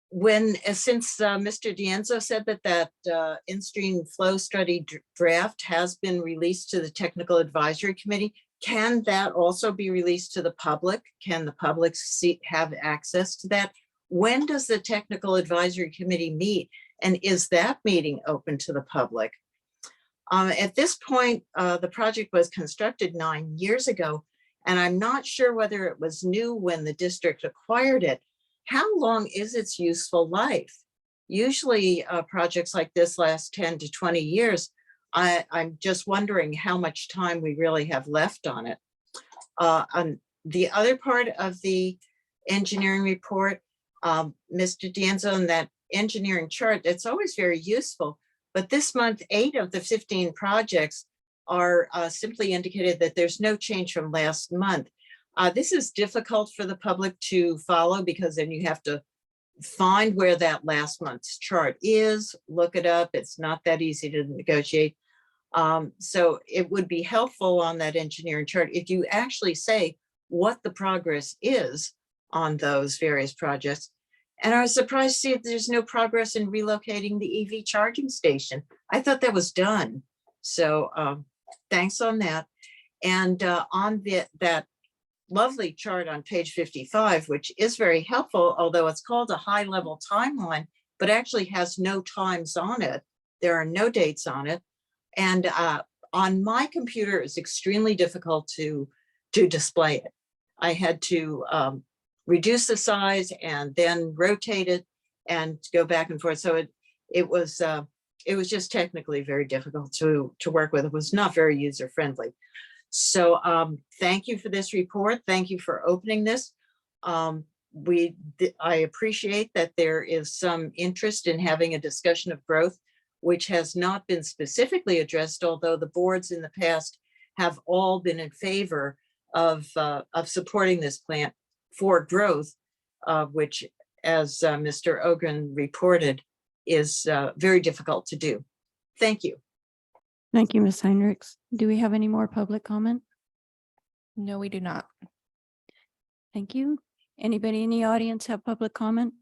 Since Mr. D'Anzo said that in-stream flow study draft has been released to the Technical Advisory Committee, can that also be released to the public? Can the public have access to that? When does the Technical Advisory Committee meet? And is that meeting open to the public? At this point, the project was constructed 9 years ago, and I'm not sure whether it was new when the district acquired it. How long is its useful life? Usually projects like this last 10 to 20 years. I'm just wondering how much time we really have left on it. On the other part of the engineering report, Mr. D'Anzo, in that engineering chart, it's always very useful. But this month, 8 of the 15 projects are simply indicated that there's no change from last month. This is difficult for the public to follow because then you have to find where that last month's chart is, look it up. It's not that easy to negotiate. So it would be helpful on that engineering chart if you actually say what the progress is on those various projects. And I was surprised to see that there's no progress in relocating the EV charging station. I thought that was done. So thanks on that. And on that lovely chart on page 55, which is very helpful, although it's called a high-level timeline, but actually has no times on it. There are no dates on it. And on my computer, it's extremely difficult to display it. I had to reduce the size and then rotate it and go back and forth. So it was just technically very difficult to work with. It was not very user-friendly. So thank you for this report. Thank you for opening this. I appreciate that there is some interest in having a discussion of growth, which has not been specifically addressed, although the boards in the past have all been in favor of supporting this plant for growth, which, as Mr. Ogren reported, is very difficult to do. Thank you. Thank you, Ms. Heinrichs. Do we have any more public comment? No, we do not. Thank you. Anybody in the audience have public comment?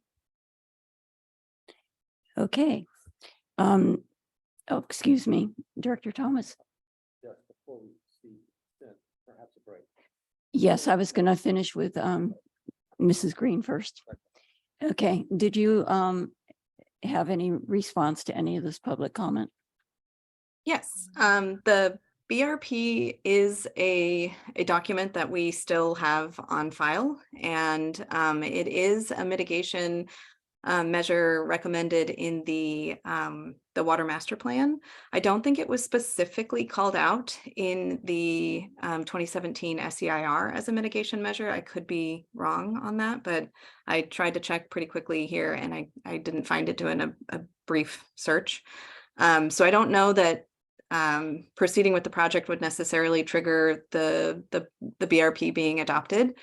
Okay. Oh, excuse me, Director Thomas. Yes, I was going to finish with Mrs. Green first. Okay, did you have any response to any of this public comment? Yes, the BRP is a document that we still have on file, and it is a mitigation measure recommended in the Water Master Plan. I don't think it was specifically called out in the 2017 SEIR as a mitigation measure. I could be wrong on that, but I tried to check pretty quickly here and I didn't find it doing a brief search. So I don't know that proceeding with the project would necessarily trigger the BRP being adopted.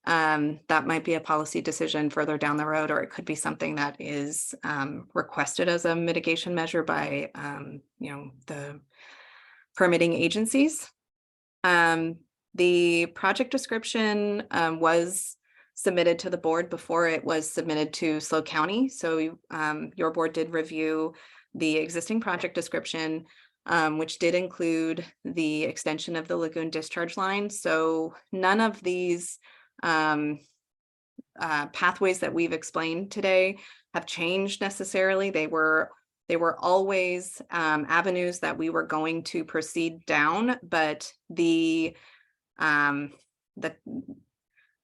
That might be a policy decision further down the road, or it could be something that is requested as a mitigation measure by the permitting agencies. The project description was submitted to the board before it was submitted to SLO County. So your board did review the existing project description, which did include the extension of the lagoon discharge line. So none of these pathways that we've explained today have changed necessarily. They were always avenues that we were going to proceed down, but the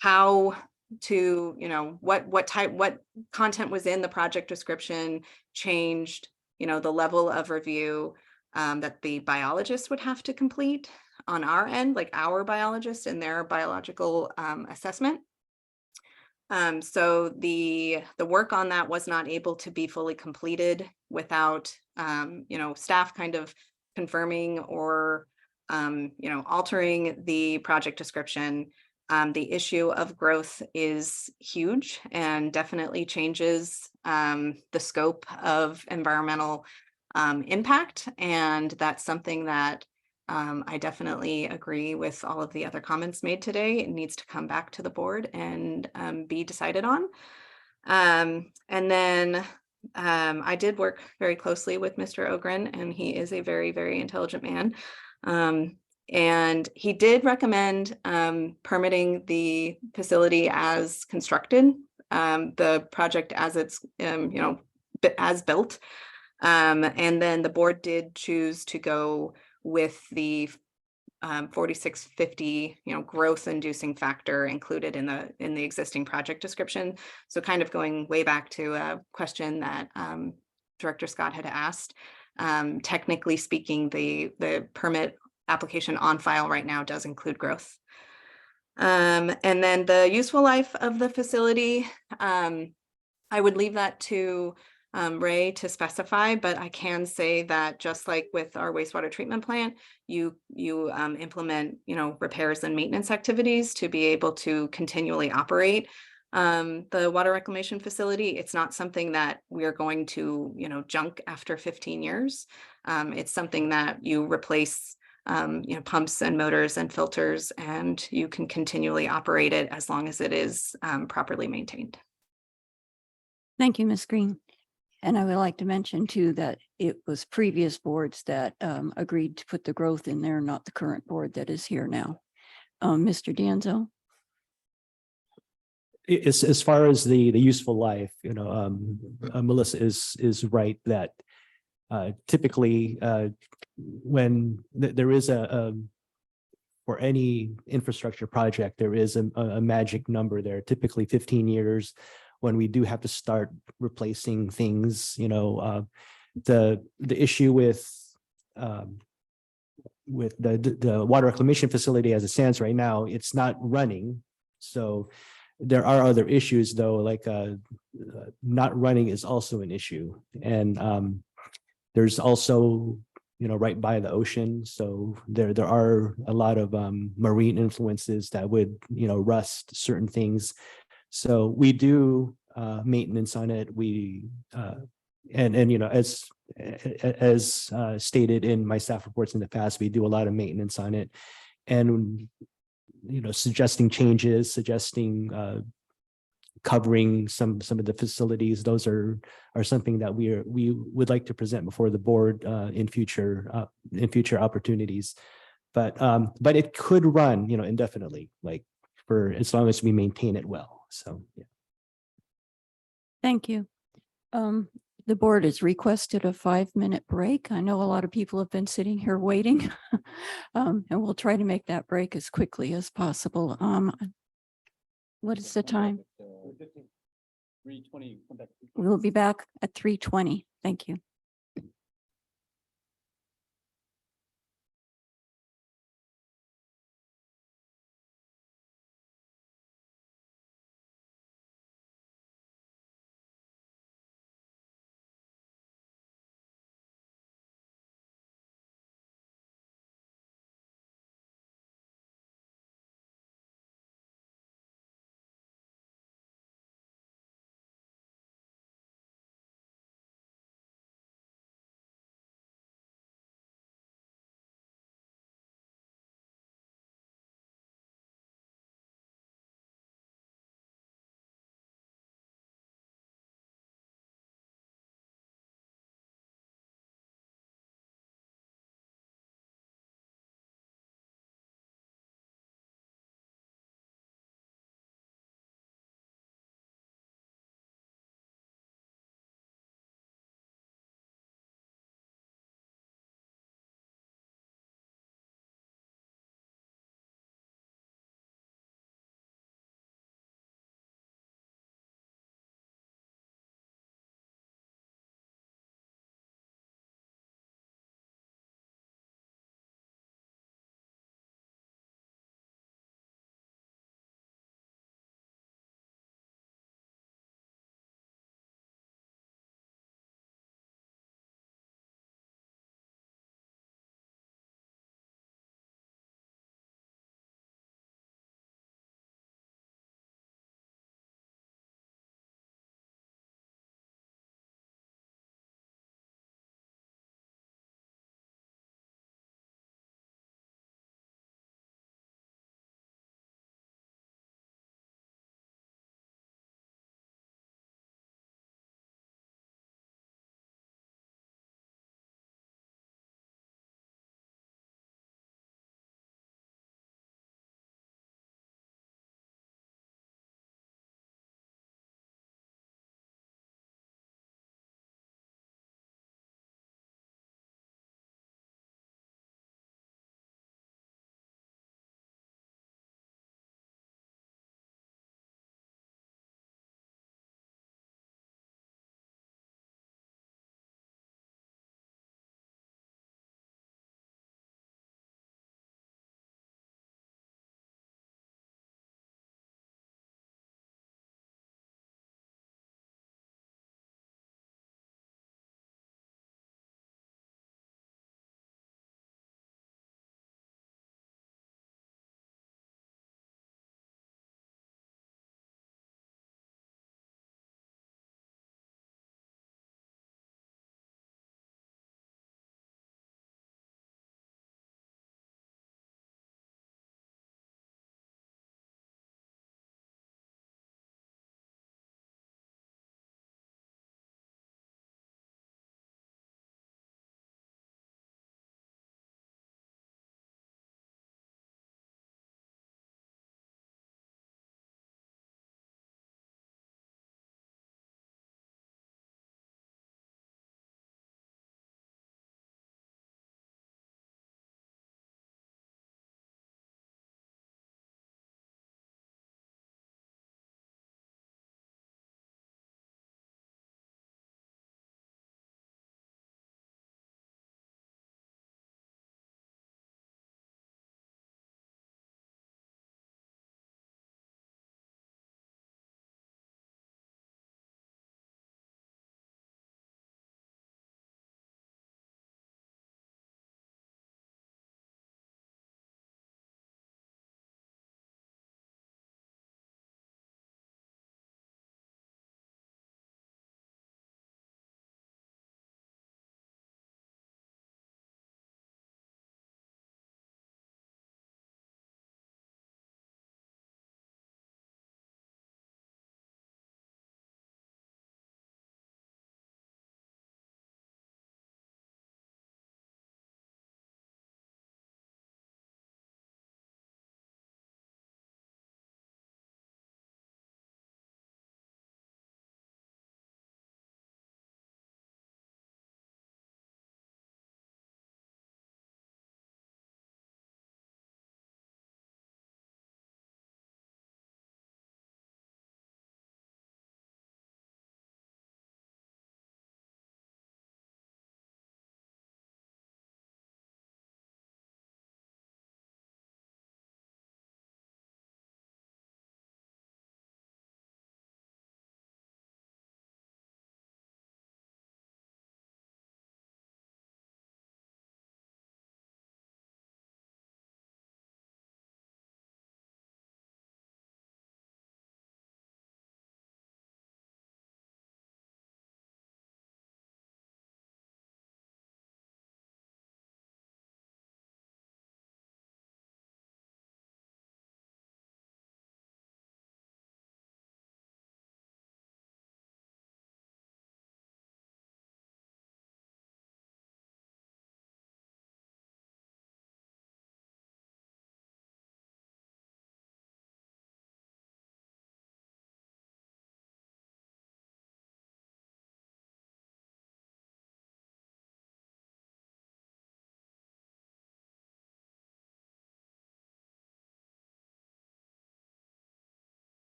how to, what content was in the project description changed, the level of review that the biologists would have to complete on our end, like our biologists and their biological assessment. So the work on that was not able to be fully completed without, staff kind of confirming or, altering the project description. The issue of growth is huge and definitely changes the scope of environmental impact. And that's something that I definitely agree with all of the other comments made today. It needs to come back to the board and be decided on. And then I did work very closely with Mr. Ogren, and he is a very, very intelligent man. And he did recommend permitting the facility as constructed, the project as it's, as built. And then the board did choose to go with the 4650, growth inducing factor included in the existing project description. So kind of going way back to a question that Director Scott had asked. Technically speaking, the permit application on file right now does include growth. And then the useful life of the facility, I would leave that to Ray to specify, but I can say that just like with our wastewater treatment plant, you implement, repairs and maintenance activities to be able to continually operate the water reclamation facility. It's not something that we are going to, junk after 15 years. It's something that you replace, pumps and motors and filters, and you can continually operate it as long as it is properly maintained. Thank you, Ms. Green. And I would like to mention too that it was previous boards that agreed to put the growth in there, not the current board that is here now. Mr. Danzo. As far as the useful life, Melissa is right that typically when there is for any infrastructure project, there is a magic number there, typically 15 years. When we do have to start replacing things, the issue with the water reclamation facility as it stands right now, it's not running. So there are other issues though, like not running is also an issue. And there's also, right by the ocean. So there are a lot of marine influences that would, rust certain things. So we do maintenance on it. We and as stated in my staff reports in the past, we do a lot of maintenance on it, and suggesting changes, suggesting covering some of the facilities. Those are something that we would like to present before the board in future opportunities. But it could run indefinitely, like for as long as we maintain it well. So, yeah. Thank you. The board has requested a 5-minute break. I know a lot of people have been sitting here waiting, and we'll try to make that break as quickly as possible. What is the time? 3:20. We'll be back at 3:20. Thank you.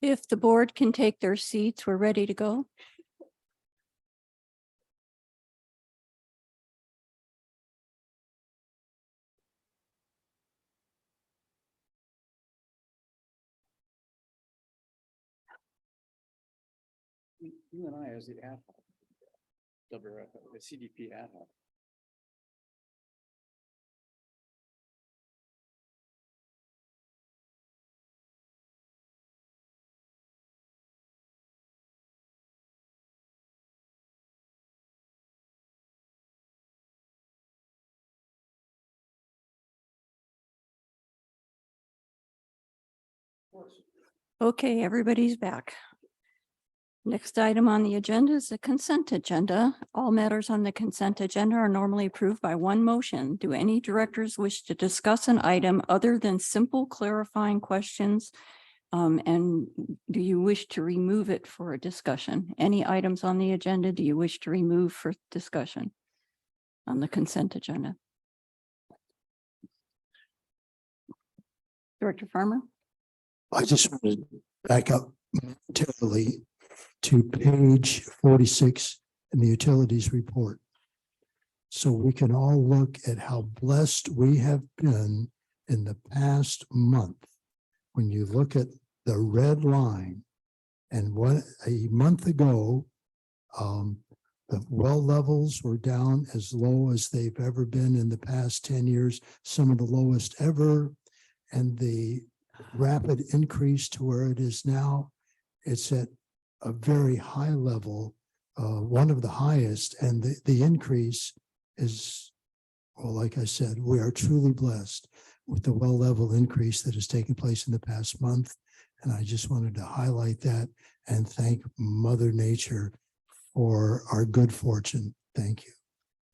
If the board can take their seats, we're ready to go. You and I as the ad hoc, the CDP ad hoc. Okay, everybody's back. Next item on the agenda is the consent agenda. All matters on the consent agenda are normally approved by one motion. Do any directors wish to discuss an item other than simple clarifying questions? And do you wish to remove it for a discussion? Any items on the agenda do you wish to remove for discussion on the consent agenda? Director Farmer? I just want to back up momentarily to page 46 in the utilities report. So we can all look at how blessed we have been in the past month. When you look at the red line, and what a month ago, the well levels were down as low as they've ever been in the past 10 years, some of the lowest ever. And the rapid increase to where it is now, it's at a very high level, one of the highest, and the increase is, well, like I said, we are truly blessed with the well level increase that has taken place in the past month. And I just wanted to highlight that and thank Mother Nature for our good fortune. Thank you.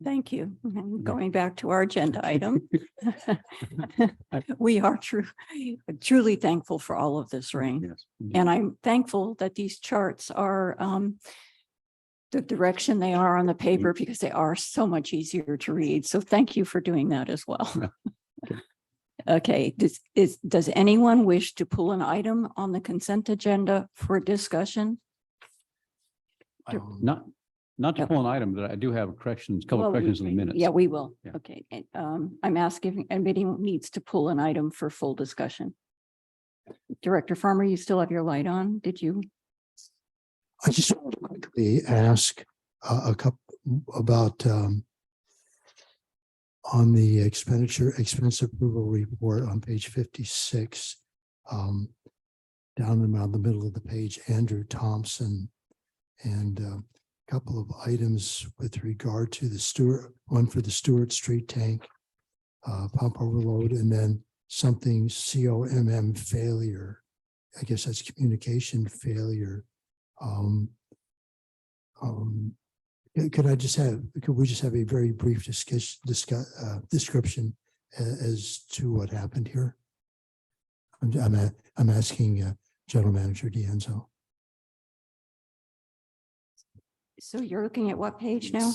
Thank you. And going back to our agenda item. We are truly thankful for all of this rain. Yes. And I'm thankful that these charts are the direction they are on the paper because they are so much easier to read. So thank you for doing that as well. Okay, does anyone wish to pull an item on the consent agenda for discussion? Not to pull an item, but I do have corrections, couple of Well, corrections in the minutes. Yeah, we will. Yeah. Okay, and I'm asking if anybody needs to pull an item for full discussion. Director Farmer, you still have your light on? Did you? I just want to quickly ask a couple about on the expense approval report on page 56, down around the middle of the page, Andrew Thompson, and a couple of items with regard to the Stewart, one for the Stewart Street tank, pump overload, and then something COMM failure. I guess that's communication failure. Could we just have a very brief description as to what happened here? I'm asking General Manager D'Anzo. So you're looking at what page now?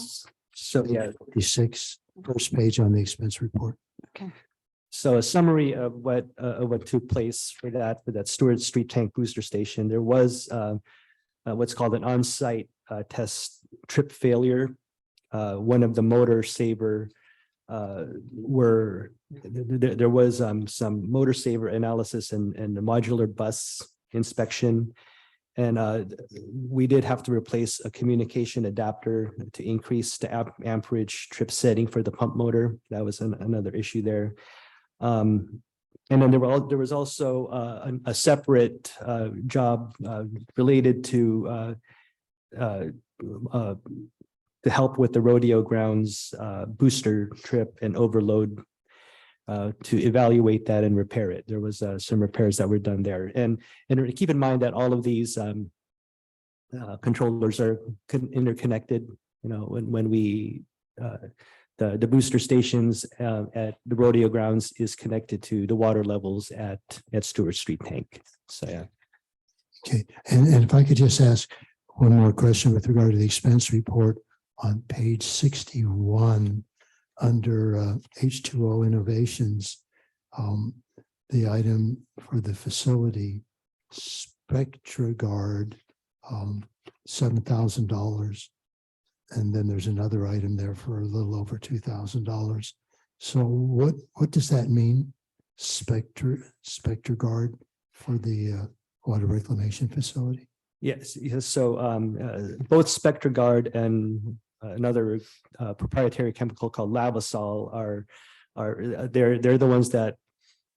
So, yeah, 56, first page on the expense report. Okay. so a summary of what took place for that Stewart Street Tank Booster Station. There was what's called an on-site test trip failure. One of the motor saver there was some motor saver analysis and the modular bus inspection. And we did have to replace a communication adapter to increase the amperage trip setting for the pump motor. That was another issue there. And then there was also a separate job related to help with the rodeo grounds booster trip and overload to evaluate that and repair it. There was some repairs that were done there. And keep in mind that all of these controllers are interconnected. You know, when we the booster stations at the rodeo grounds is connected to the water levels at Stewart Street Tank. So yeah. Okay, and if I could just ask one more question with regard to the expense report on page 61 under H2O Innovations, the item for the facility SpectraGuard, $7,000. And then there's another item there for a little over $2,000. So what does that mean? SpectraGuard for the water reclamation facility? Yes, yes. So both SpectraGuard and another proprietary chemical called Lavasol are they're the ones that,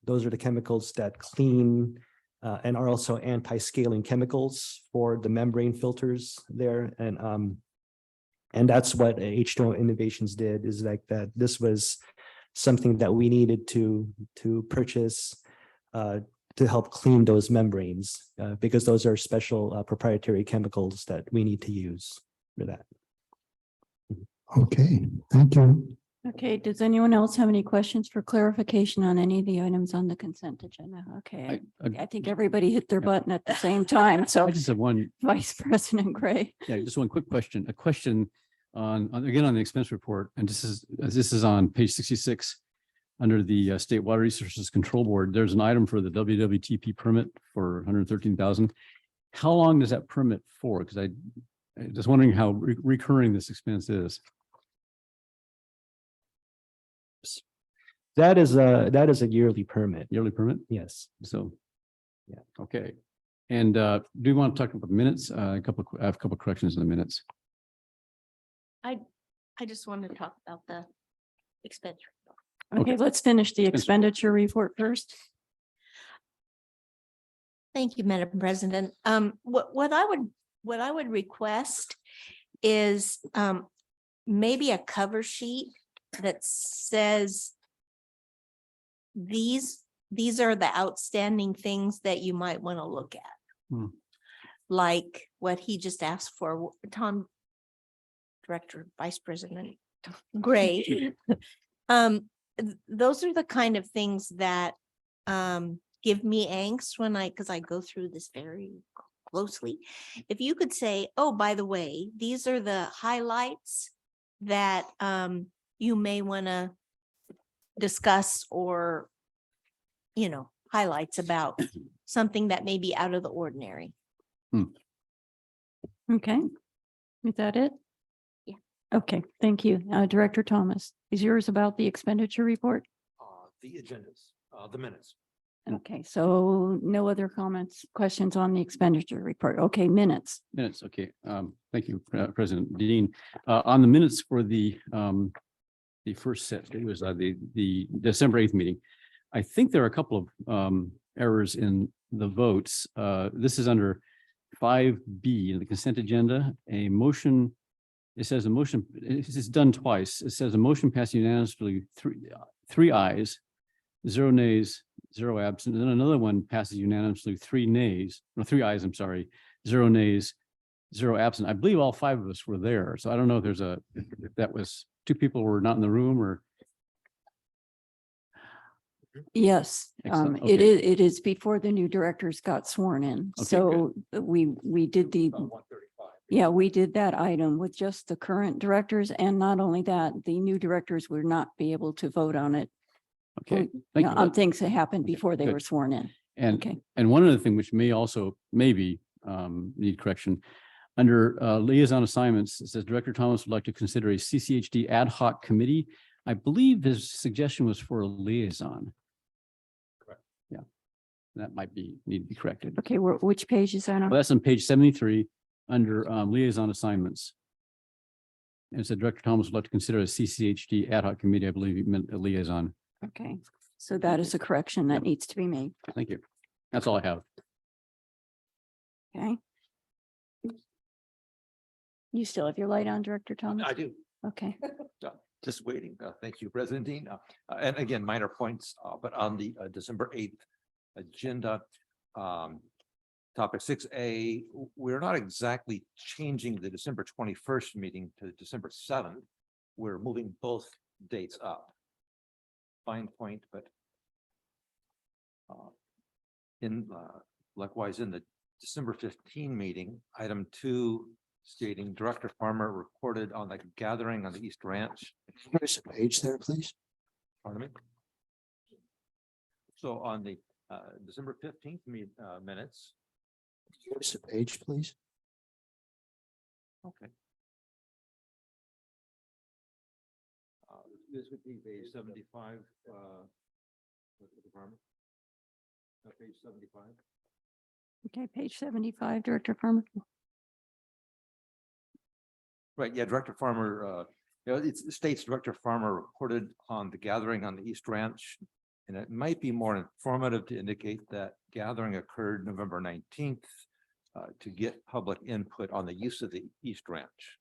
those are the chemicals that clean and are also anti-scaling chemicals for the membrane filters there. And that's what H2O Innovations did, is like that. This was something that we needed to purchase to help clean those membranes, because those are special proprietary chemicals that we need to use for that. Okay, thank you. Okay, does anyone else have any questions for clarification on any of the items on the consent agenda? Okay, I think everybody hit their button at the same time. So I just have one, Vice President Gray. yeah, just one quick question, a question on again, on the expense report. And this is on page 66 under the State Water Resources Control Board. There's an item for the WWTP permit for 113,000. How long does that permit for? Because I just wondering how recurring this expense is. That is a yearly permit. Yearly permit? Yes. So, yeah, okay. And do you want to talk about minutes? I have a couple of corrections in the minutes. I just wanted to talk about the expenditure. Okay, let's finish the expenditure report first. Thank you, Madam President. What I would request is maybe a cover sheet that says these are the outstanding things that you might want to look at. Like what he just asked for, Tom, Director, Vice President Gray. Those are the kind of things that give me angst when because I go through this very closely. If you could say, oh, by the way, these are the highlights that you may want to discuss, or, highlights about something that may be out of the ordinary. Okay, is that it? Yeah. Okay, thank you. Director Thomas, is yours about the expenditure report? The agendas, the minutes. Okay, so no other comments, questions on the expenditure report. Okay, minutes. Minutes, okay. Thank you, President Dean. On the minutes for the first set, it was the December 8th meeting. I think there are a couple of errors in the votes. This is under 5B in the consent agenda. A motion, it says a motion, it's done twice. It says a motion passed unanimously, three ayes, 0 nays, 0 absent. And then another one passes unanimously, 3 nays, no, 3 ayes, I'm sorry, 0 nays, 0 absent. I believe all 5 of us were there. So I don't know if there's if that was 2 people were not in the room or. Yes, Excellent. it is before the new directors got sworn in. Okay, So we did yeah, we did that item with just the current directors. And not only that, the new directors would not be able to vote on it. Okay, thank you. On things that happened before they good. were sworn in. And, and one other thing which may also maybe need correction, under liaison assignments, it says Director Thomas would like to consider a CCHD ad hoc committee. I believe his suggestion was for a liaison. Correct. Yeah, that might need to be corrected. Okay, which page is that on? Well, that's on page 73 under liaison assignments. And it said Director Thomas would like to consider a CCHD ad hoc committee. I believe he meant a liaison. Okay, so that is a correction that needs to be made. Thank you. That's all I have. Okay. You still have your light on, Director Thomas? I do. Okay. Just waiting. Thank you, President Dean. And again, minor points, but on the December 8th agenda, topic 6A, we're not exactly changing the December 21st meeting to December 7th. We're moving both dates up. Fine point, but likewise in the December 15 meeting, item 2 stating Director Farmer reported on the gathering on the East Ranch. There's a page there, please. Pardon me. So on the December 15th minutes, Give us a page, please. Okay. This would be page 75. Department. Page 75. Okay, page 75, Director Farmer. Right, yeah, Director Farmer, it states Director Farmer reported on the gathering on the East Ranch. And it might be more informative to indicate that gathering occurred November 19th to get public input on the use of the East Ranch.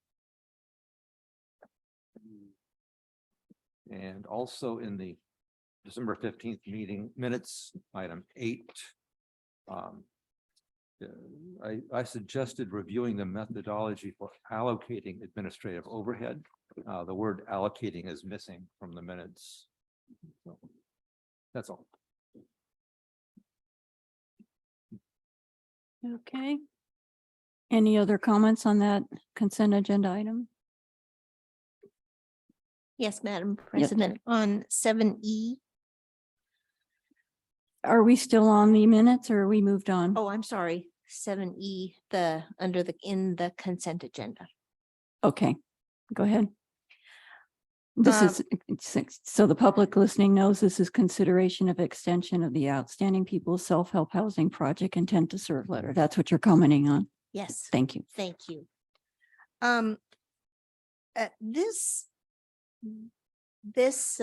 And also in the December 15th meeting minutes, item 8. I suggested reviewing the methodology for allocating administrative overhead. The word allocating is missing from the minutes. So, that's all. Okay. Any other comments on that consent agenda item? Yes, Madam President, on 7E. Are we still on the minutes or are we moved on? Oh, I'm sorry, 7E, in the consent agenda. Okay, go ahead. This is, so the public listening knows this is consideration of extension of the outstanding people's self-help housing project intent to serve letter. That's what you're commenting on. Yes. Thank you. Thank you. This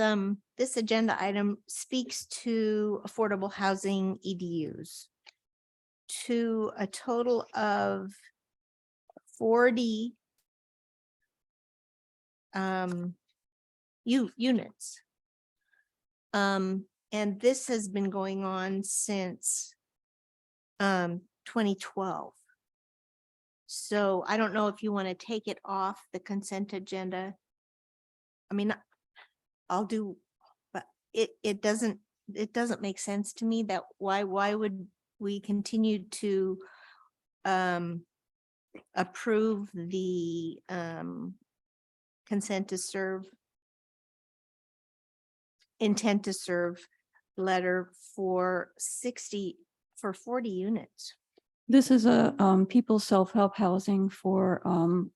agenda item speaks to affordable housing EDUs to a total of 40 units. And this has been going on since 2012. So I don't know if you want to take it off the consent agenda. I mean, I'll do, but it doesn't make sense to me that why would we continue to approve the consent to serve, intent to serve letter for 40 units. This is a people's self-help housing for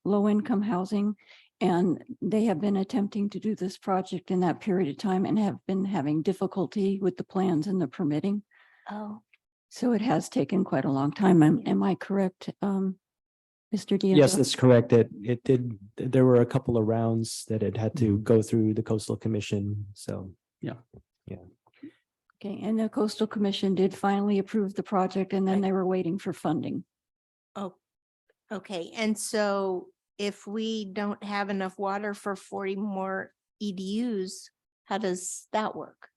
low-income housing. And they have been attempting to do this project in that period of time and have been having difficulty with the plans and the permitting. Oh. So it has taken quite a long time. Am I correct, Mr. Diaz? Yes, that's correct. It did. There were a couple of rounds that it had to go through the Coastal Commission. So, yeah. Okay, and the Coastal Commission did finally approve the project and then they were waiting for funding. Oh, okay. And so if we don't have enough water for 40 more EDUs, how does that work?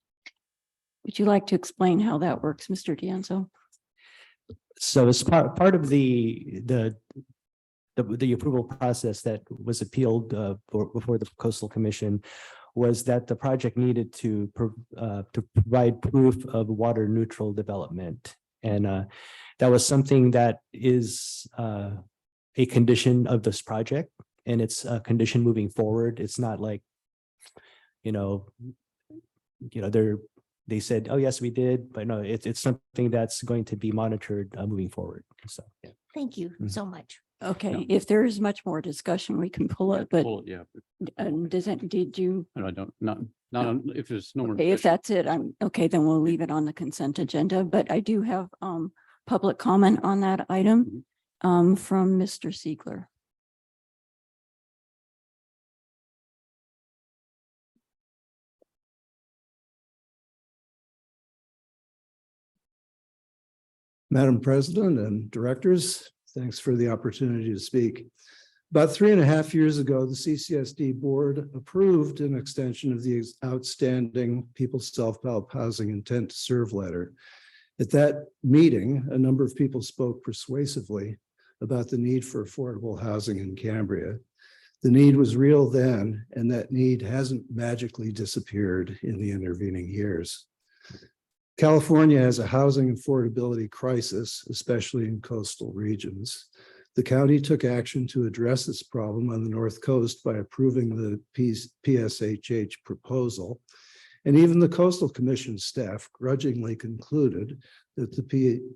Would you like to explain how that works, Mr. Dianzo? So as part of the approval process that was appealed before the Coastal Commission was that the project needed to provide proof of water neutral development. And that was something that is a condition of this project, and it's a condition moving forward. It's not like, they said, oh, yes, we did, but no, it's something that's going to be monitored moving forward. So, yeah. Thank you so much. Okay, if there is much more discussion, we can pull it, but Yeah. did you? No, I don't, not if there's no more. Okay, if discussion. that's it, I'm okay, then we'll leave it on the consent agenda, but I do have public comment on that item from Mr. Siegler. Madam President and directors, thanks for the opportunity to speak. About 3.5 years ago, the CCSD board approved an extension of the outstanding People's Self-Help Housing Intent to Serve letter. At that meeting, a number of people spoke persuasively about the need for affordable housing in Cambria. The need was real then, and that need hasn't magically disappeared in the intervening years. California has a housing affordability crisis, especially in coastal regions. The county took action to address this problem on the North Coast by approving the PSHH proposal. And even the Coastal Commission staff grudgingly concluded that the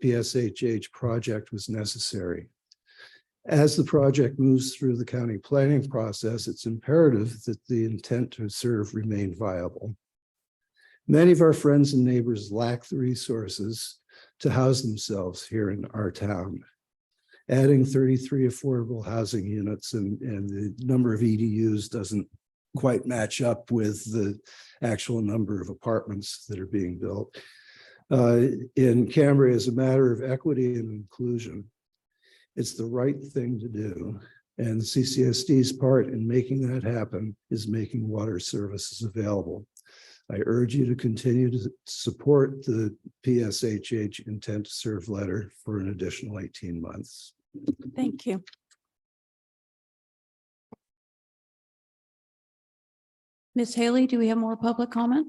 PSHH project was necessary. As the project moves through the county planning process, it's imperative that the intent to serve remain viable. Many of our friends and neighbors lack the resources to house themselves here in our town. Adding 33 affordable housing units and the number of EDUs doesn't quite match up with the actual number of apartments that are being built. In Cambria, as a matter of equity and inclusion, it's the right thing to do. And CCSD's part in making that happen is making water services available. I urge you to continue to support the PSHH intent to serve letter for an additional 18 months. Thank you. Ms. Haley, do we have more public comment?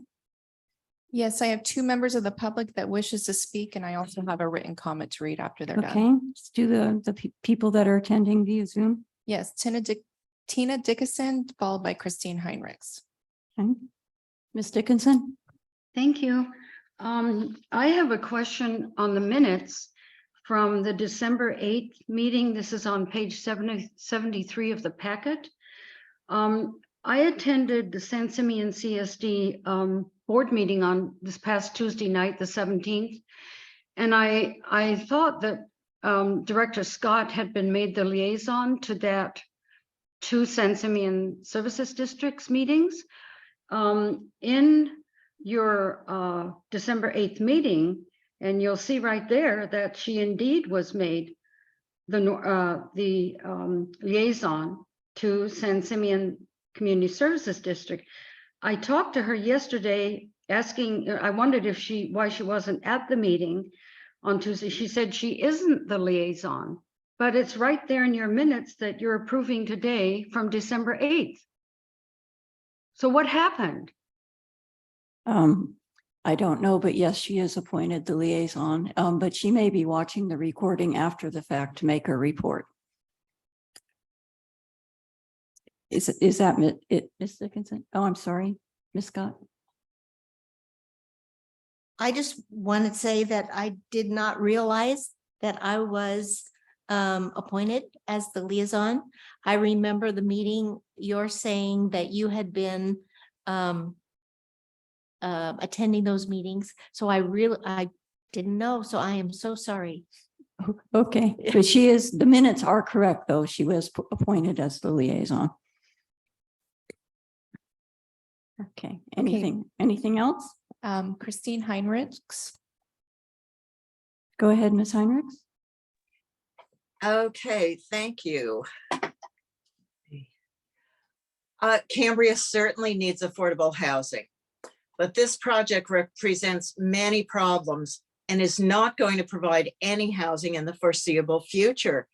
Yes, I have two members of the public that wishes to speak, and I also have a written comment to read after they're Okay, done. let's do the people that are attending via Zoom. Yes, Tina Dickinson, followed by Christine Heinrichs. Okay. Ms. Dickinson? Thank you. I have a question on the minutes from the December 8th meeting. This is on page 73 of the packet. I attended the San Simeon CSD board meeting on this past Tuesday night, the 17th. And I thought that Director Scott had been made the liaison to that two San Simeon Services Districts meetings. In your December 8th meeting, and you'll see right there that she indeed was made the liaison to San Simeon Community Services District. I talked to her yesterday asking, I wondered if why she wasn't at the meeting on Tuesday. She said she isn't the liaison, but it's right there in your minutes that you're approving today from December 8th. So what happened? I don't know, but yes, she is appointed the liaison, but she may be watching the recording after the fact to make her report. Is that it, Ms. Dickinson? Oh, I'm sorry, Ms. Scott. I just want to say that I did not realize that I was appointed as the liaison. I remember the meeting, you're saying that you had been attending those meetings. So I didn't know. So I am so sorry. Okay, but she is, the minutes are correct, though. She was appointed as the liaison. Okay, anything else? Christine Heinrichs. Go ahead, Ms. Heinrichs. Okay, thank you. Cambria certainly needs affordable housing, but this project represents many problems and is not going to provide any housing in the foreseeable future.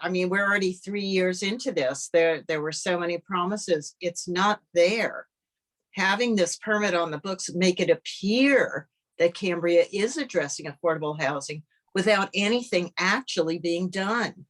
I mean, we're already 3 years into this. There were so many promises. It's not there. Having this permit on the books make it appear that Cambria is addressing affordable housing without anything actually being done.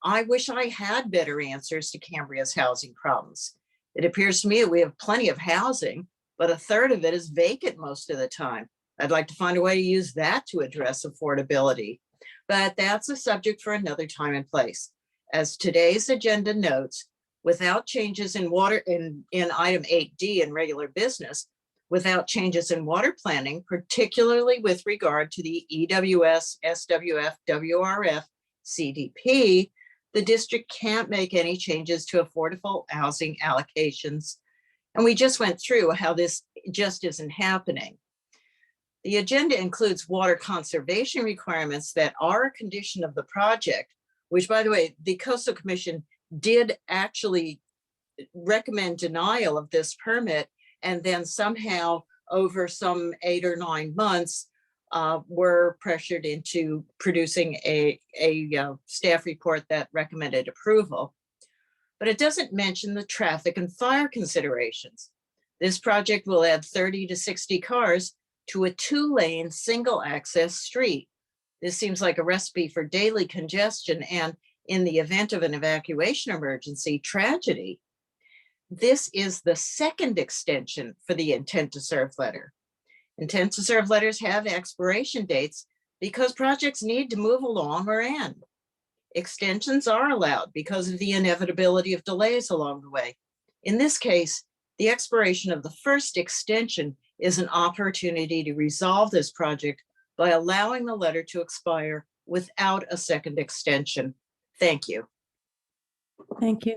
I wish I had better answers to Cambria's housing problems. It appears to me that we have plenty of housing, but a third of it is vacant most of the time. I'd like to find a way to use that to address affordability, but that's a subject for another time and place. As today's agenda notes, without changes in water in item 8D in regular business, without changes in water planning, particularly with regard to the EWS, SWF, WRF, CDP, the district can't make any changes to affordable housing allocations. And we just went through how this just isn't happening. The agenda includes water conservation requirements that are a condition of the project, which, by the way, the Coastal Commission did actually recommend denial of this permit, and then somehow over some 8 or 9 months were pressured into producing a staff report that recommended approval. But it doesn't mention the traffic and fire considerations. This project will add 30 to 60 cars to a 2-lane single access street. This seems like a recipe for daily congestion and, in the event of an evacuation emergency, tragedy. This is the second extension for the intent to serve letter. Intent to serve letters have expiration dates because projects need to move along or end. Extensions are allowed because of the inevitability of delays along the way. In this case, the expiration of the first extension is an opportunity to resolve this project by allowing the letter to expire without a second extension. Thank you. Thank you.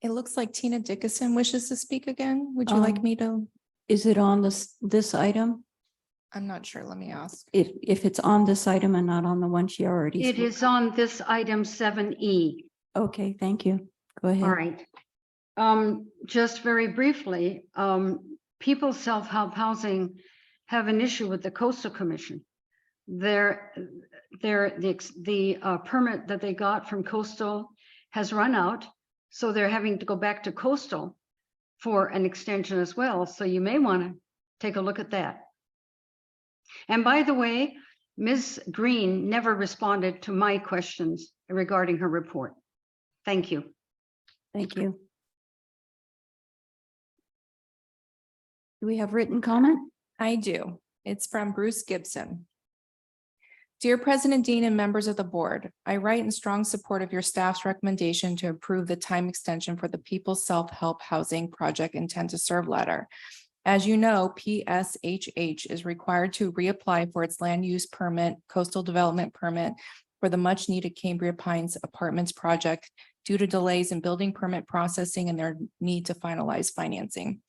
It looks like Tina Dickinson wishes to speak again. Would you like me to? Is it on this item? I'm not sure. Let me ask. If it's on this item and not on the one she already. It spoke is on this item 7E. Okay, thank you. Go ahead. All right. Just very briefly, people self-help housing have an issue with the Coastal Commission. The permit that they got from Coastal has run out, so they're having to go back to Coastal for an extension as well. So you may want to take a look at that. And by the way, Ms. Green never responded to my questions regarding her report. Thank you. Thank you. Do we have written comment? I do. It's from Bruce Gibson. Dear President Dean and members of the board, I write in strong support of your staff's recommendation to approve the time extension for the People's Self-Help Housing Project Intent to Serve letter. As you know, PSHH is required to reapply for its land use permit, coastal development permit for the much needed Cambria Pines Apartments project due to delays in building permit processing and their need to finalize financing.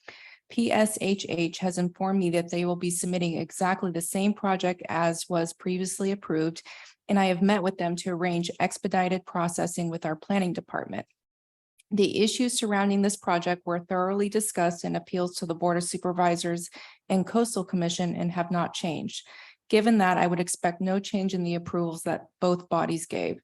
PSHH has informed me that they will be submitting exactly the same project as was previously approved, and I have met with them to arrange expedited processing with our planning department. The issues surrounding this project were thoroughly discussed in appeals to the Board of Supervisors and Coastal Commission and have not changed. Given that, I would expect no change in the approvals that both bodies gave.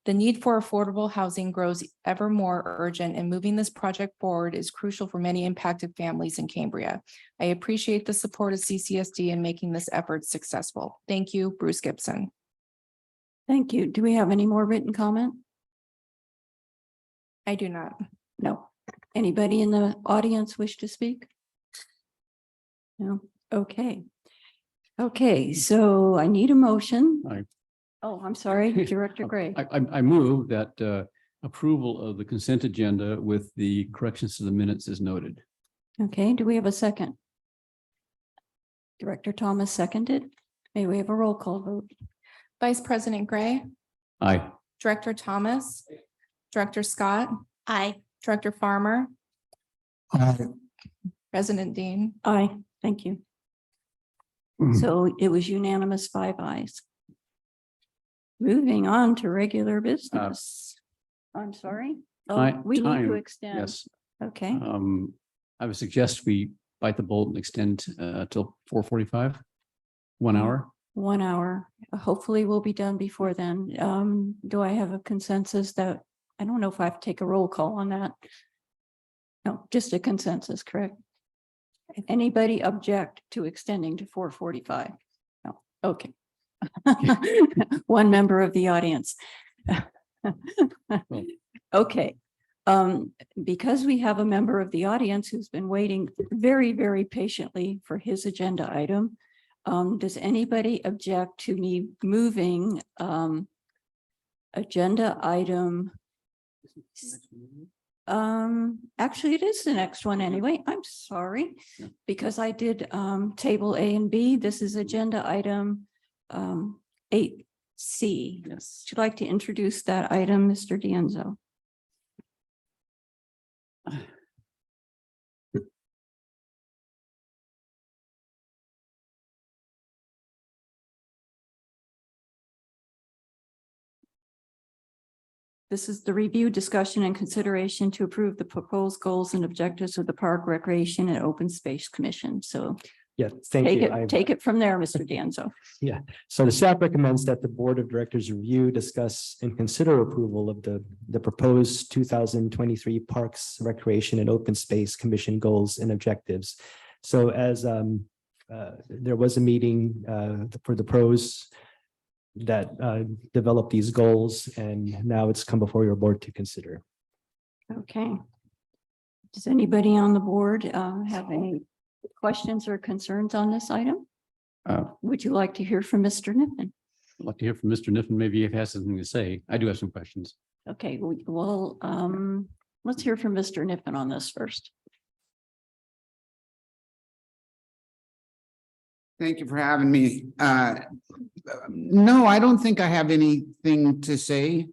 The need for affordable housing grows ever more urgent, and moving this project forward is crucial for many impacted families in Cambria. I appreciate the support of CCSD in making this effort successful. Thank you, Bruce Gibson. Thank you. Do we have any more written comment? I do not. No. Anybody in the audience wish to speak? No. Okay. Okay, so I need a motion. Oh, I'm sorry, Director Gray. I move that approval of the consent agenda with the corrections to the minutes is noted. Okay, do we have a second? Director Thomas seconded. May we have a roll call vote? Vice President Gray, Aye. Director Thomas, Director Scott, Aye. Director Farmer, Aye. President Dean. Aye, thank you. So it was unanimous 5 ayes. Moving on to regular business. I'm sorry. Oh, we need to extend. Yes. Okay, I would suggest we bite the bullet and extend till 4:45, 1 hour. 1 hour. Hopefully we'll be done before then. Do I have a consensus that, I don't know if I have to take a roll call on that. No, just a consensus, correct? Anybody object to extending to 4:45? No, okay. One member of the audience. Okay. Because we have a member of the audience who's been waiting very, very patiently for his agenda item, does anybody object to me moving agenda item? Actually, it is the next one anyway. I'm sorry, because I did table A and B. This is agenda item 8C. Yes. Would you like to introduce that item, Mr. D'Anzo? This is the review, discussion, and consideration to approve the proposed goals and objectives of the Park Recreation and Open Space Commission. So Yeah, thank take you. it, take it from there, Mr. D'Anzo. Yeah, so the staff recommends that the Board of Directors review, discuss, and consider approval of the proposed 2023 Parks, Recreation, and Open Space Commission goals and objectives. So as there was a meeting for the pros that developed these goals, and now it's come before your board to consider. Okay. Does anybody on the board have any questions or concerns on this item? Uh, Would you like to hear from Mr. Niffen? I'd like to hear from Mr. Niffen, maybe if he has something to say. I do have some questions. Okay, well, let's hear from Mr. Niffen on this first. Thank you for having me. No, I don't think I have anything to say.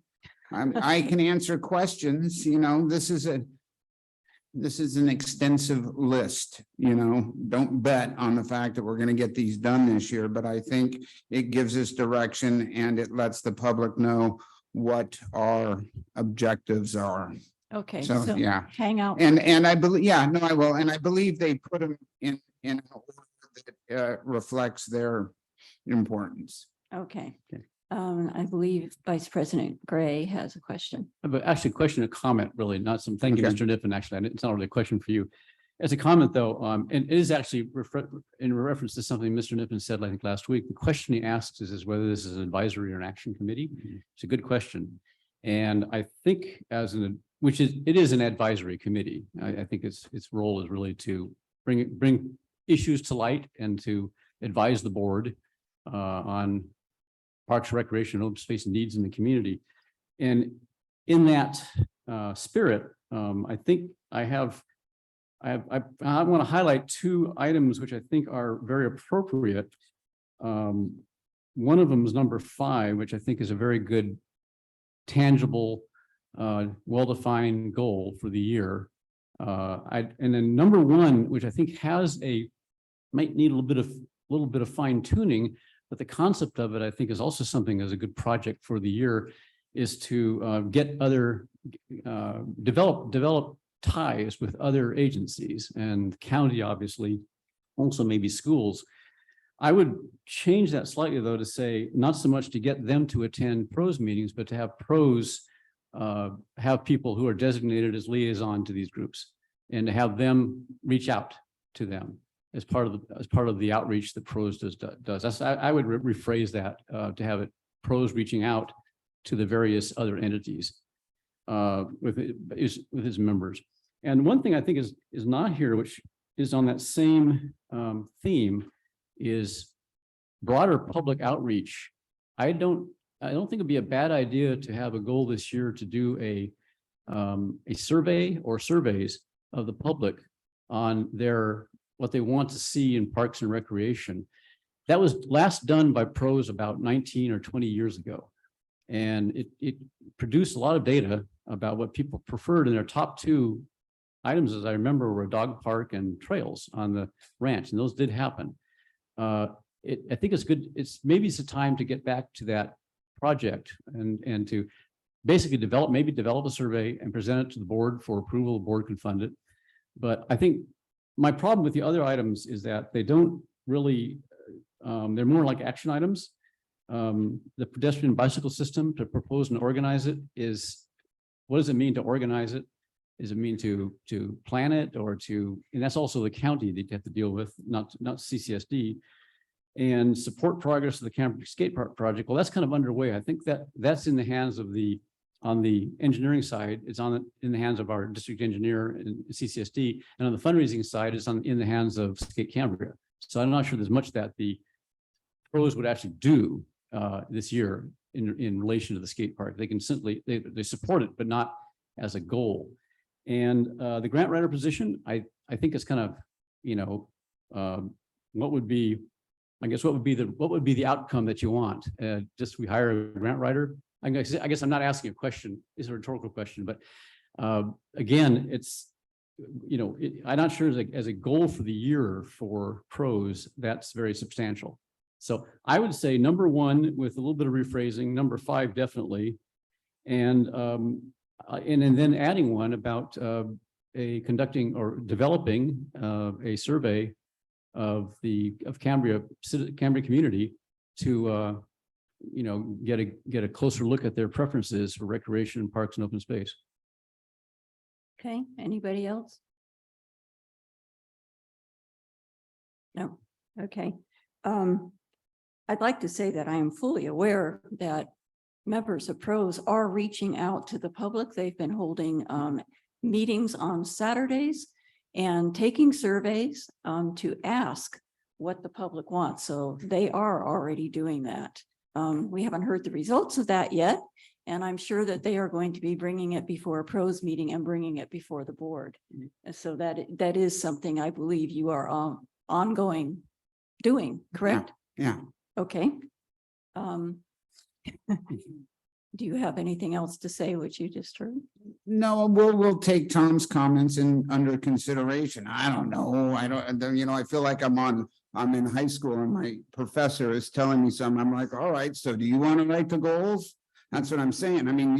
I can answer questions, you know, this is an extensive list, you know, don't bet on the fact that we're going to get these done this year, but I think it gives us direction and it lets the public know what our objectives are. Okay, So, yeah. hang out. And I believe, yeah, no, I will. And I believe they put them in an order that reflects their importance. Okay. I believe Vice President Gray has a question. But actually, question or comment, really, not some, thank you, Okay. Mr. Niffen, actually, it's not really a question for you. As a comment, though, and it is actually in reference to something Mr. Niffen said, I think, last week. The question he asks is whether this is an advisory or an action committee. It's a good question. And I think it is an advisory committee. I think its role is really to bring issues to light and to advise the board on parks, recreation, open space needs in the community. And in that spirit, I think I want to highlight two items which I think are very appropriate. One of them is number 5, which I think is a very good, tangible, well-defined goal for the year. And then number 1, which I think might need a little bit of fine tuning, but the concept of it, I think, is also something as a good project for the year, is to develop ties with other agencies and county, obviously, also maybe schools. I would change that slightly, though, to say not so much to get them to attend pros meetings, but to have pros have people who are designated as liaison to these groups and to have them reach out to them as part of the outreach that pros does. I would rephrase that to have it pros reaching out to the various other entities with his members. And one thing I think is not here, which is on that same theme, is broader public outreach. I don't think it'd be a bad idea to have a goal this year to do a survey or surveys of the public on what they want to see in parks and recreation. That was last done by pros about 19 or 20 years ago. And it produced a lot of data about what people preferred, and their top 2 items, as I remember, were a dog park and trails on the ranch, and those did happen. I think it's good. Maybe it's a time to get back to that project and to basically develop a survey and present it to the board for approval. The board can fund it. But I think my problem with the other items is that they don't really, they're more like action items. The pedestrian bicycle system, to propose and organize it, what does it mean to organize it? Does it mean to plan it, and that's also the county that you have to deal with, not CCSD. And support progress of the Cambria skate park project. Well, that's kind of underway. I think that's in the hands of on the engineering side, it's in the hands of our district engineer and CCSD, and on the fundraising side, it's in the hands of Skate Cambria. So I'm not sure there's much that the pros would actually do this year in relation to the skate park. They can simply they support it, but not as a goal. And the grant writer position, I think it's kind of, what would be the outcome that you want? Just we hire a grant writer. I guess I'm not asking a question. It's a rhetorical question, but again, it's, I'm not sure as a goal for the year for pros, that's very substantial. So I would say number 1 with a little bit of rephrasing, number 5 definitely, and then adding one about conducting or developing a survey of Cambria community to get a closer look at their preferences for recreation, parks, and open space. Okay, anybody else? No, okay. I'd like to say that I am fully aware that members of pros are reaching out to the public. They've been holding meetings on Saturdays, and taking surveys to ask what the public wants. So they are already doing that. We haven't heard the results of that yet, and I'm sure that they are going to be bringing it before a pros meeting and bringing it before the board. And so that is something I believe you are ongoing doing, correct? Yeah. Okay. Do you have anything else to say, what you just heard? No, we'll take Tom's comments under consideration. I don't know. I feel like I'm in high school and my professor is telling me something. I'm like, all right, so do you want to write the goals? That's what I'm saying. I mean,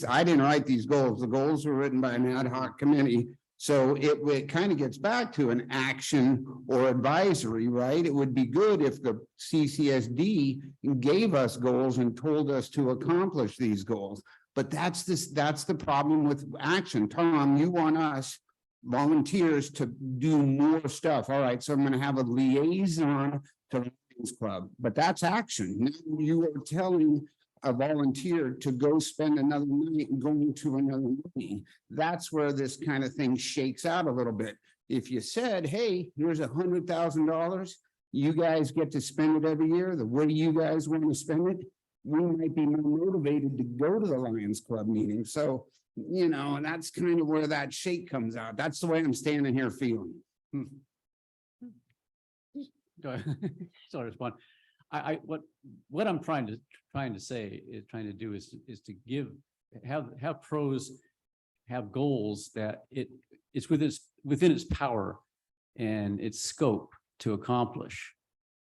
I didn't write these goals. The goals were written by an ad hoc committee. So it kind of gets back to an action or advisory, right? It would be good if the CCSD gave us goals and told us to accomplish these goals. But that's the problem with action. Tom, you want us volunteers to do more stuff. All right, so I'm going to have a liaison to the Lions Club, but that's action. Now you are telling a volunteer to go spend another night going to another meeting. That's where this kind of thing shakes out a little bit. If you said, hey, here's $100,000, you guys get to spend it every year, the way you guys want to spend it, we might be more motivated to go to the Lions Club meeting. So, and that's kind of where that shake comes out. That's the way I'm standing here feeling. Go ahead. So I respond. What I'm trying to do is to have pros have goals that it's within its power and its scope to accomplish.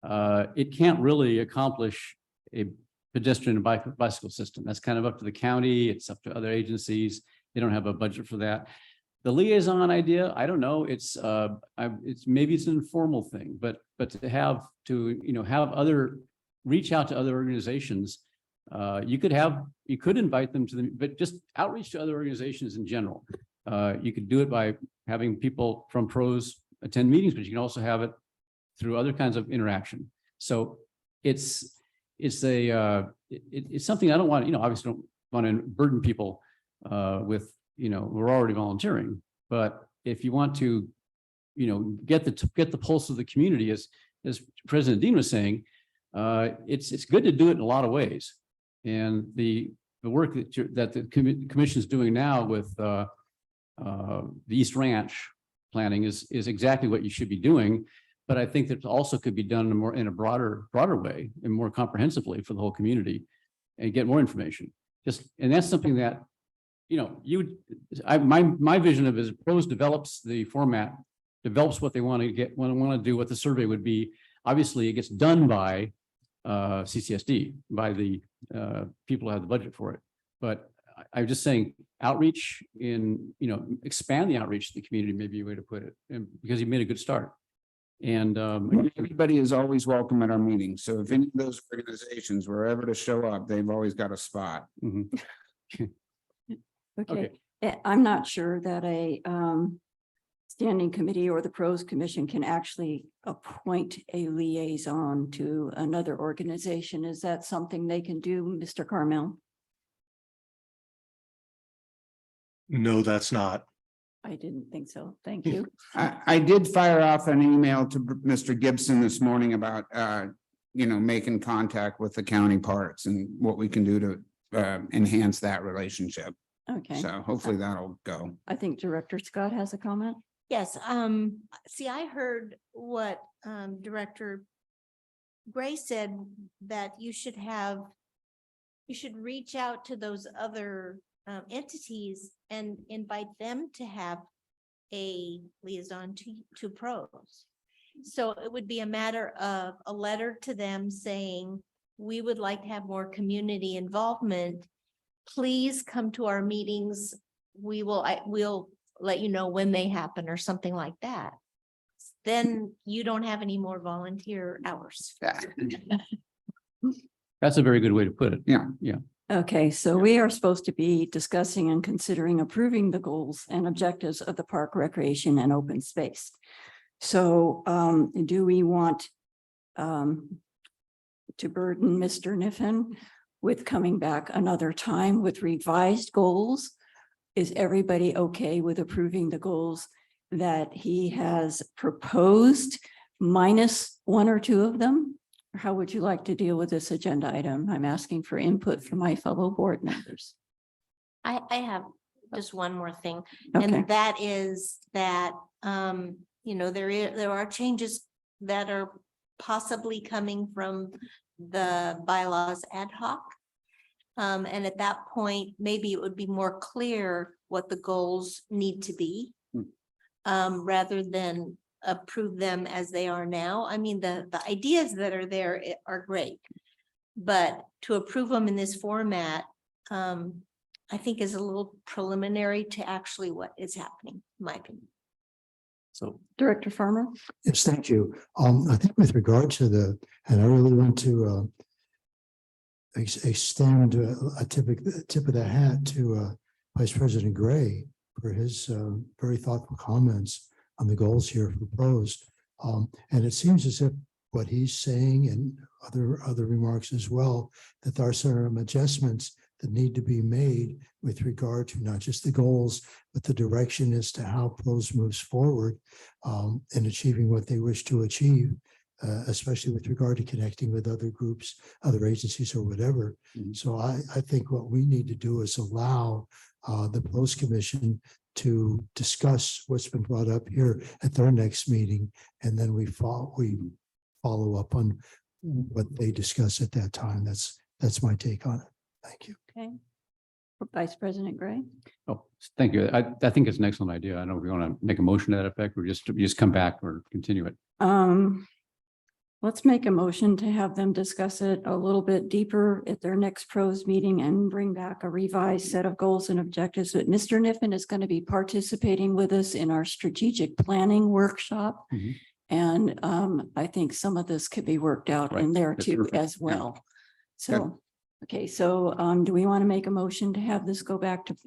It can't really accomplish a pedestrian and bicycle system. That's kind of up to the county. It's up to other agencies. They don't have a budget for that. The liaison idea, I don't know. It's maybe it's an informal thing, but to have reach out to other organizations. You could invite them to them, but just outreach to other organizations in general. You could do it by having people from pros attend meetings, but you can also have it through other kinds of interaction. So it's something I don't want, obviously don't want to burden people with, we're already volunteering, but if you want to, get the pulse of the community, as President Dean was saying, it's good to do it in a lot of ways. And the work that the commission is doing now with the East Ranch planning is exactly what you should be doing. But I think that also could be done in a broader way and more comprehensively for the whole community and get more information. And that's something that, my vision of it is pros develops the format, develops what they want to do, what the survey would be. Obviously, it gets done by CCSD, by the people who have the budget for it. But I'm just saying outreach expand the outreach to the community, maybe a way to put it, because you made a good start. And everybody is always welcome at our meetings. So if any of those organizations were ever to show up, they've always got a spot. Okay. I'm not sure that a standing committee or the pros commission can actually appoint a liaison to another organization. Is that something they can do, Mr. Carmel? No, that's not. I didn't think so. Thank you. I did fire off an email to Mr. Gibson this morning about, making contact with the county parks and what we can do to enhance that relationship. Okay. So hopefully that'll go. I think Director Scott has a comment. Yes, see, I heard what Director Gray said, that you should reach out to those other entities and invite them to have a liaison to pros. So it would be a matter of a letter to them saying, we would like to have more community involvement. Please come to our meetings. We'll let you know when they happen or something like that. Then you don't have any more volunteer hours. that's a very good way to put it. Yeah. Yeah. Okay, so we are supposed to be discussing and considering approving the goals and objectives of the park, recreation, and open space. So do we want to burden Mr. Niffen with coming back another time with revised goals? Is everybody okay with approving the goals that he has proposed minus one or two of them? Or how would you like to deal with this agenda item? I'm asking for input from my fellow board members. I have just one more thing, Okay. and that is that, there are changes that are possibly coming from the bylaws ad hoc. And at that point, maybe it would be more clear what the goals need to be. Rather than approve them as they are now. I mean, the ideas that are there are great. But to approve them in this format, I think is a little preliminary to actually what is happening, in my opinion. So Director Farmer? Yes, thank you. I think with regard to and I really want to extend a tip of the hat to Vice President Gray for his very thoughtful comments on the goals here proposed. And it seems as if what he's saying and other remarks as well, that there are some adjustments that need to be made with regard to not just the goals, but the direction as to how PROS moves forward in achieving what they wish to achieve, especially with regard to connecting with other groups, other agencies or whatever. So I think what we need to do is allow the PROS Commission to discuss what's been brought up here at their next meeting, and then we follow up on what they discuss at that time. That's my take on it. Thank you. Okay. Vice President Gray? Oh, thank you. I think it's an excellent idea. I don't know if we want to make a motion to that effect or just come back or continue it. Let's make a motion to have them discuss it a little bit deeper at their next PROS meeting and bring back a revised set of goals and objectives. But Mr. Niffen is going to be participating with us in our strategic planning workshop. And I think some of this could be worked out in there That's too perfect. as well. So, okay, so do we want to make a motion to have this go back to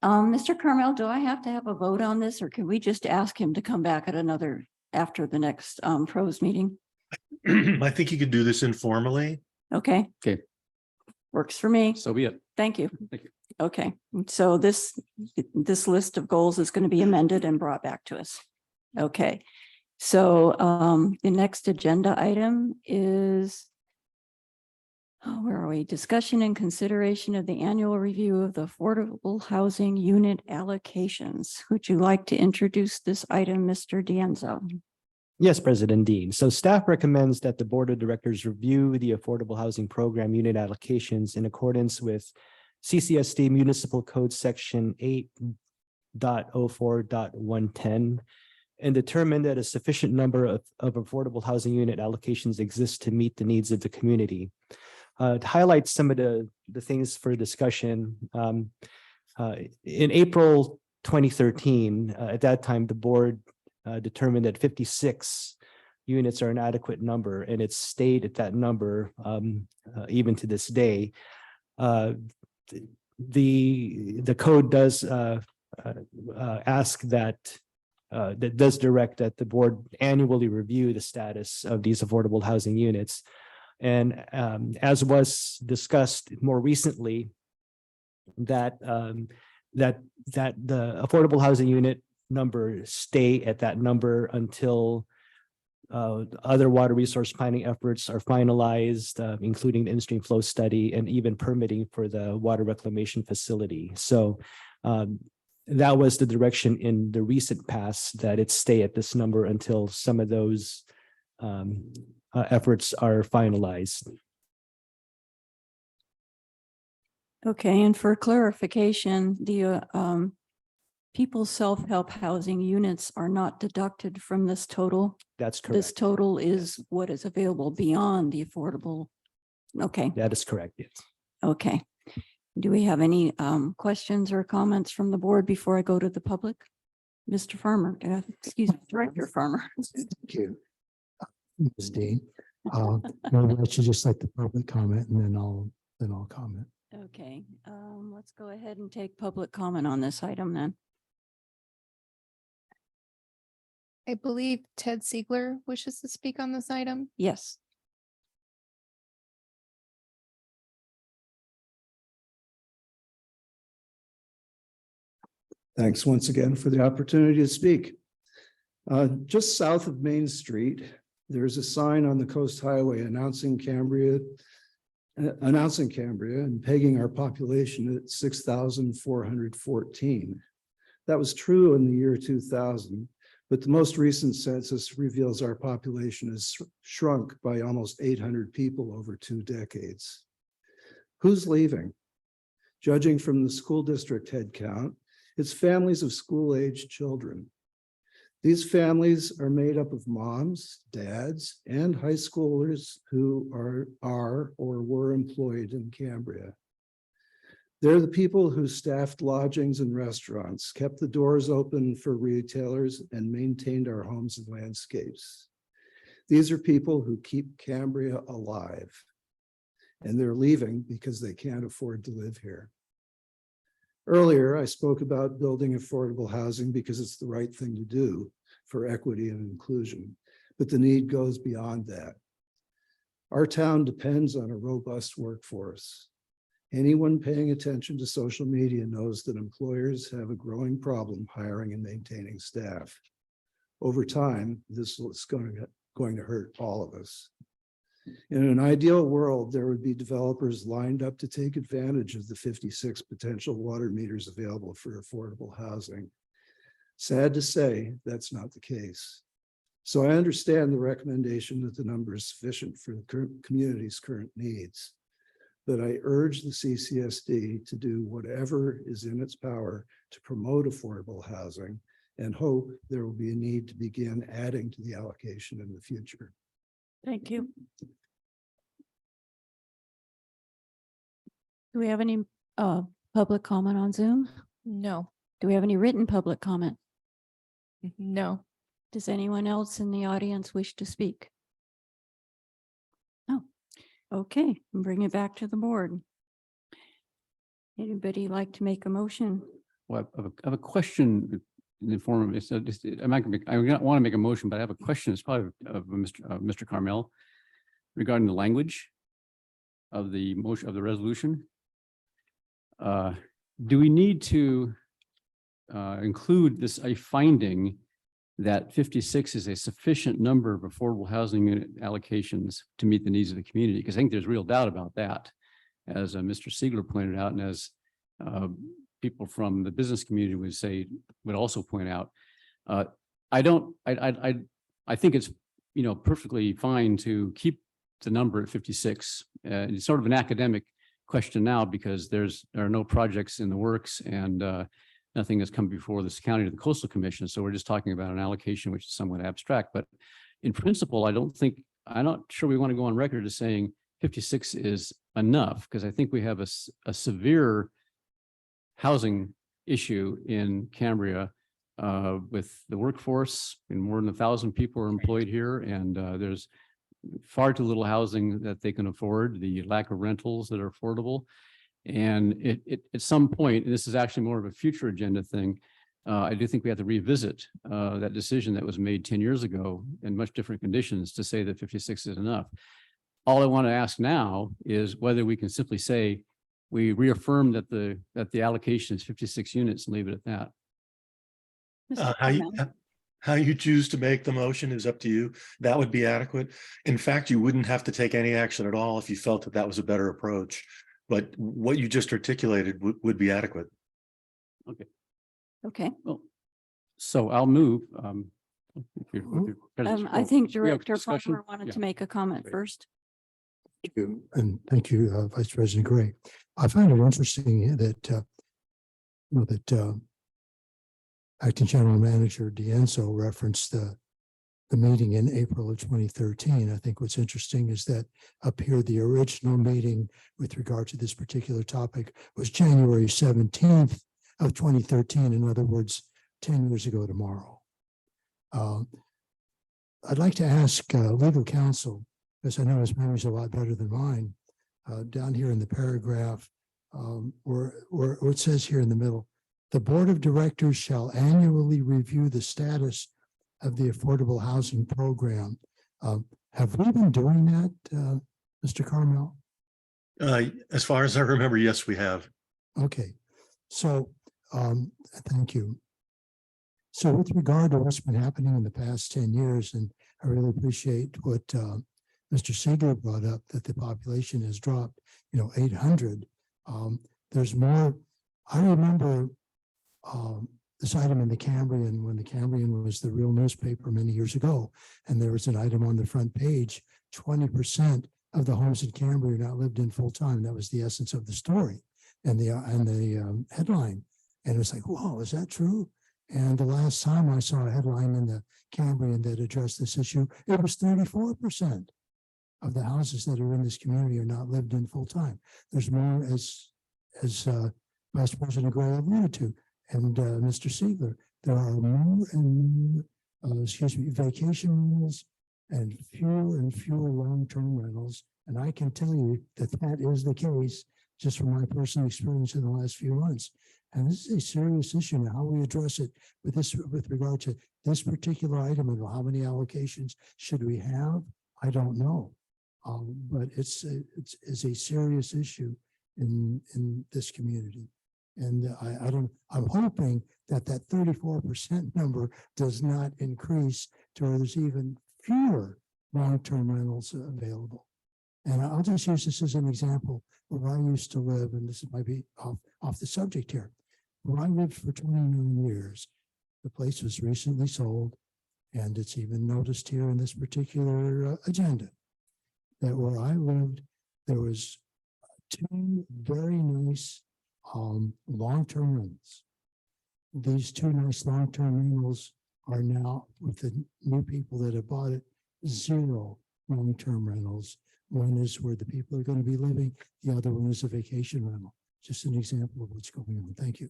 Mr. Carmel? Do I have to have a vote on this, or can we just ask him to come back at after the next PROS meeting? I think you could do this informally. Okay. Okay. Works for me. So be it. Thank you. Thank you. Okay, so this list of goals is going to be amended and brought back to us. Okay, so the next agenda item is, where are we? Discussion and consideration of the annual review of the affordable housing unit allocations. Would you like to introduce this item, Mr. D'Anzo? Yes, President Dean. So staff recommends that the Board of Directors review the Affordable Housing Program unit allocations in accordance with CCSD Municipal Code Section 8.04.110 and determine that a sufficient number of affordable housing unit allocations exist to meet the needs of the community. To highlight some of the things for discussion, in April 2013, at that time, the board determined that 56 units are an adequate number, and it's stayed at that number even to this day. The code does ask that does direct that the board annually review the status of these affordable housing units. And as was discussed more recently, that the affordable housing unit number stay at that number until other water resource planning efforts are finalized, including the in-stream flow study and even permitting for the water reclamation facility. So that was the direction in the recent past, that it stay at this number until some of those efforts are finalized. Okay, and for clarification, the people's self-help housing units are not deducted from this total. That's correct. This total is what is available beyond the affordable. Okay. That is correct, yes. Okay. Do we have any questions or comments from the board before I go to the public? Mr. Farmer, excuse me, Director Farmer. Thank you. Ms. Dean. Maybe I should just let the public comment and then I'll comment. Okay, let's go ahead and take public comment on this item then. I believe Ted Siegler wishes to speak on this item. Yes. Thanks once again for the opportunity to speak. Just south of Main Street, there's a sign on the Coast Highway announcing Cambria and pegging our population at 6,414. That was true in the year 2000, but the most recent census reveals our population has shrunk by almost 800 people over 2 decades. Who's leaving? Judging from the school district head count, it's families of school-aged children. These families are made up of moms, dads, and high schoolers who are or were employed in Cambria. They're the people who staffed lodgings and restaurants, kept the doors open for retailers, and maintained our homes and landscapes. These are people who keep Cambria alive, and they're leaving because they can't afford to live here. Earlier, I spoke about building affordable housing because it's the right thing to do for equity and inclusion, but the need goes beyond that. Our town depends on a robust workforce. Anyone paying attention to social media knows that employers have a growing problem hiring and maintaining staff. Over time, this is going to hurt all of us. In an ideal world, there would be developers lined up to take advantage of the 56 potential water meters available for affordable housing. Sad to say, that's not the case. So I understand the recommendation that the number is sufficient for the community's current needs. But I urge the CCSD to do whatever is in its power to promote affordable housing and hope there will be a need to begin adding to the allocation in the future. Thank you. Do we have any public comment on Zoom? No. Do we have any written public comment? No. Does anyone else in the audience wish to speak? No. Okay, bring it back to the board. Anybody like to make a motion? Well, I have a question in the form of, I'm not gonna I don't want to make a motion, but I have a question. It's probably of Mr. Carmel regarding the language of the motion of the resolution. Do we need to include this, a finding that 56 is a sufficient number of affordable housing unit allocations to meet the needs of the community? Because I think there's real doubt about that, as Mr. Siegler pointed out, and as people from the business community would also point out. I think it's, perfectly fine to keep the number at 56. It's sort of an academic question now because there are no projects in the works and nothing has come before this county to the Coastal Commission. So we're just talking about an allocation, which is somewhat abstract, but in principle, I'm not sure we want to go on record as saying 56 is enough, because I think we have a severe housing issue in Cambria with the workforce, and more than 1,000 people are employed here, and there's far too little housing that they can afford, the lack of rentals that are affordable. And at some point, and this is actually more of a future agenda thing, I do think we have to revisit that decision that was made 10 years ago in much different conditions to say that 56 is enough. All I want to ask now is whether we can simply say we reaffirm that the allocation is 56 units and leave it at that. How you choose to make the motion is up to you. That would be adequate. In fact, you wouldn't have to take any action at all if you felt that that was a better approach. But what you just articulated would be adequate. Okay. Okay. Well, so I'll move. I think we have Director discussion? Farmer wanted Yeah. to make a comment first. Thank you. And thank you, Vice President Gray. I find it interesting that, Acting General Manager D'Enzo referenced the meeting in April of 2013. I think what's interesting is that up here, the original meeting with regard to this particular topic was January 17th of 2013. In other words, 10 years ago tomorrow. I'd like to ask legal counsel, because I know his memory's a lot better than mine, down here in the paragraph where it says here in the middle, the Board of Directors shall annually review the status of the affordable housing program. Have we been doing that, Mr. Carmel? As far as I remember, yes, we have. Okay, so Thank you. So with regard to what's been happening in the past 10 years, and I really appreciate what Mr. Siegler brought up, that the population has dropped, 800. There's more. I remember this item in the Cambrian when the Cambrian was the real newspaper many years ago, and there was an item on the front page, 20% of the homes in Cambria are not lived in full time. That was the essence of the story and the headline. And it's like, whoa, is that true? And the last time I saw a headline in the Cambrian that addressed this issue, it was 34% of the houses that are in this community are not lived in full time. There's more, as Vice President Gray alluded to, and Mr. Siegler, there are more and more, vacation rentals and fewer long-term rentals. And I can tell you that that is the case just from my personal experience in the last few months. And this is a serious issue. Now, how we address it with regard to this particular item and how many allocations should we have, I don't know. But it's a serious issue in this community. And I'm hoping that 34% number does not increase to where there's even fewer long-term rentals available. And I'll just use this as an example where I used to live, and this might be off the subject here. Where I lived for 29 years, the place was recently sold, and it's even noticed here in this particular agenda that where I lived, there was 2 very nice long-term rentals. These 2 nice long-term rentals are now, with the new people that have bought it, 0 long-term rentals. One is where the people are going to be living. The other one is a vacation rental. Just an example of what's going on. Thank you.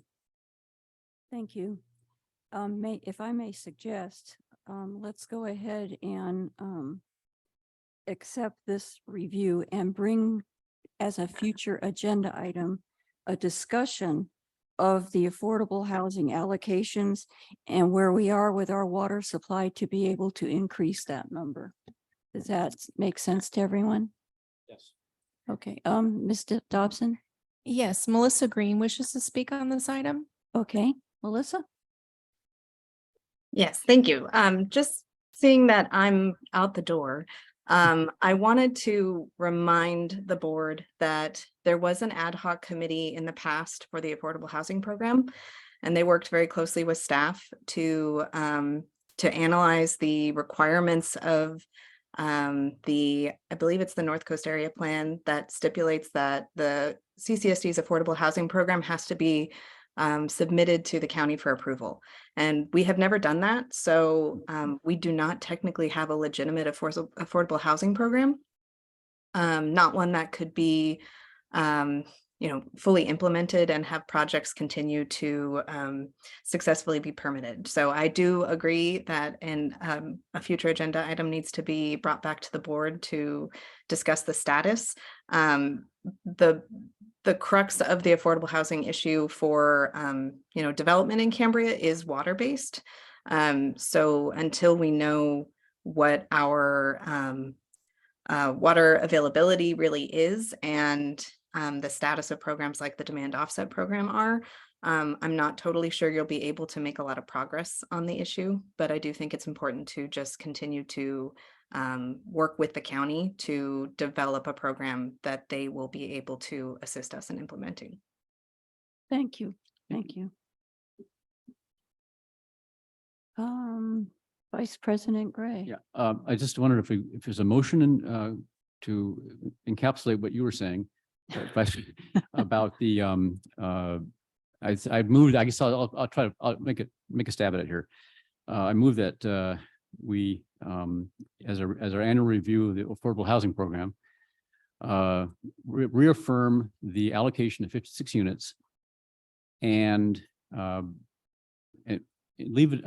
Thank you. If I may suggest, let's go ahead and accept this review and bring as a future agenda item a discussion of the affordable housing allocations and where we are with our water supply to be able to increase that number. Does that make sense to everyone? Yes. Okay, Ms. Dobson? Yes, Melissa Green wishes to speak on this item. Okay, Melissa? Yes, thank you. Just seeing that I'm out the door, I wanted to remind the board that there was an ad hoc committee in the past for the affordable housing program, and they worked very closely with staff to analyze the requirements of I believe it's the North Coast Area Plan that stipulates that the CCSD's affordable housing program has to be submitted to the county for approval. And we have never done that. So we do not technically have a legitimate affordable housing program, not one that could be fully implemented and have projects continue to successfully be permitted. So I do agree that a future agenda item needs to be brought back to the board to discuss the status. The crux of the affordable housing issue for development in Cambria is water-based. So until we know what our water availability really is and the status of programs like the demand offset program are, I'm not totally sure you'll be able to make a lot of progress on the issue, but I do think it's important to just continue to work with the county to develop a program that they will be able to assist us in implementing. Thank you. Thank you. Vice President Gray. Yeah, I just wondered if there's a motion to encapsulate what you were saying about the I've moved. I guess I'll try to make a stab at it here. I move that we as our annual review of the affordable housing program reaffirm the allocation of 56 units and leave it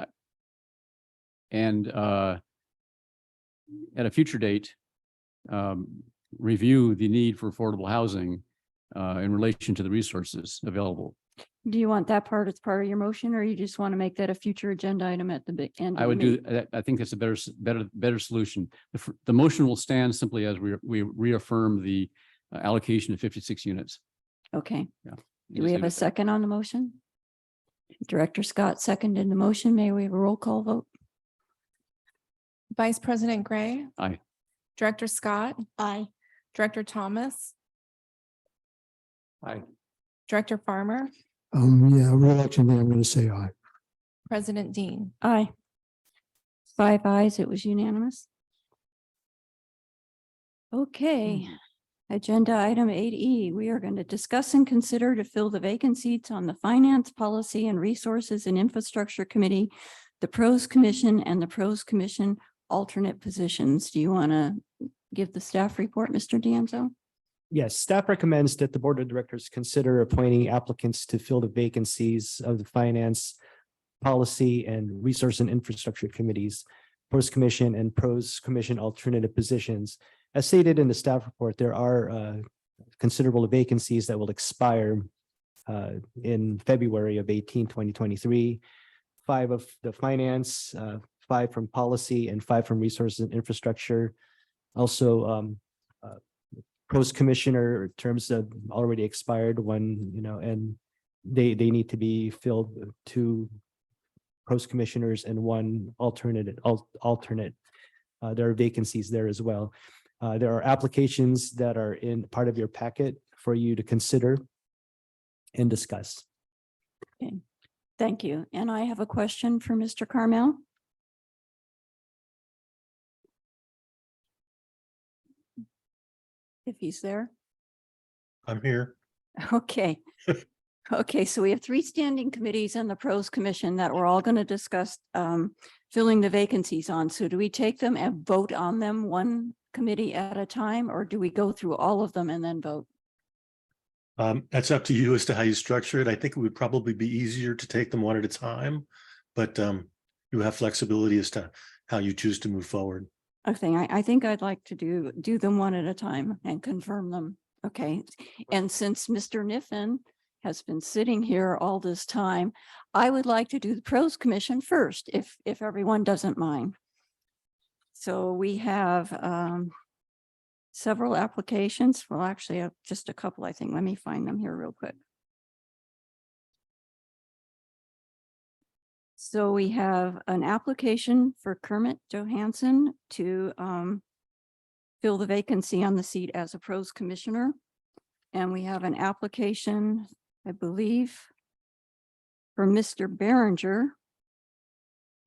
and at a future date review the need for affordable housing in relation to the resources available. Do you want that part as part of your motion, or you just want to make that a future agenda item at the end? I would do that. I think that's a better solution. The motion will stand simply as we reaffirm the allocation of 56 units. Okay. Yeah. Do we have a second on the motion? Director Scott seconded the motion. May we have a roll call vote? Vice President Gray, Aye. Director Scott, Aye. Director Thomas, Aye. Director Farmer, Yeah, reluctantly, I'm going to say aye. President Dean. Aye. 5 ayes, it was unanimous. Okay, agenda item 8E, we are going to discuss and consider to fill the vacant seats on the Finance, Policy and Resources and Infrastructure Committee, the Pros Commission and the Pros Commission alternate positions. Do you want to give the staff report, Mr. D'Anzo? Yes, staff recommends that the board of directors consider appointing applicants to fill the vacancies of the Finance, Policy and Resource and Infrastructure Committees, Pros Commission and Pros Commission alternative positions. As stated in the staff report, there are considerable vacancies that will expire in February of 2023. 5 of the Finance, 5 from Policy, and 5 from Resources and Infrastructure. Also, Pros Commissioner terms have already expired, one, and they need to be filled. 2 Pros Commissioners and 1 alternate. There are vacancies there as well. There are applications that are in part of your packet for you to consider and discuss. Okay, thank you. And I have a question for Mr. Carmel. If he's there. I'm here. Okay. Okay, so we have 3 standing committees and the Pros Commission that we're all going to discuss filling the vacancies on. So do we take them and vote on them one committee at a time, or do we go through all of them and then vote? That's up to you as to how you structure it. I think it would probably be easier to take them one at a time, but you have flexibility as to how you choose to move forward. Okay, I think I'd like to do them one at a time and confirm them. Okay, and since Mr. Niffen has been sitting here all this time, I would like to do the Pros Commission first, if everyone doesn't mind. So we have several applications. Well, actually, just a couple, I think. Let me find them here real quick. So we have an application for Kermit Johansson to fill the vacancy on the seat as a Pros Commissioner. And we have an application, I believe, for Mr. Behringer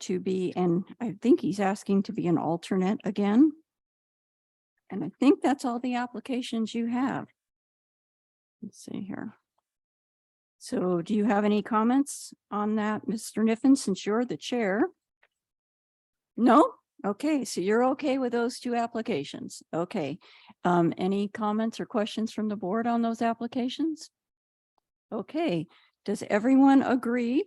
to be, and I think he's asking to be an alternate again. And I think that's all the applications you have. Let's see here. So do you have any comments on that, Mr. Niffen, since you're the chair? No? Okay, so you're okay with those 2 applications. Okay. Any comments or questions from the board on those applications? Okay, does everyone agree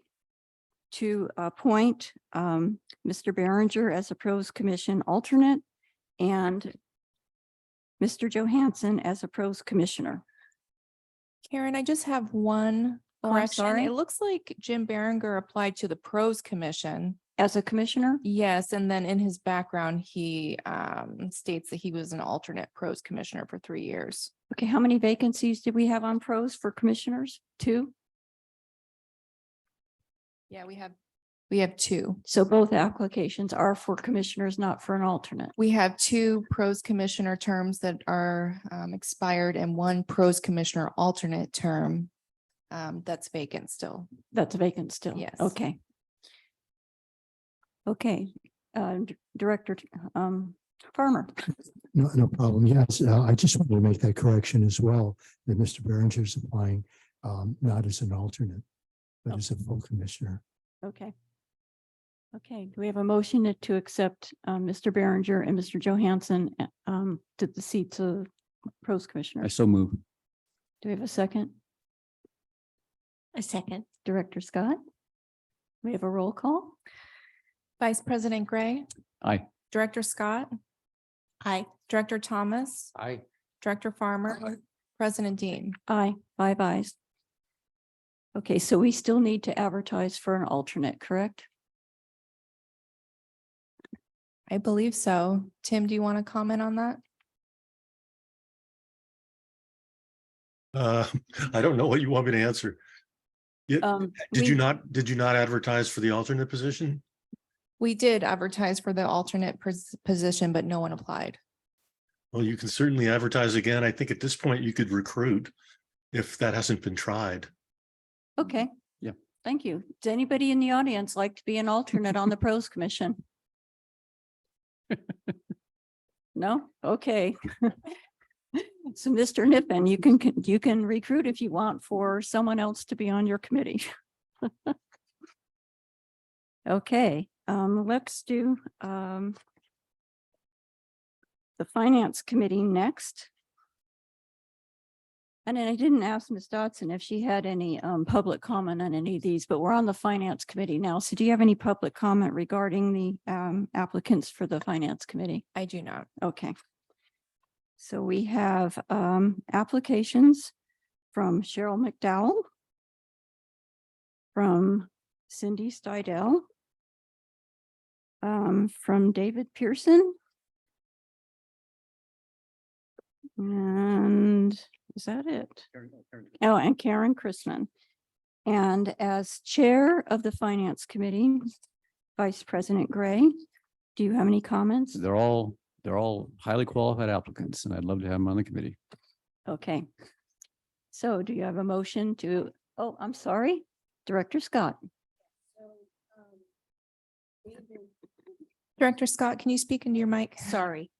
to appoint Mr. Behringer as a Pros Commission alternate and Mr. Johansson as a Pros Commissioner? Karen, I just have one Oh, I'm correction. sorry. It looks like Jim Berenger applied to the Pros Commission. As a commissioner? Yes, and then in his background, he states that he was an alternate Pros Commissioner for 3 years. Okay, how many vacancies did we have on Pros for commissioners? 2? Yeah, we have 2. So both applications are for commissioners, not for an alternate. We have 2 Pros Commissioner terms that are expired and 1 Pros Commissioner alternate term that's vacant still. That's vacant still? Yes. Okay. Okay, Director Farmer. No problem. Yes, I just wanted to make that correction as well, that Mr. Behringer is applying not as an alternate, but as a full commissioner. Okay. Okay, do we have a motion to accept Mr. Behringer and Mr. Johansson to the seats of Pros Commissioner? I so move. Do we have a second? A second. Director Scott? We have a roll call? Vice President Gray, Aye. Director Scott, Aye. Director Thomas, Aye. Director Farmer, President Dean. Aye, 5 ayes. Okay, so we still need to advertise for an alternate, correct? I believe so. Tim, do you want to comment on that? I don't know what you want me to answer. Yeah, did you we- not advertise for the alternate position? We did advertise for the alternate position, but no one applied. Well, you can certainly advertise again. I think at this point you could recruit if that hasn't been tried. Okay. Yeah. Thank you. Does anybody in the audience like to be an alternate on the pros commission? No? Okay. So Mr. Nippen, you can recruit if you want for someone else to be on your committee. Okay, let's do the finance committee next. And then I didn't ask Ms. Dodson if she had any public comment on any of these, but we're on the finance committee now. So do you have any public comment regarding the applicants for the finance committee? I do not. Okay. So we have applications from Cheryl McDowell, from Cindy Stidell, from David Pearson. And is that it? Oh, and Karen Chrisman. And as chair of the finance committee, Vice President Gray, do you have any comments? They're all highly qualified applicants, and I'd love to have them on the committee. Okay. So do you have a motion to, oh, I'm sorry, Director Scott. Director Scott, can you speak into your mic? Sorry.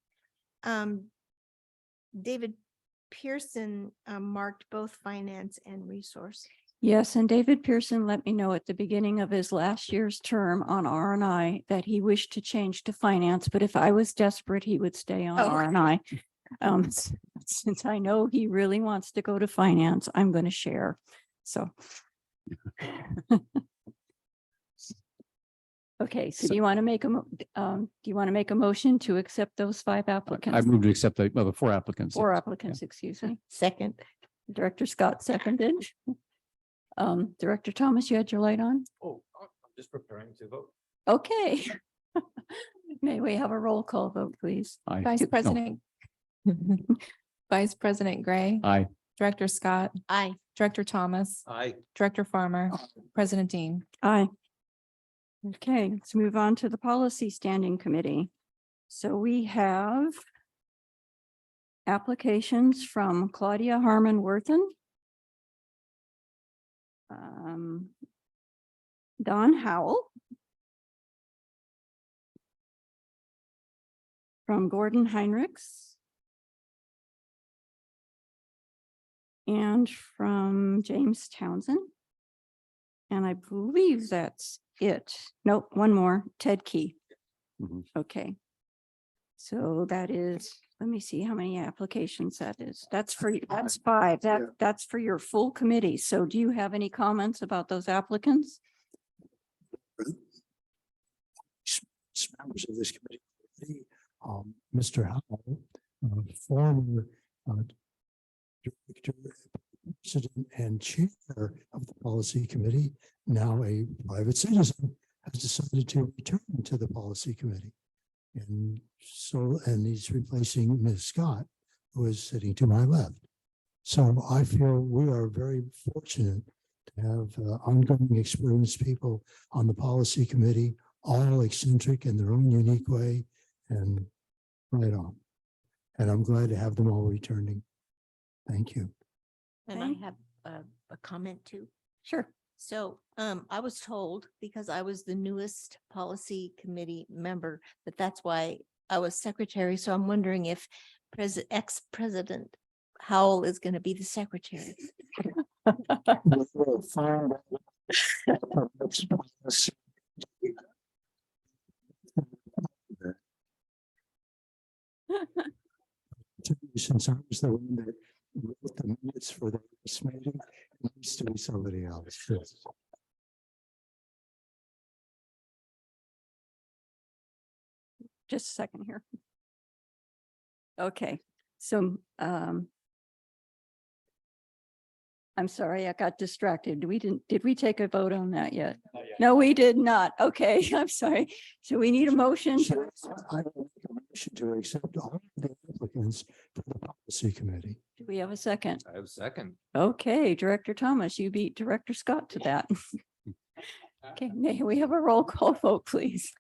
David Pearson marked both finance and resource. Yes, and David Pearson let me know at the beginning of his last year's term on R&I that he wished to change to finance, but if I was desperate, he would stay on R&I. Since I know he really wants to go to finance, I'm going to share. So. Okay, so do you want to make a motion to accept those 5 applicants? I move to accept the 4 applicants. 4 applicants, excuse me. Second. Director Scott seconded. Director Thomas, you had your light on? Oh, I'm just preparing to vote. Okay. May we have a roll call vote, please? Aye. Vice President. Vice President Gray. Aye. Director Scott. Aye. Director Thomas. Aye. Director Farmer. President Dean. Aye. Okay, let's move on to the Policy Standing Committee. So we have applications from Claudia Harmon Worthen, Don Howell, from Gordon Heinrichs, and from James Townsend. And I believe that's it. Nope, one more, Ted Key. Mhm. Okay. So that is, let me see how many applications that is. That's 5. That's for your full committee. So do you have any comments about those applicants? Members of this committee, Mr. Howell, former director, president and chair of the policy committee, now a private citizen, has decided to return to the policy committee. And he's replacing Ms. Scott, who is sitting to my left. So I feel we are very fortunate to have ongoing experienced people on the policy committee, all eccentric in their own unique way, and right on. And I'm glad to have them all returning. Thank you. And I have a comment too. Sure. So I was told, because I was the newest policy committee member, that that's why I was secretary. So I'm wondering if ex-president Howell is going to be the secretary. Since I was the one that wrote the minutes for the first meeting, it needs to be somebody else. Just a second here. Okay, so I'm sorry, I got distracted. Did we take a vote on that yet? No, we did not. Okay, I'm sorry. So we need a motion. I will make a motion to accept all of the applicants for the policy committee. Do we have a second? I have a second. Okay, Director Thomas, you beat Director Scott to that. Okay, may we have a roll call vote, please?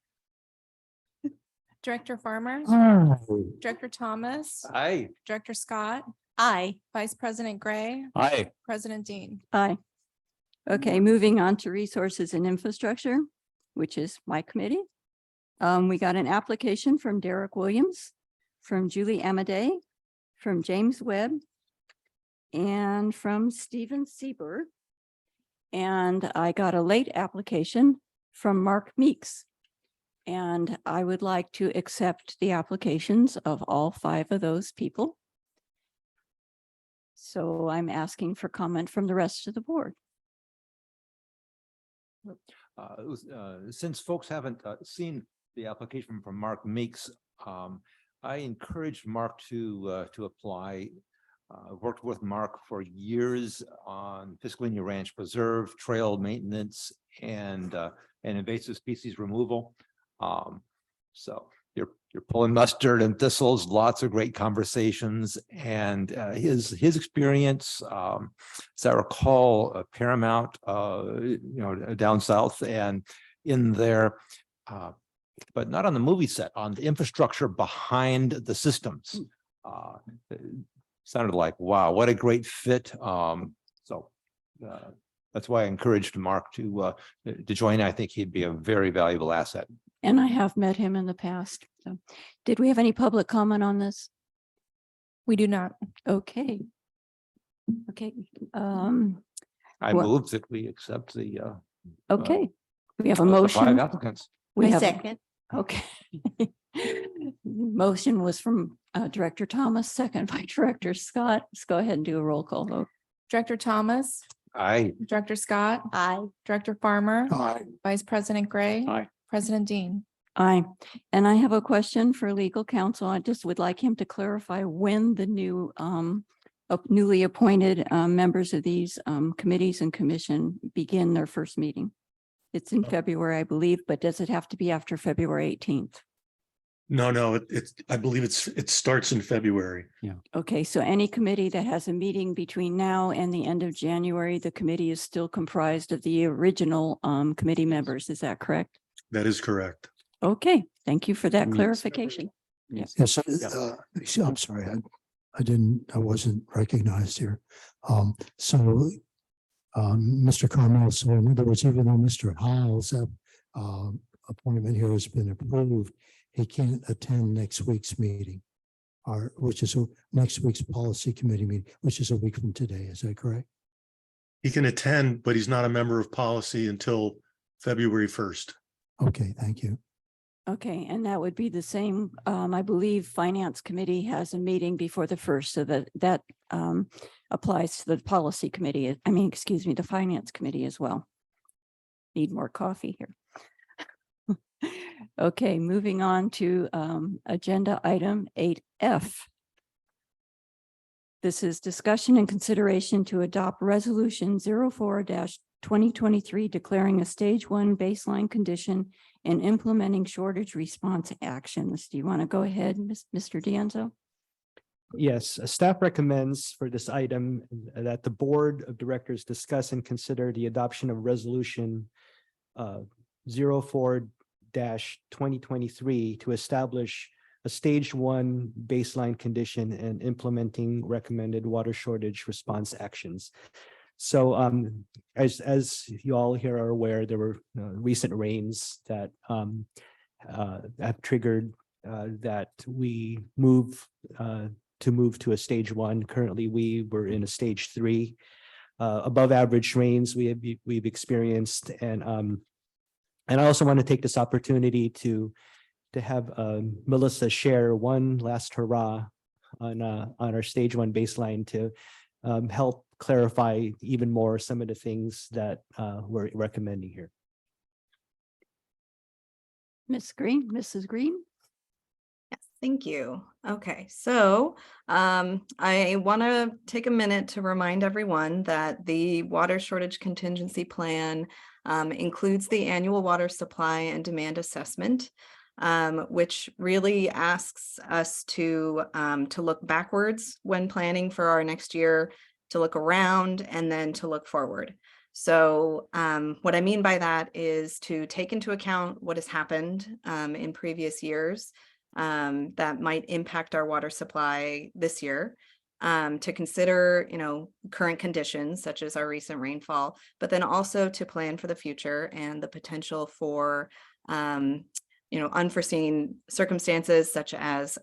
Director Farmer, Aye. Director Thomas, Aye. Director Scott, Aye. Vice President Gray, Aye. President Dean. Aye. Okay, moving on to resources and infrastructure, which is my committee. We got an application from Derek Williams, from Julie Amadei, from James Webb, and from Stephen Sieber. And I got a late application from Mark Meeks. And I would like to accept the applications of all 5 of those people. So I'm asking for comment from the rest of the board. Since folks haven't seen the application from Mark Meeks, I encouraged Mark to apply. Worked with Mark for years on Fiscalia Ranch Preserve, trail maintenance, and invasive species removal. So you're pulling mustard and thistles, lots of great conversations, and his experience, as I recall, Paramount, down south and in there, but not on the movie set, on the infrastructure behind the systems. Sounded like, wow, what a great fit. So that's why I encouraged Mark to join. I think he'd be a very valuable asset. And I have met him in the past. So, did we have any public comment on this? We do not. Okay. Okay. I Well- move that we accept the Okay. We have a the 5 motion. applicants. We I have, second. okay. Motion was from Director Thomas, second by Director Scott. Let's go ahead and do a roll call vote. Director Thomas, Aye. Director Scott, Aye. Director Farmer, Aye. Vice President Gray, Aye. President Dean. Aye. And I have a question for legal counsel. I just would like him to clarify when the new newly appointed members of these committees and commission begin their first meeting. It's in February, I believe, but does it have to be after February 18th? No, I believe it starts in February. Okay, so any committee that has a meeting between now and the end of January, the committee is still comprised of the original committee members. Is that correct? That is correct. Okay, thank you for that Means- clarification. Yes. Yes, I'm sorry, I wasn't recognized here. Mr. Carmel, so in other words, even though Mr. Hiles' appointment here has been approved, he can't attend next week's meeting, which is next week's policy committee meeting, which is a week from today. Is that correct? He can attend, but he's not a member of policy until February 1st. Okay, thank you. Okay, and that would be the same. I believe Finance Committee has a meeting before the 1st, so that applies to the policy committee. I mean, excuse me, the Finance Committee as well. Need more coffee here. Okay, moving on to agenda item 8F. This is discussion and consideration to adopt resolution 04-2023 declaring a stage 1 baseline condition and implementing shortage response actions. Do you want to go ahead, Mr. D'Anzo? Yes, staff recommends for this item that the Board of Directors discuss and consider the adoption of resolution 04-2023 to establish a stage 1 baseline condition and implementing recommended water shortage response actions. So as you all here are aware, there were recent rains that have triggered that we move to a stage 1. Currently, we were in a stage 3. Above average rains we've experienced, and I also want to take this opportunity to have Melissa share one last hurrah on our stage 1 baseline to help clarify even more some of the things that we're recommending here. Mrs. Green? Yes, thank you. Okay, so I want to take a minute to remind everyone that the water shortage contingency plan includes the annual water supply and demand assessment. which really asks us to look backwards when planning for our next year, to look around, and then to look forward. So what I mean by that is to take into account what has happened in previous years that might impact our water supply this year, to consider, current conditions such as our recent rainfall, but then also to plan for the future and the potential for, unforeseen circumstances such as,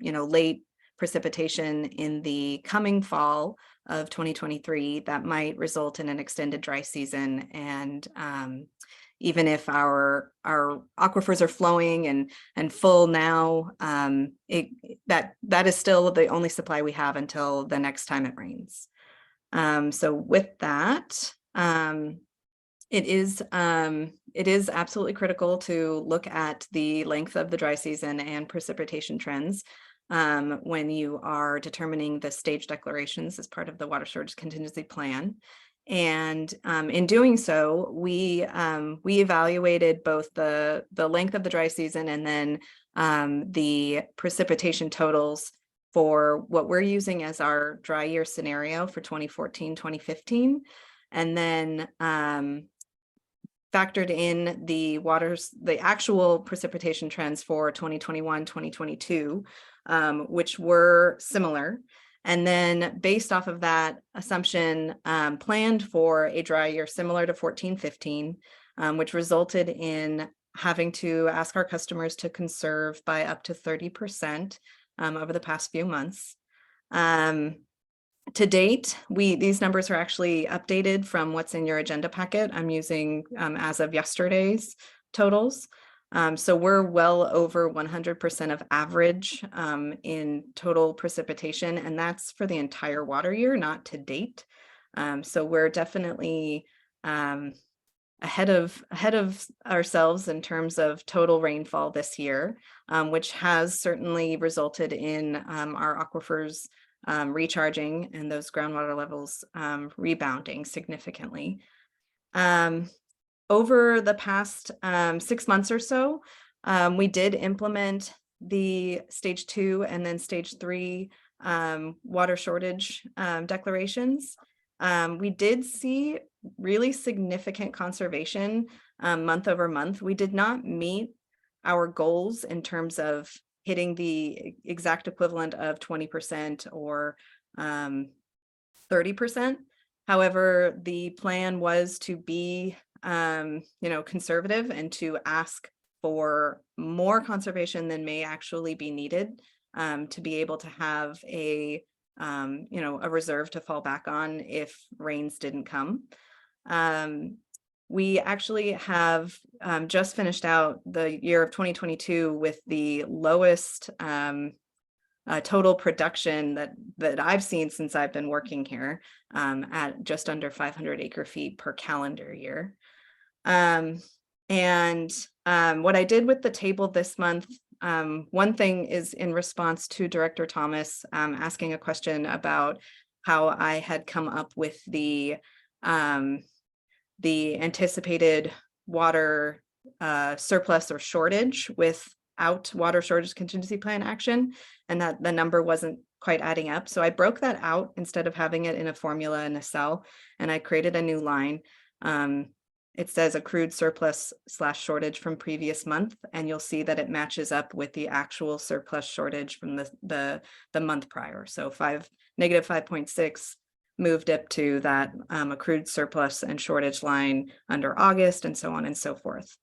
late precipitation in the coming fall of 2023 that might result in an extended dry season. And even if our aquifers are flowing and full now, that is still the only supply we have until the next time it rains. So with that, it is absolutely critical to look at the length of the dry season and precipitation trends when you are determining the stage declarations as part of the water shortage contingency plan. And in doing so, we evaluated both the length of the dry season and then the precipitation totals for what we're using as our dry year scenario for 2014, 2015. And then factored in the actual precipitation trends for 2021, 2022, which were similar. And then based off of that assumption, planned for a dry year similar to 14-15, which resulted in having to ask our customers to conserve by up to 30% over the past few months. To date, these numbers are actually updated from what's in your agenda packet. I'm using as of yesterday's totals. So we're well over 100% of average in total precipitation, and that's for the entire water year, not to date. So we're definitely ahead of ourselves in terms of total rainfall this year, which has certainly resulted in our aquifers recharging and those groundwater levels rebounding significantly. Over the past 6 months or so, we did implement the stage 2 and then stage 3 water shortage declarations. We did see really significant conservation month over month. We did not meet our goals in terms of hitting the exact equivalent of 20% or 30%. However, the plan was to be conservative and to ask for more conservation than may actually be needed to be able to have a reserve to fall back on if rains didn't come. We actually have just finished out the year of 2022 with the lowest total production that I've seen since I've been working here, at just under 500 acre feet per calendar year. And what I did with the table this month, one thing is in response to Director Thomas asking a question about how I had come up with the anticipated water surplus or shortage without water shortage contingency plan action, and that the number wasn't quite adding up. So I broke that out instead of having it in a formula in a cell, and I created a new line. It says accrued surplus / shortage from previous month, and you'll see that it matches up with the actual surplus shortage from the month prior. So negative 5.6 moved up to that accrued surplus and shortage line under August, and so on and so forth.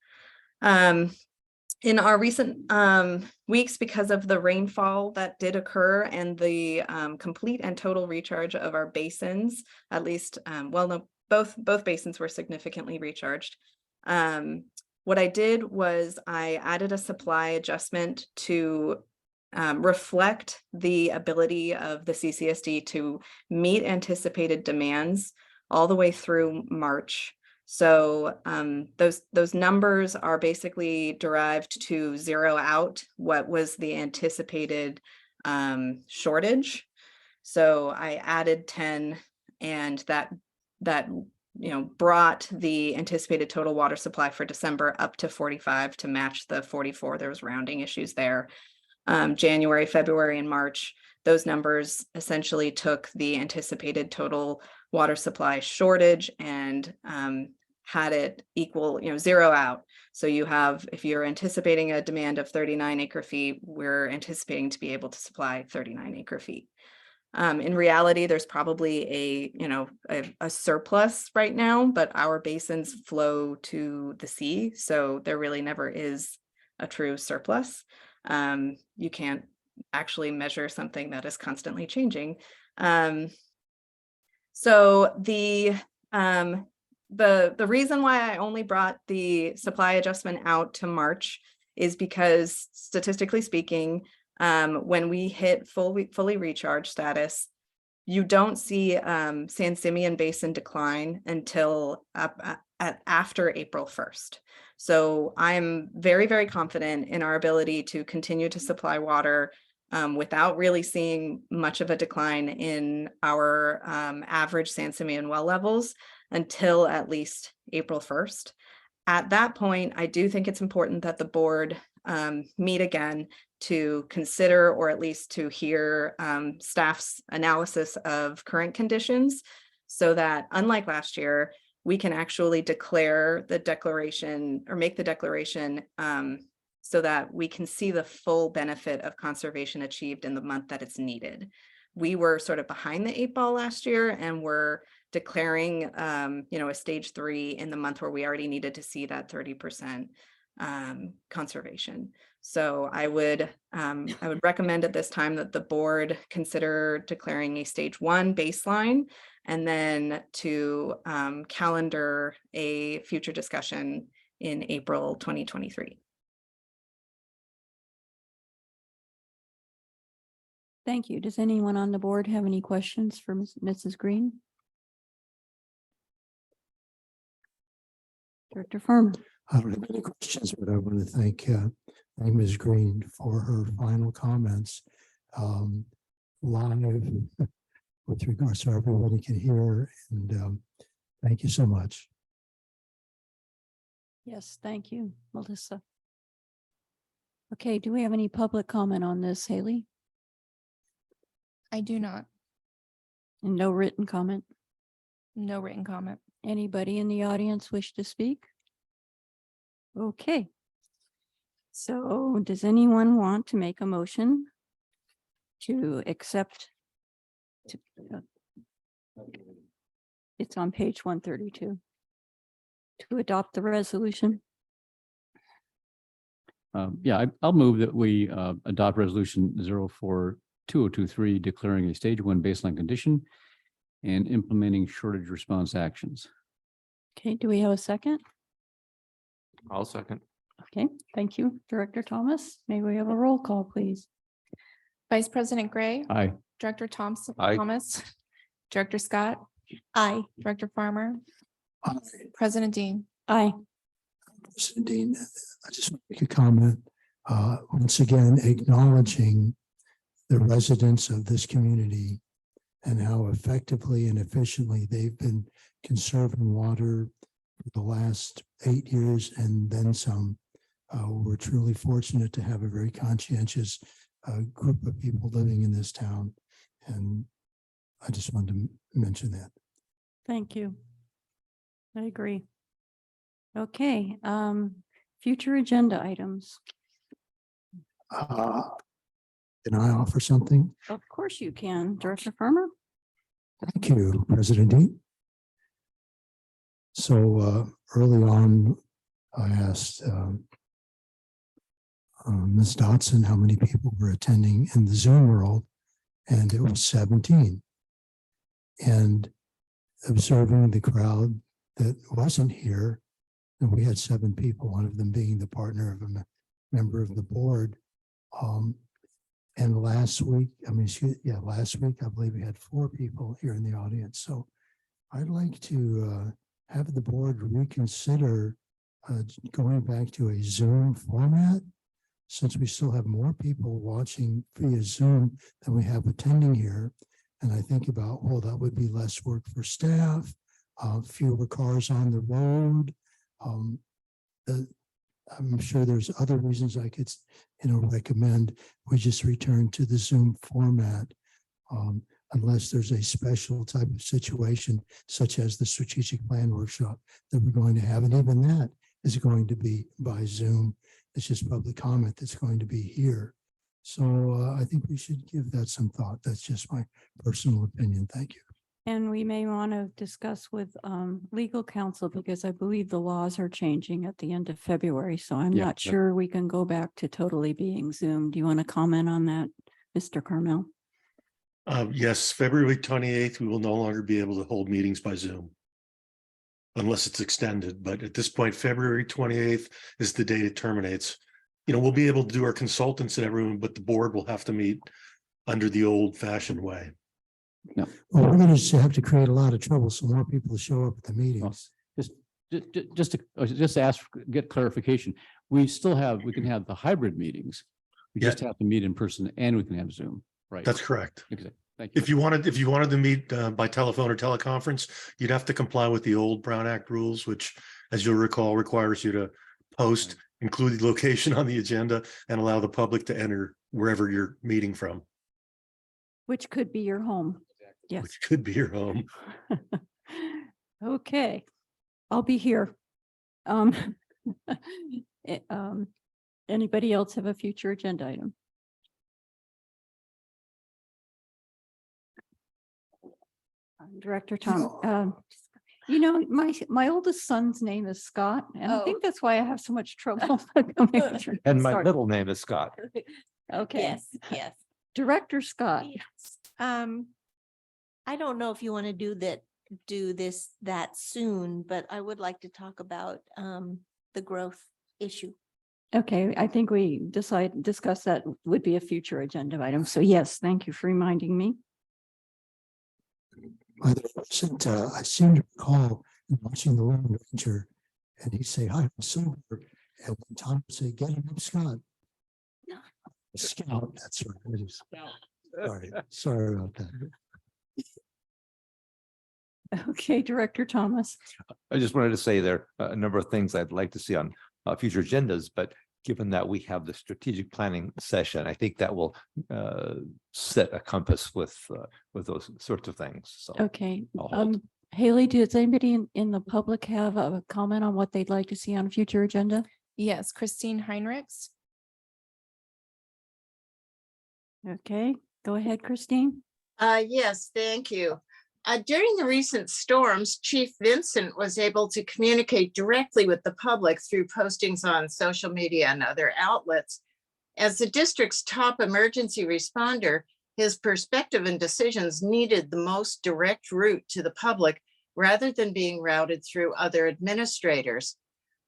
In our recent weeks, because of the rainfall that did occur and the complete and total recharge of our basins, at least, both basins were significantly recharged. What I did was I added a supply adjustment to reflect the ability of the CCSD to meet anticipated demands all the way through March. So those numbers are basically derived to zero out what was the anticipated shortage. So I added 10, and that brought the anticipated total water supply for December up to 45 to match the 44. There was rounding issues there. January, February, and March, those numbers essentially took the anticipated total water supply shortage and had it equal, zero out. So you have, if you're anticipating a demand of 39 acre feet, we're anticipating to be able to supply 39 acre feet. In reality, there's probably a surplus right now, but our basins flow to the sea. So there really never is a true surplus. You can't actually measure something that is constantly changing. So the reason why I only brought the supply adjustment out to March is because, statistically speaking, when we hit fully recharged status, you don't see San Simeon Basin decline until after April 1st. So I'm very, very confident in our ability to continue to supply water without really seeing much of a decline in our average San Simeon well levels until at least April 1st. At that point, I do think it's important that the board meet again to consider, or at least to hear staff's analysis of current conditions, so that, unlike last year, we can actually declare the declaration or make the declaration so that we can see the full benefit of conservation achieved in the month that it's needed. We were sort of behind the 8 ball last year, and we're declaring a stage 3 in the month where we already needed to see that 30% conservation. So I would recommend at this time that the board consider declaring a stage 1 baseline, and then to calendar a future discussion in April 2023. Thank you. Does anyone on the board have any questions for Mrs. Green? Director Farmer. I don't have any questions, but I want to thank Ms. Green for her final comments live with regards to everybody can hear. And thank you so much. Yes, thank you, Melissa. Okay, do we have any public comment on this, Haley? I do not. And no written comment? No written comment. Anybody in the audience wish to speak? Okay. So does anyone want to make a motion to accept? It's on page 132. To adopt the resolution. Yeah, I'll move that we adopt resolution 04-2023, declaring a stage 1 baseline condition and implementing shortage response actions. Okay, do we have a second? I'll second. Okay, thank you, Director Thomas. May we have a roll call, please? Vice President Gray. Aye. Director Thompson. Aye. Thomas. Director Scott. Aye. Director Farmer. Aye. President Dean. Aye. President Dean, I just want to make a comment. Once again, acknowledging the residents of this community and how effectively and efficiently they've been conserving water for the last 8 years and then some. We're truly fortunate to have a very conscientious group of people living in this town. And I just wanted to mention that. Thank you. I agree. Okay, future agenda items. Can I offer something? Of course you can, Director Farmer. Thank you, President Dean. So early on, I asked Ms. Dotson how many people were attending in the Zoom world, and it was 17. And observing the crowd that wasn't here, and we had 7 people, one of them being the partner of a member of the board. And last week, last week, I believe we had 4 people here in the audience. So I'd like to have the board reconsider going back to a Zoom format, since we still have more people watching via Zoom than we have attending here. And I think about, well, that would be less work for staff, fewer cars on the road. the- I'm sure there's other reasons I could, recommend we just return to the Zoom format. Unless there's a special type of situation, such as the strategic plan workshop that we're going to have. And even that is going to be by Zoom. It's just public comment that's going to be here. So I think we should give that some thought. That's just my personal opinion. Thank you. And we may want to discuss with legal counsel because I believe the laws are changing at the end of February. So I'm Yeah, not that- sure we can go back to totally being Zoom. Do you want to comment on that, Mr. Carmel? Yes, February 28th, we will no longer be able to hold meetings by Zoom. Unless it's extended, but at this point, February 28th is the date it terminates. We'll be able to do our consultants and everyone, but the board will have to meet under the old fashioned way. Well, we're going to have to create a lot of trouble so more people show up at the meetings. Just to ask, get clarification. We can have the hybrid meetings. We just have to meet in person and we can have Zoom, right? That's correct. Okay, thank you. If you wanted to meet by telephone or teleconference, you'd have to comply with the old Brown Act rules, which, as you'll recall, requires you to post, include the location on the agenda, and allow the public to enter wherever you're meeting from, Which could be your home. Yes. which could be your home. Okay, I'll be here. Anybody else have a future agenda item? Director Tom, my oldest son's name is Scott, and I think that's why I have so much trouble. And my Sorry. middle name is Scott. Okay, Yes. Director Scott. I don't know if you want to do this that soon, but I would like to talk about the growth issue. Okay, I think we discussed that would be a future agenda item. So yes, thank you for reminding me. I seem to recall watching the Lone Ranger and he'd say, "Hi, I'm Silver." And then Tom would say, "Get him up, Scott." Scout, that's right. It is. Sorry about that. Okay, Director Thomas. I just wanted to say there are a number of things I'd like to see on future agendas, but given that we have the strategic planning session, I think that will set a compass with those sorts of things. So Okay, I'll hold. Haley, does anybody in the public have a comment on what they'd like to see on a future agenda? Yes, Christine Heinrichs. Okay, go ahead, Christine. Yes, thank you. During the recent storms, Chief Vincent was able to communicate directly with the public through postings on social media and other outlets. As the district's top emergency responder, his perspective and decisions needed the most direct route to the public rather than being routed through other administrators.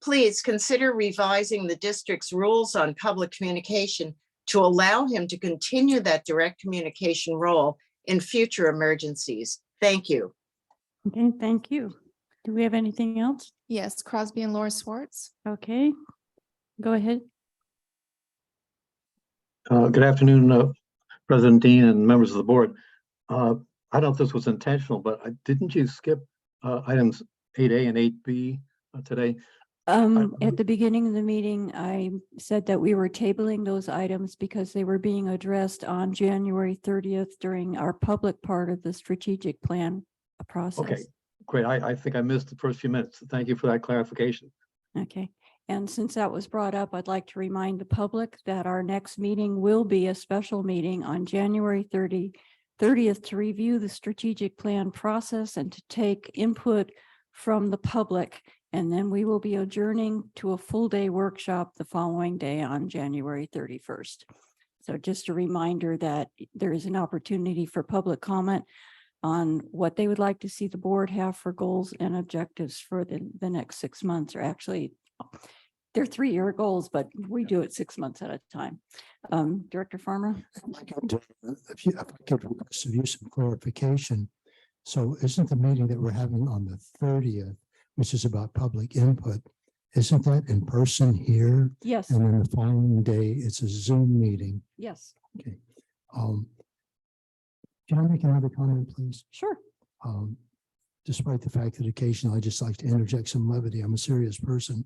Please consider revising the district's rules on public communication to allow him to continue that direct communication role in future emergencies. Thank you. Okay, thank you. Do we have anything else? Yes, Crosby and Laura Swartz. Okay, go ahead. Good afternoon, President Dean and members of the board. I don't know if this was intentional, but didn't you skip items 8A and 8B today? At the beginning of the meeting, I said that we were tabling those items because they were being addressed on January 30th during our public part of the strategic plan process. Okay, great. I think I missed the first few minutes. Thank you for that clarification. Okay, and since that was brought up, I'd like to remind the public that our next meeting will be a special meeting on January 30th to review the strategic plan process and to take input from the public. And then we will be adjourning to a full day workshop the following day on January 31st. So just a reminder that there is an opportunity for public comment on what they would like to see the board have for goals and objectives for the next 6 months, or actually they're 3-year goals, but we do it 6 months at a time. Director Farmer? If I could request of you some clarification. So isn't the meeting that we're having on the 30th, which is about public input, isn't that in person here? Yes. And then the following day, it's a Zoom meeting. Yes. Okay. Can I make another comment, please? Sure. despite the fact that occasionally I just like to interject some levity. I'm a serious person.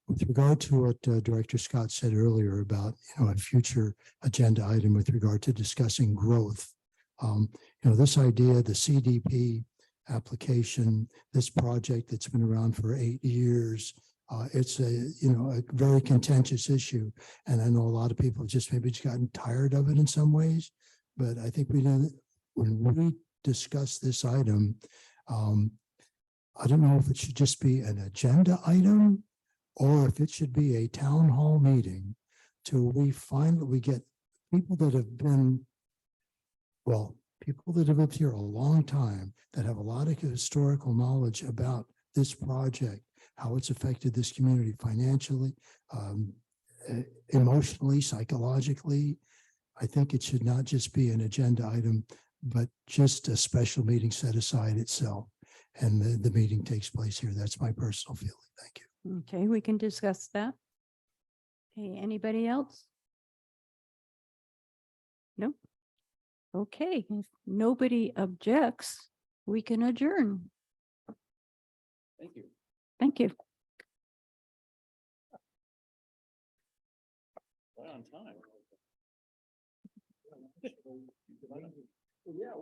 With regard to what Director Scott said earlier about, a future agenda item with regard to discussing growth, this idea, the CDP application, this project that's been around for 8 years, it's a very contentious issue. And I know a lot of people have just maybe just gotten tired of it in some ways, but I think when we discuss this item, I don't know if it should just be an agenda item or if it should be a town hall meeting till we finally get people that have been, people that have lived here a long time, that have a lot of historical knowledge about this project, how it's affected this community financially, emotionally, psychologically. I think it should not just be an agenda item, but just a special meeting set aside itself. And the meeting takes place here. That's my personal feeling. Thank you. Okay, we can discuss that. Okay, anybody else? No? Okay, if nobody objects, we can adjourn. Thank you. Thank you. Right on time. Yeah,